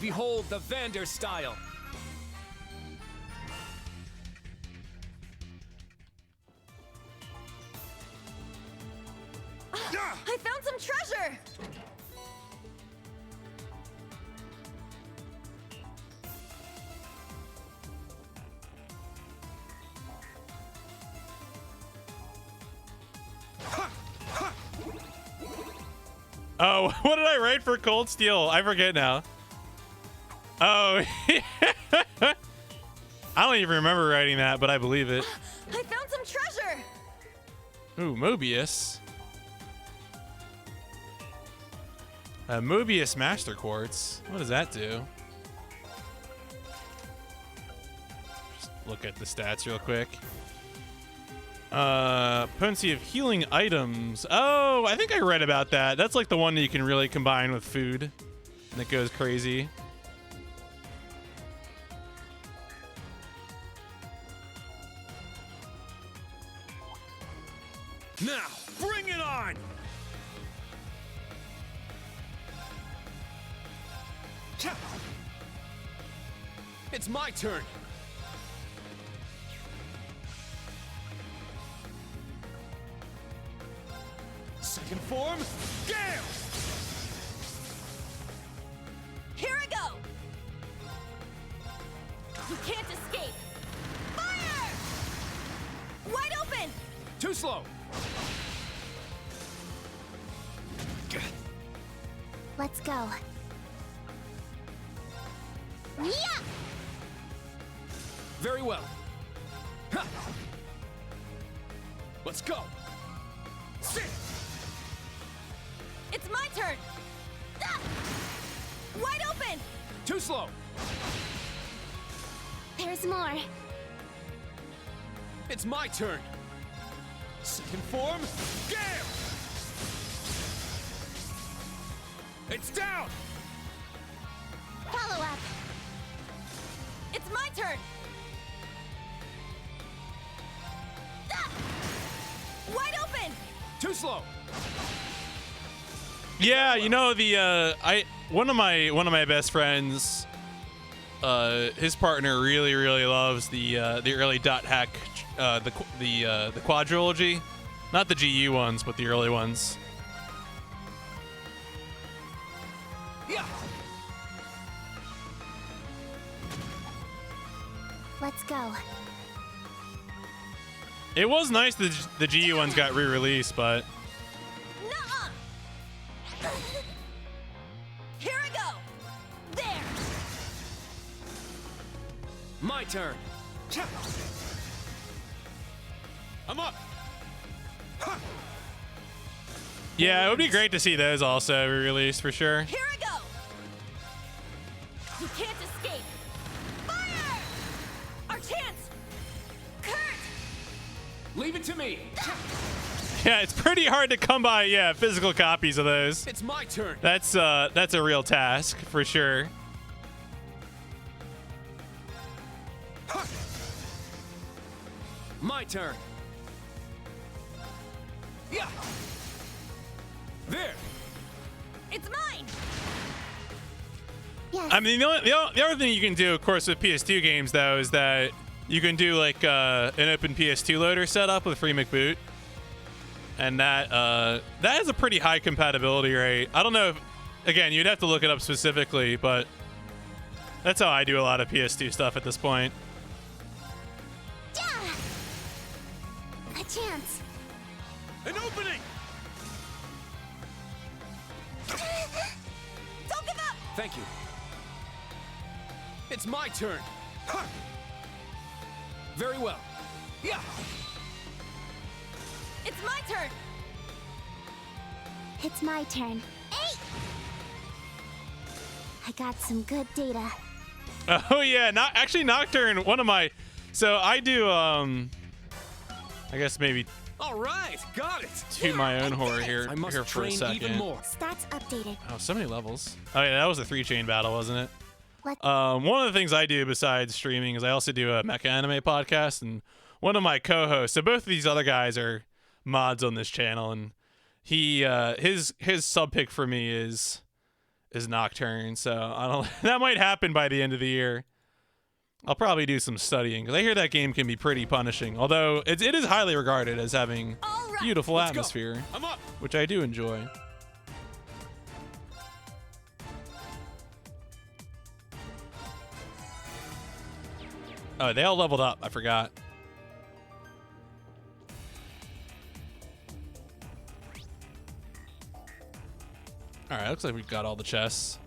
Speaker 9: Behold the Vander style!
Speaker 10: I found some treasure!
Speaker 1: Oh, what did I write for Cold Steel? I forget now. Oh, I don't even remember writing that, but I believe it.
Speaker 10: I found some treasure!
Speaker 1: Ooh, Mobius. Mobius Master Quartz. What does that do? Just look at the stats real quick. Potency of healing items. Oh, I think I read about that. That's like the one that you can really combine with food. And it goes crazy.
Speaker 9: Now, bring it on! It's my turn! Second form, Gale!
Speaker 10: Here I go! You can't escape! Fire! Wide open!
Speaker 9: Too slow!
Speaker 3: Let's go. Yeah!
Speaker 9: Very well. Ha! Let's go! Sit!
Speaker 10: It's my turn! Ah! Wide open!
Speaker 9: Too slow!
Speaker 3: There's more.
Speaker 9: It's my turn! Second form, Gale! It's down!
Speaker 3: Follow up.
Speaker 10: It's my turn! Ah! Wide open!
Speaker 9: Too slow!
Speaker 1: Yeah, you know the one of my best friends, his partner really loves the early dot hack, the quadrilogy, not the GU ones, but the early ones.
Speaker 9: Yeah.
Speaker 3: Let's go.
Speaker 1: It was nice that the GU ones got re-released, but
Speaker 4: Nuh-uh. Here I go. There.
Speaker 2: My turn. I'm up.
Speaker 1: yeah, it would be great to see those also re-released for sure.
Speaker 4: Here I go. You can't escape. Fire! Our chance. Kurt.
Speaker 2: Leave it to me.
Speaker 1: Yeah, it's pretty hard to come by. Yeah, physical copies of those.
Speaker 2: It's my turn.
Speaker 1: That's a real task for sure.
Speaker 2: My turn. Yeah. There.
Speaker 4: It's mine.
Speaker 3: Yes.
Speaker 1: I mean, the other thing you can do, of course, with PS2 games though, is that you can do like an open PS2 loader setup with FreeMcBoot, and that has a pretty high compatibility rate. I don't know if, again, you'd have to look it up specifically, but that's how I do a lot of PS2 stuff at this point.
Speaker 3: Yeah. A chance.
Speaker 2: An opening.
Speaker 4: Don't give up.
Speaker 2: Thank you. It's my turn. Ha! Very well. Yeah.
Speaker 4: It's my turn.
Speaker 3: It's my turn. Hey! I got some good data.
Speaker 1: Oh yeah, actually Nocturne, one of my, so I do I guess maybe
Speaker 2: All right, got it.
Speaker 1: toot my own horror here
Speaker 2: I must
Speaker 1: for a
Speaker 2: train
Speaker 1: second.
Speaker 2: even more.
Speaker 3: Stats updated.
Speaker 1: Oh, so many levels. Oh yeah, that was a 3-chain battle, wasn't it?
Speaker 3: What?
Speaker 1: One of the things I do besides streaming is I also do a mecha anime podcast, and one of my co-hosts, so both of these other guys are mods on this channel, and he his sub pick for me is Nocturne, so I don't that might happen by the end of the year. I'll probably do some studying because I hear that game can be pretty punishing, although it is highly regarded as having beautiful atmosphere,
Speaker 2: I'm up.
Speaker 1: which I do enjoy. Oh, they all leveled up. I forgot. All right, looks like we've got all the chests.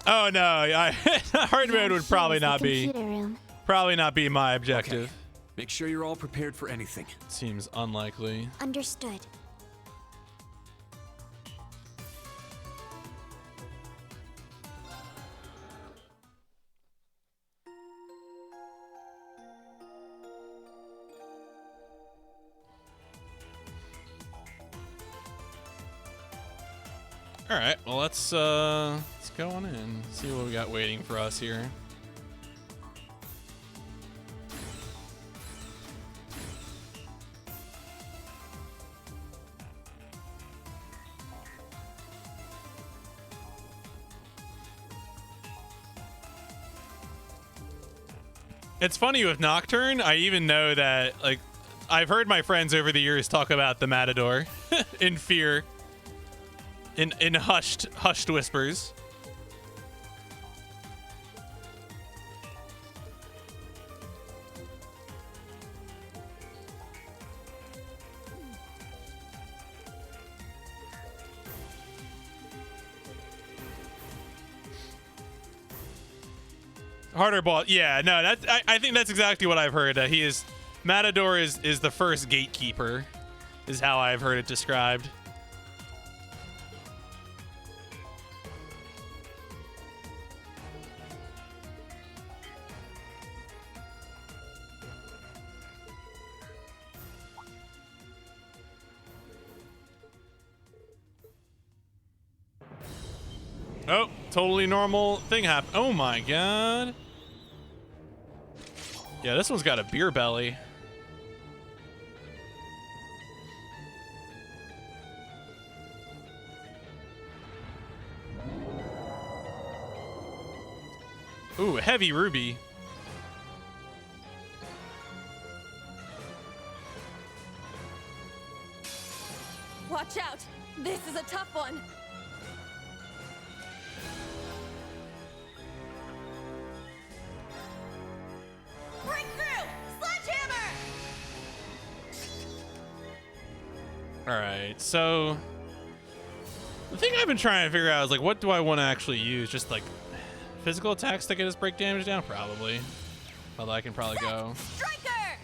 Speaker 1: Oh no, hard mode would probably not be my objective.
Speaker 2: Okay. Make sure you're all prepared for anything.
Speaker 1: Seems unlikely.
Speaker 13: Understood.
Speaker 1: All right, well let's go on in. See what we got waiting for us here. It's funny with Nocturne, I even know that, like, I've heard my friends over the years talk about the Matador in fear, in hushed whispers. Harder ball, yeah, no, I think that's exactly what I've heard. Matador is the first gatekeeper, is how I've heard it described. Oh, totally normal thing happened. Oh my god. Yeah, this one's got a beer belly. Ooh, a heavy ruby.
Speaker 4: Watch out! This is a tough one! Breakthrough! Sledgehammer!
Speaker 1: Alright, so the thing I've been trying to figure out is like, what do I want to actually use? Just like physical attacks to get his break damage down? Probably. Although I can probably go.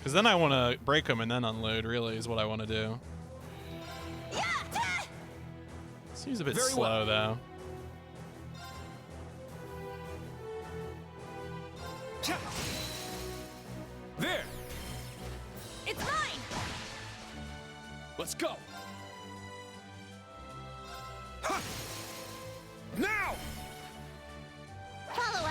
Speaker 1: Because then I want to break him and then unload, really, is what I want to do. Seems a bit slow, though.
Speaker 9: There!
Speaker 4: It's mine!
Speaker 9: Let's go! Ha! Now!
Speaker 3: Follow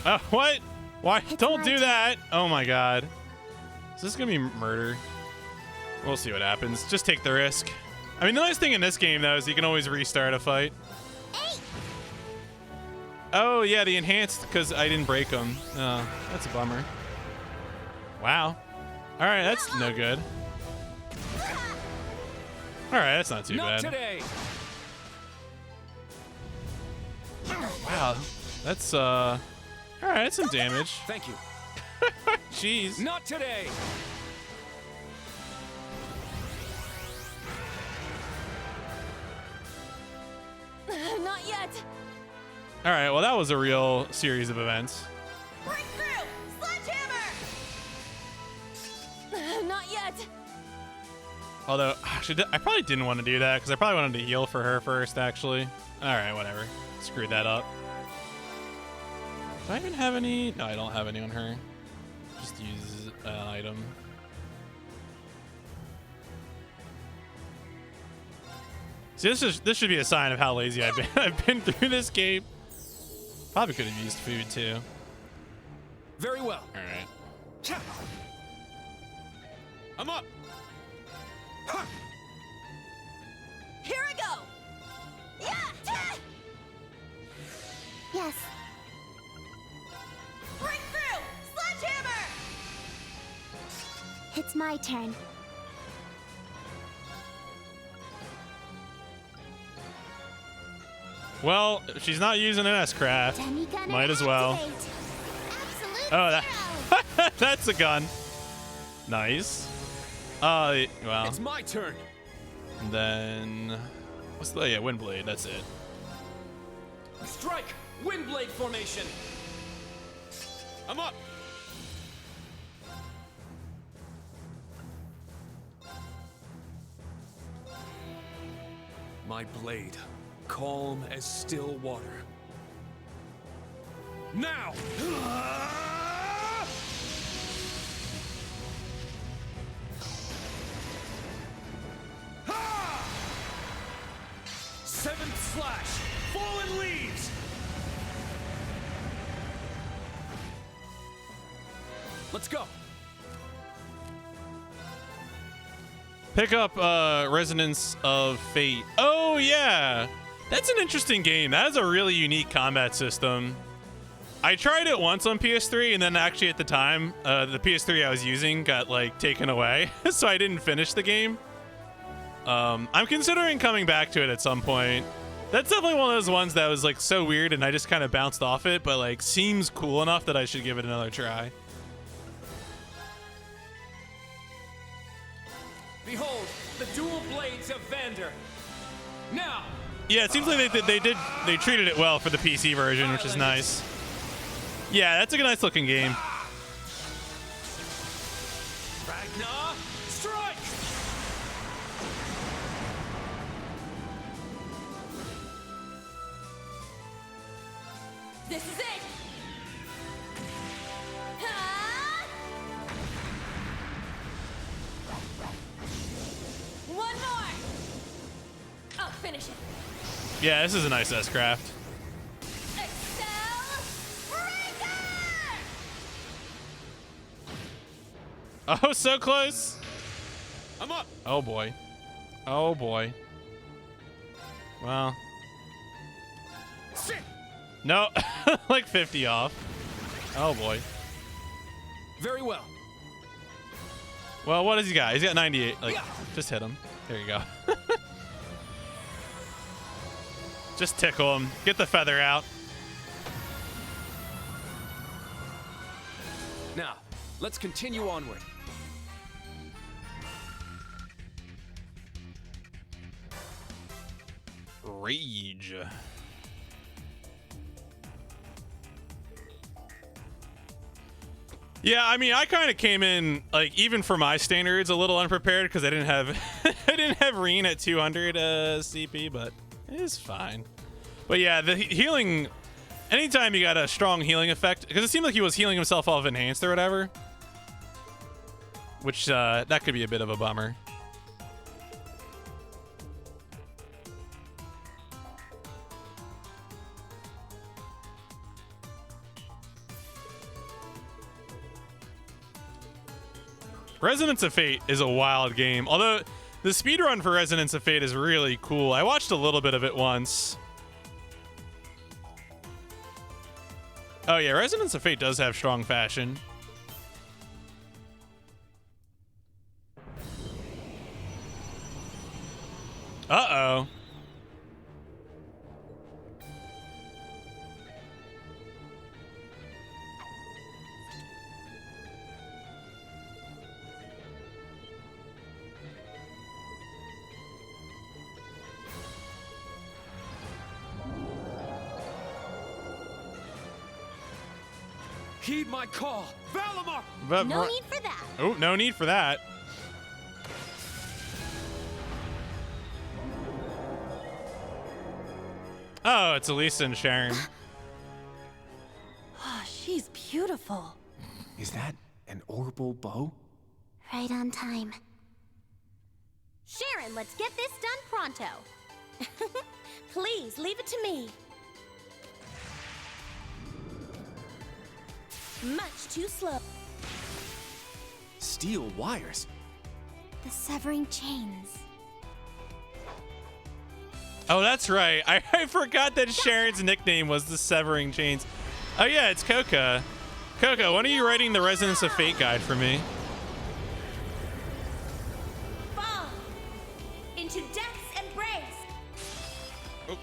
Speaker 3: up.
Speaker 1: What? Why? Don't do that! Oh my god. Is this gonna be murder? We'll see what happens. Just take the risk. I mean, the nice thing in this game, though, is you can always restart a fight. Oh, yeah, the enhanced, because I didn't break them. Oh, that's a bummer. Wow. All right, that's no good. All right, that's not too bad.
Speaker 9: Today.
Speaker 1: Wow, that's all right, that's some damage.
Speaker 9: Thank you.
Speaker 1: Jeez.
Speaker 9: Not today.
Speaker 4: Not yet.
Speaker 1: All right, well, that was a real series of events.
Speaker 4: Breakthrough! Sledgehammer! Not yet.
Speaker 1: Although, I probably didn't want to do that because I probably wanted to heal for her first, actually. All right, whatever. Screwed that up. Do I even have any? No, I don't have any on her. Just use an item. See, this should be a sign of how lazy I've been. I've been through this game. Probably could have used food too.
Speaker 9: Very well.
Speaker 1: All right.
Speaker 9: I'm up.
Speaker 4: Here I go. Yeah.
Speaker 3: Yes.
Speaker 4: Breakthrough! Sledgehammer!
Speaker 3: It's my turn.
Speaker 1: Well, if she's not using an S-Craft, might as well. Oh, that that's a gun. Nice. Well.
Speaker 9: It's my turn.
Speaker 1: And then what's the Windblade? That's it.
Speaker 9: Strike! Windblade formation. I'm up. My blade, calm as still water. Now! 7th slash! Fallen leaves! Let's go!
Speaker 1: Pick up Resonance of Fate. Oh, yeah! That's an interesting game. That is a really unique combat system. I tried it once on PS3, and then actually at the time, the PS3 I was using got, like, taken away, so I didn't finish the game. I'm considering coming back to it at some point. That's definitely one of those ones that was, like, so weird, and I just kind of bounced off it, but, like, seems cool enough that I should give it another try.
Speaker 9: Behold, the dual blades of Vander. Now!
Speaker 1: Yeah, it seems like they treated it well for the PC version, which is nice. Yeah, that's a nice looking game.
Speaker 9: Ragnar, strike!
Speaker 4: This is it. One more. I'll finish it.
Speaker 1: Yeah, this is a nice S-Craft. Oh, so close.
Speaker 9: I'm up.
Speaker 1: Oh, boy. Oh, boy. Well.
Speaker 9: Sit.
Speaker 1: No. Like 50 off. Oh, boy.
Speaker 9: Very well.
Speaker 1: Well, what does he got? He's got 98. Like, just hit him. There you go. Just tickle him. Get the feather out.
Speaker 2: Now, let's continue onward.
Speaker 1: Rage. Yeah, I mean, I kind of came in, like, even for my standards, a little unprepared because I didn't have I didn't have Reen at 200 CP, but it's fine. But yeah, the healing, anytime you got a strong healing effect, because it seemed like he was healing himself off enhanced or whatever, which that could be a bit of a bummer. Resonance of Fate is a wild game, although the speedrun for Resonance of Fate is really cool. I watched a little bit of it once. Oh yeah, Resonance of Fate does have strong fashion. Uh-oh.
Speaker 2: Heed my call, Valimar!
Speaker 10: No need for that.
Speaker 1: Oh, no need for that. Oh, it's Elisa and Sharon.
Speaker 4: Oh, she's beautiful.
Speaker 2: Is that an orbital bow?
Speaker 3: Right on time.
Speaker 14: Sharon, let's get this done pronto. Please, leave it to me. Much too slow.
Speaker 2: Steel wires.
Speaker 13: The severing chains.
Speaker 1: Oh, that's right. I forgot that Sharon's nickname was the Severing Chains. Oh yeah, it's Coca. Coca, when are you writing the Resonance of Fate guide for me?
Speaker 14: Fall into death's embrace.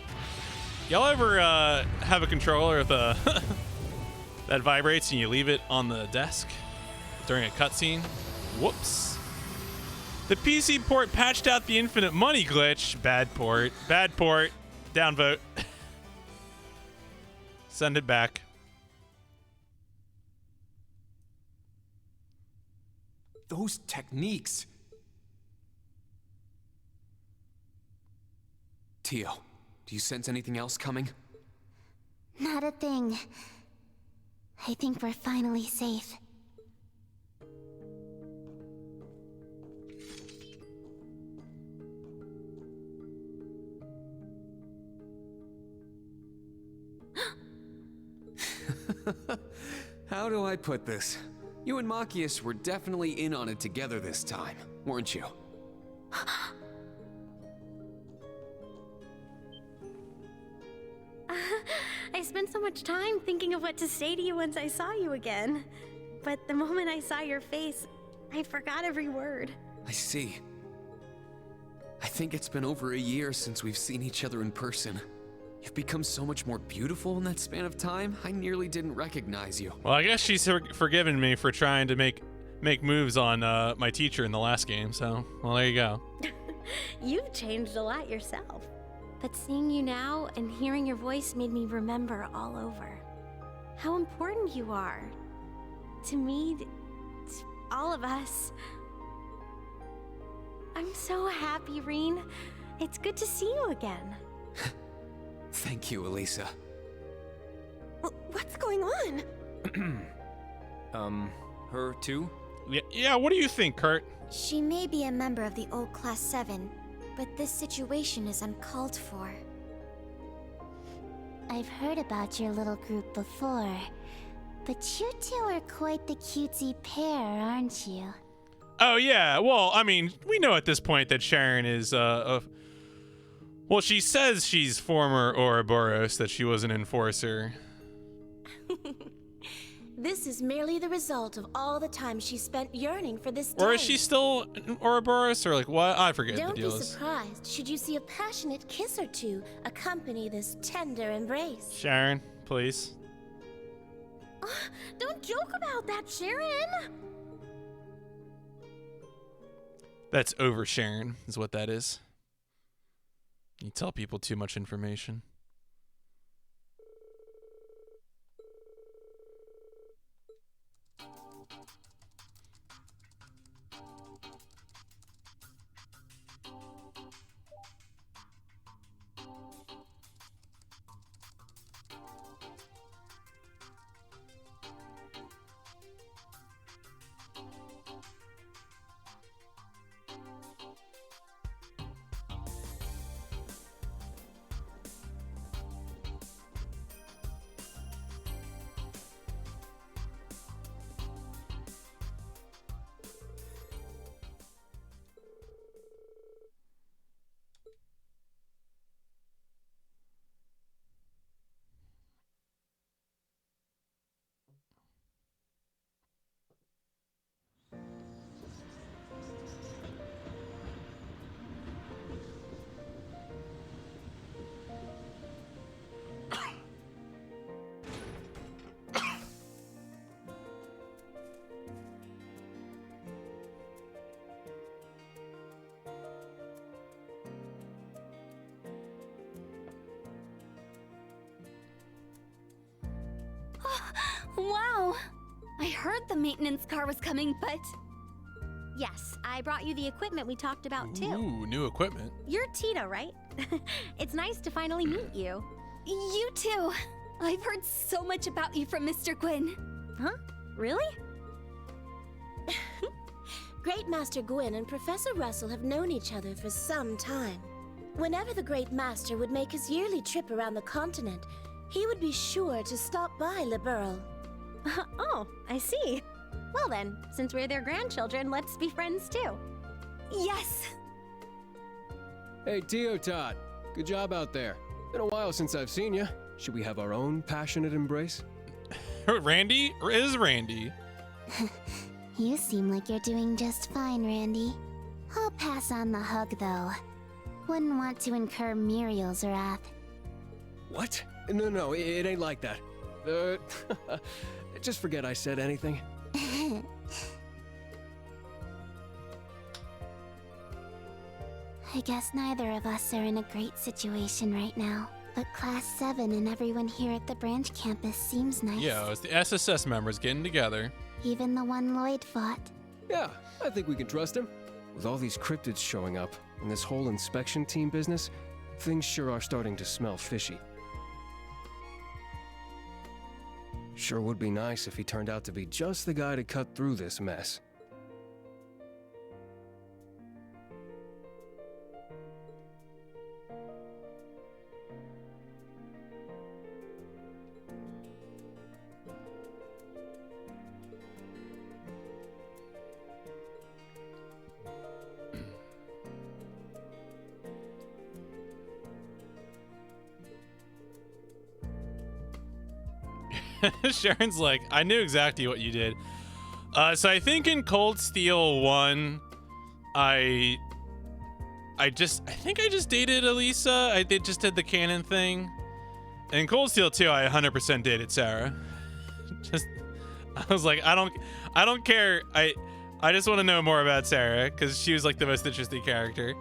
Speaker 1: Y'all ever have a controller with a that vibrates and you leave it on the desk during a cutscene? Whoops. The PC port patched out the infinite money glitch. Bad port. Bad port. Downvote. Send it back.
Speaker 2: Those techniques.
Speaker 5: Tio, do you sense anything else coming?
Speaker 3: Not a thing. I think we're finally safe.
Speaker 5: How do I put this? You and Machias were definitely in on it together this time, weren't you?
Speaker 14: I spent so much time thinking of what to say to you once I saw you again. But the moment I saw your face, I forgot every word.
Speaker 5: I see. I think it's been over a year since we've seen each other in person. You've become so much more beautiful in that span of time, I nearly didn't recognize you.
Speaker 1: Well, I guess she's forgiven me for trying to make moves on my teacher in the last game, so, well, there you go.
Speaker 14: You've changed a lot yourself.
Speaker 13: But seeing you now and hearing your voice made me remember all over.
Speaker 14: How important you are. To me, to all of us. I'm so happy, Reen. It's good to see you again.
Speaker 5: Thank you, Elisa.
Speaker 14: What's going on?
Speaker 2: Her too?
Speaker 1: Yeah, what do you think, Kurt?
Speaker 13: She may be a member of the old Class 7, but this situation is uncalled for.
Speaker 3: I've heard about your little group before, but you two are quite the cutesy pair, aren't you?
Speaker 1: Oh, yeah. Well, I mean, we know at this point that Sharon is, well, she says she's former Ouroboros, that she was an enforcer.
Speaker 14: This is merely the result of all the time she spent yearning for this day.
Speaker 1: Or is she still an Ouroboros, or like what? I forget
Speaker 14: Don't
Speaker 1: the deal
Speaker 14: be
Speaker 1: is.
Speaker 14: surprised should you see a passionate kiss or two accompany this tender embrace.
Speaker 1: Sharon, please.
Speaker 14: Don't joke about that, Sharon!
Speaker 1: That's oversharing, is what that is. You tell people too much information.
Speaker 15: Wow! I heard the maintenance car was coming, but...
Speaker 14: Yes, I brought you the equipment we talked about too.
Speaker 1: Ooh, new equipment.
Speaker 14: You're Tito, right? It's nice to finally meet you.
Speaker 15: You too! I've heard so much about you from Mr. Gwyn.
Speaker 14: Huh? Really? Great Master Gwyn and Professor Russell have known each other for some time. Whenever the Great Master would make his yearly trip around the continent, he would be sure to stop by Le Burle. Oh, I see. Well then, since we're their grandchildren, let's be friends too.
Speaker 15: Yes!
Speaker 16: Hey, Teotod. Good job out there. Been a while since I've seen you. Should we have our own passionate embrace?
Speaker 1: Randy is Randy.
Speaker 3: You seem like you're doing just fine, Randy. I'll pass on the hug, though. Wouldn't want to incur Muriel's wrath.
Speaker 16: What? No, it ain't like that. Just forget I said anything.
Speaker 3: I guess neither of us are in a great situation right now. But Class 7 and everyone here at the branch campus seems nice.
Speaker 1: Yeah, it's the SSS members getting together.
Speaker 3: Even the one Lloyd fought.
Speaker 16: Yeah, I think we can trust him. With all these cryptids showing up, and this whole inspection team business, things sure are starting to smell fishy. Sure would be nice if he turned out to be just the guy to cut through this mess.
Speaker 1: Sharon's like, I knew exactly what you did. So I think in Cold Steel 1, I think I just dated Elisa. I just did the canon thing. And in Cold Steel 2, I 100% dated Sarah. I was like, I don't care. I just want to know more about Sarah because she was like the most interesting character.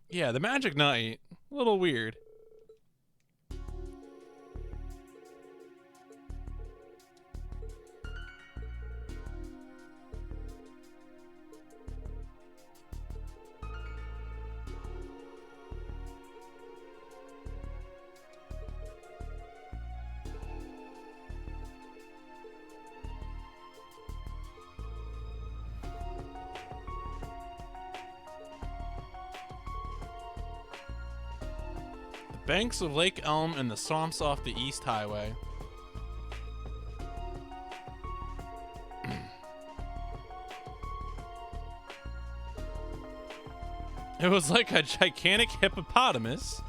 Speaker 1: Yeah, the Magic Knight, a little weird. banks of Lake Elm and the swamps off the East Highway. It was like a gigantic hippopotamus.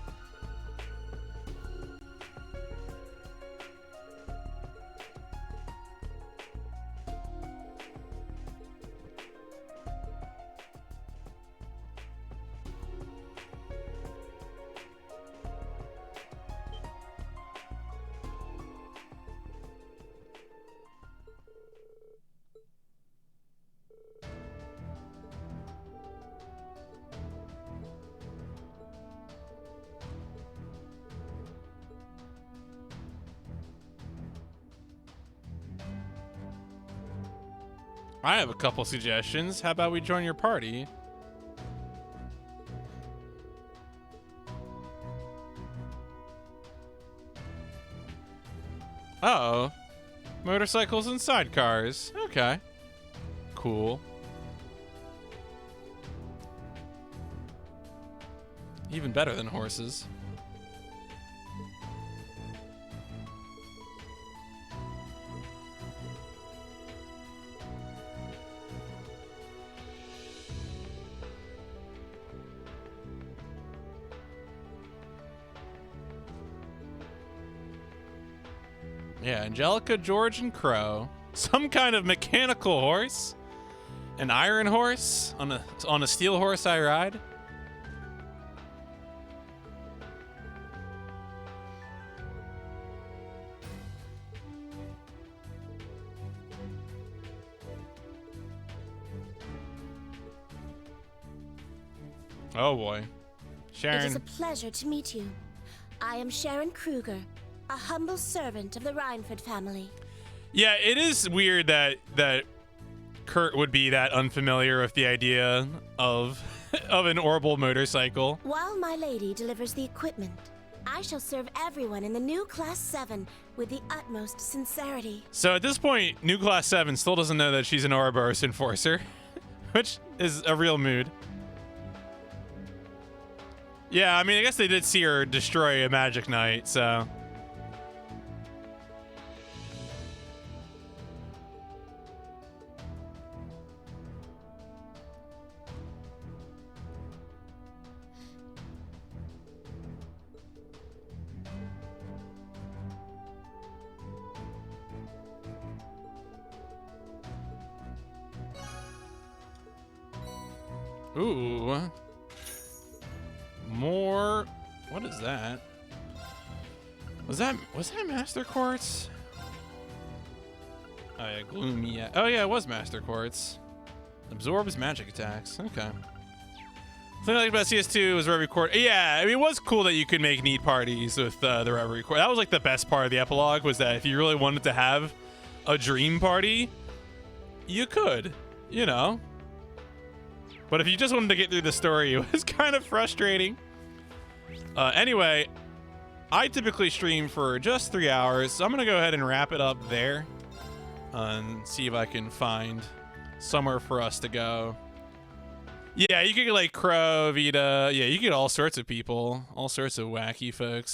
Speaker 1: I have a couple suggestions. How about we join your party? Uh-oh. Motorcycles and sidecars. Okay. Cool. Even better than horses. Yeah, Angelica, George, and Crow. Some kind of mechanical horse? An iron horse? On a steel horse I ride? Oh boy. Sharon.
Speaker 14: It is a pleasure to meet you. I am Sharon Kruger, a humble servant of the Reinford family.
Speaker 1: Yeah, it is weird that Kurt would be that unfamiliar with the idea of an Orbital motorcycle.
Speaker 14: While my lady delivers the equipment, I shall serve everyone in the new Class 7 with the utmost sincerity.
Speaker 1: So at this point, New Class 7 still doesn't know that she's an Ouroboros enforcer, which is a real mood. Yeah, I mean, I guess they did see her destroy a Magic Knight, so... Ooh. More. What is that? Was that Master Quartz? Oh yeah, Gloomy. Oh yeah, it was Master Quartz. Absorbs magic attacks. Okay. Something I liked about CS2 was Reverie Court. Yeah, I mean, it was cool that you could make neat parties with the Reverie Court. That was like the best part of the epilogue, was that if you really wanted to have a dream party, you could, you know. But if you just wanted to get through the story, it was kind of frustrating. Anyway, I typically stream for just 3 hours, so I'm going to go ahead and wrap it up there and see if I can find somewhere for us to go. Yeah, you could get like Crow, Vita. Yeah, you get all sorts of people, all sorts of wacky folks.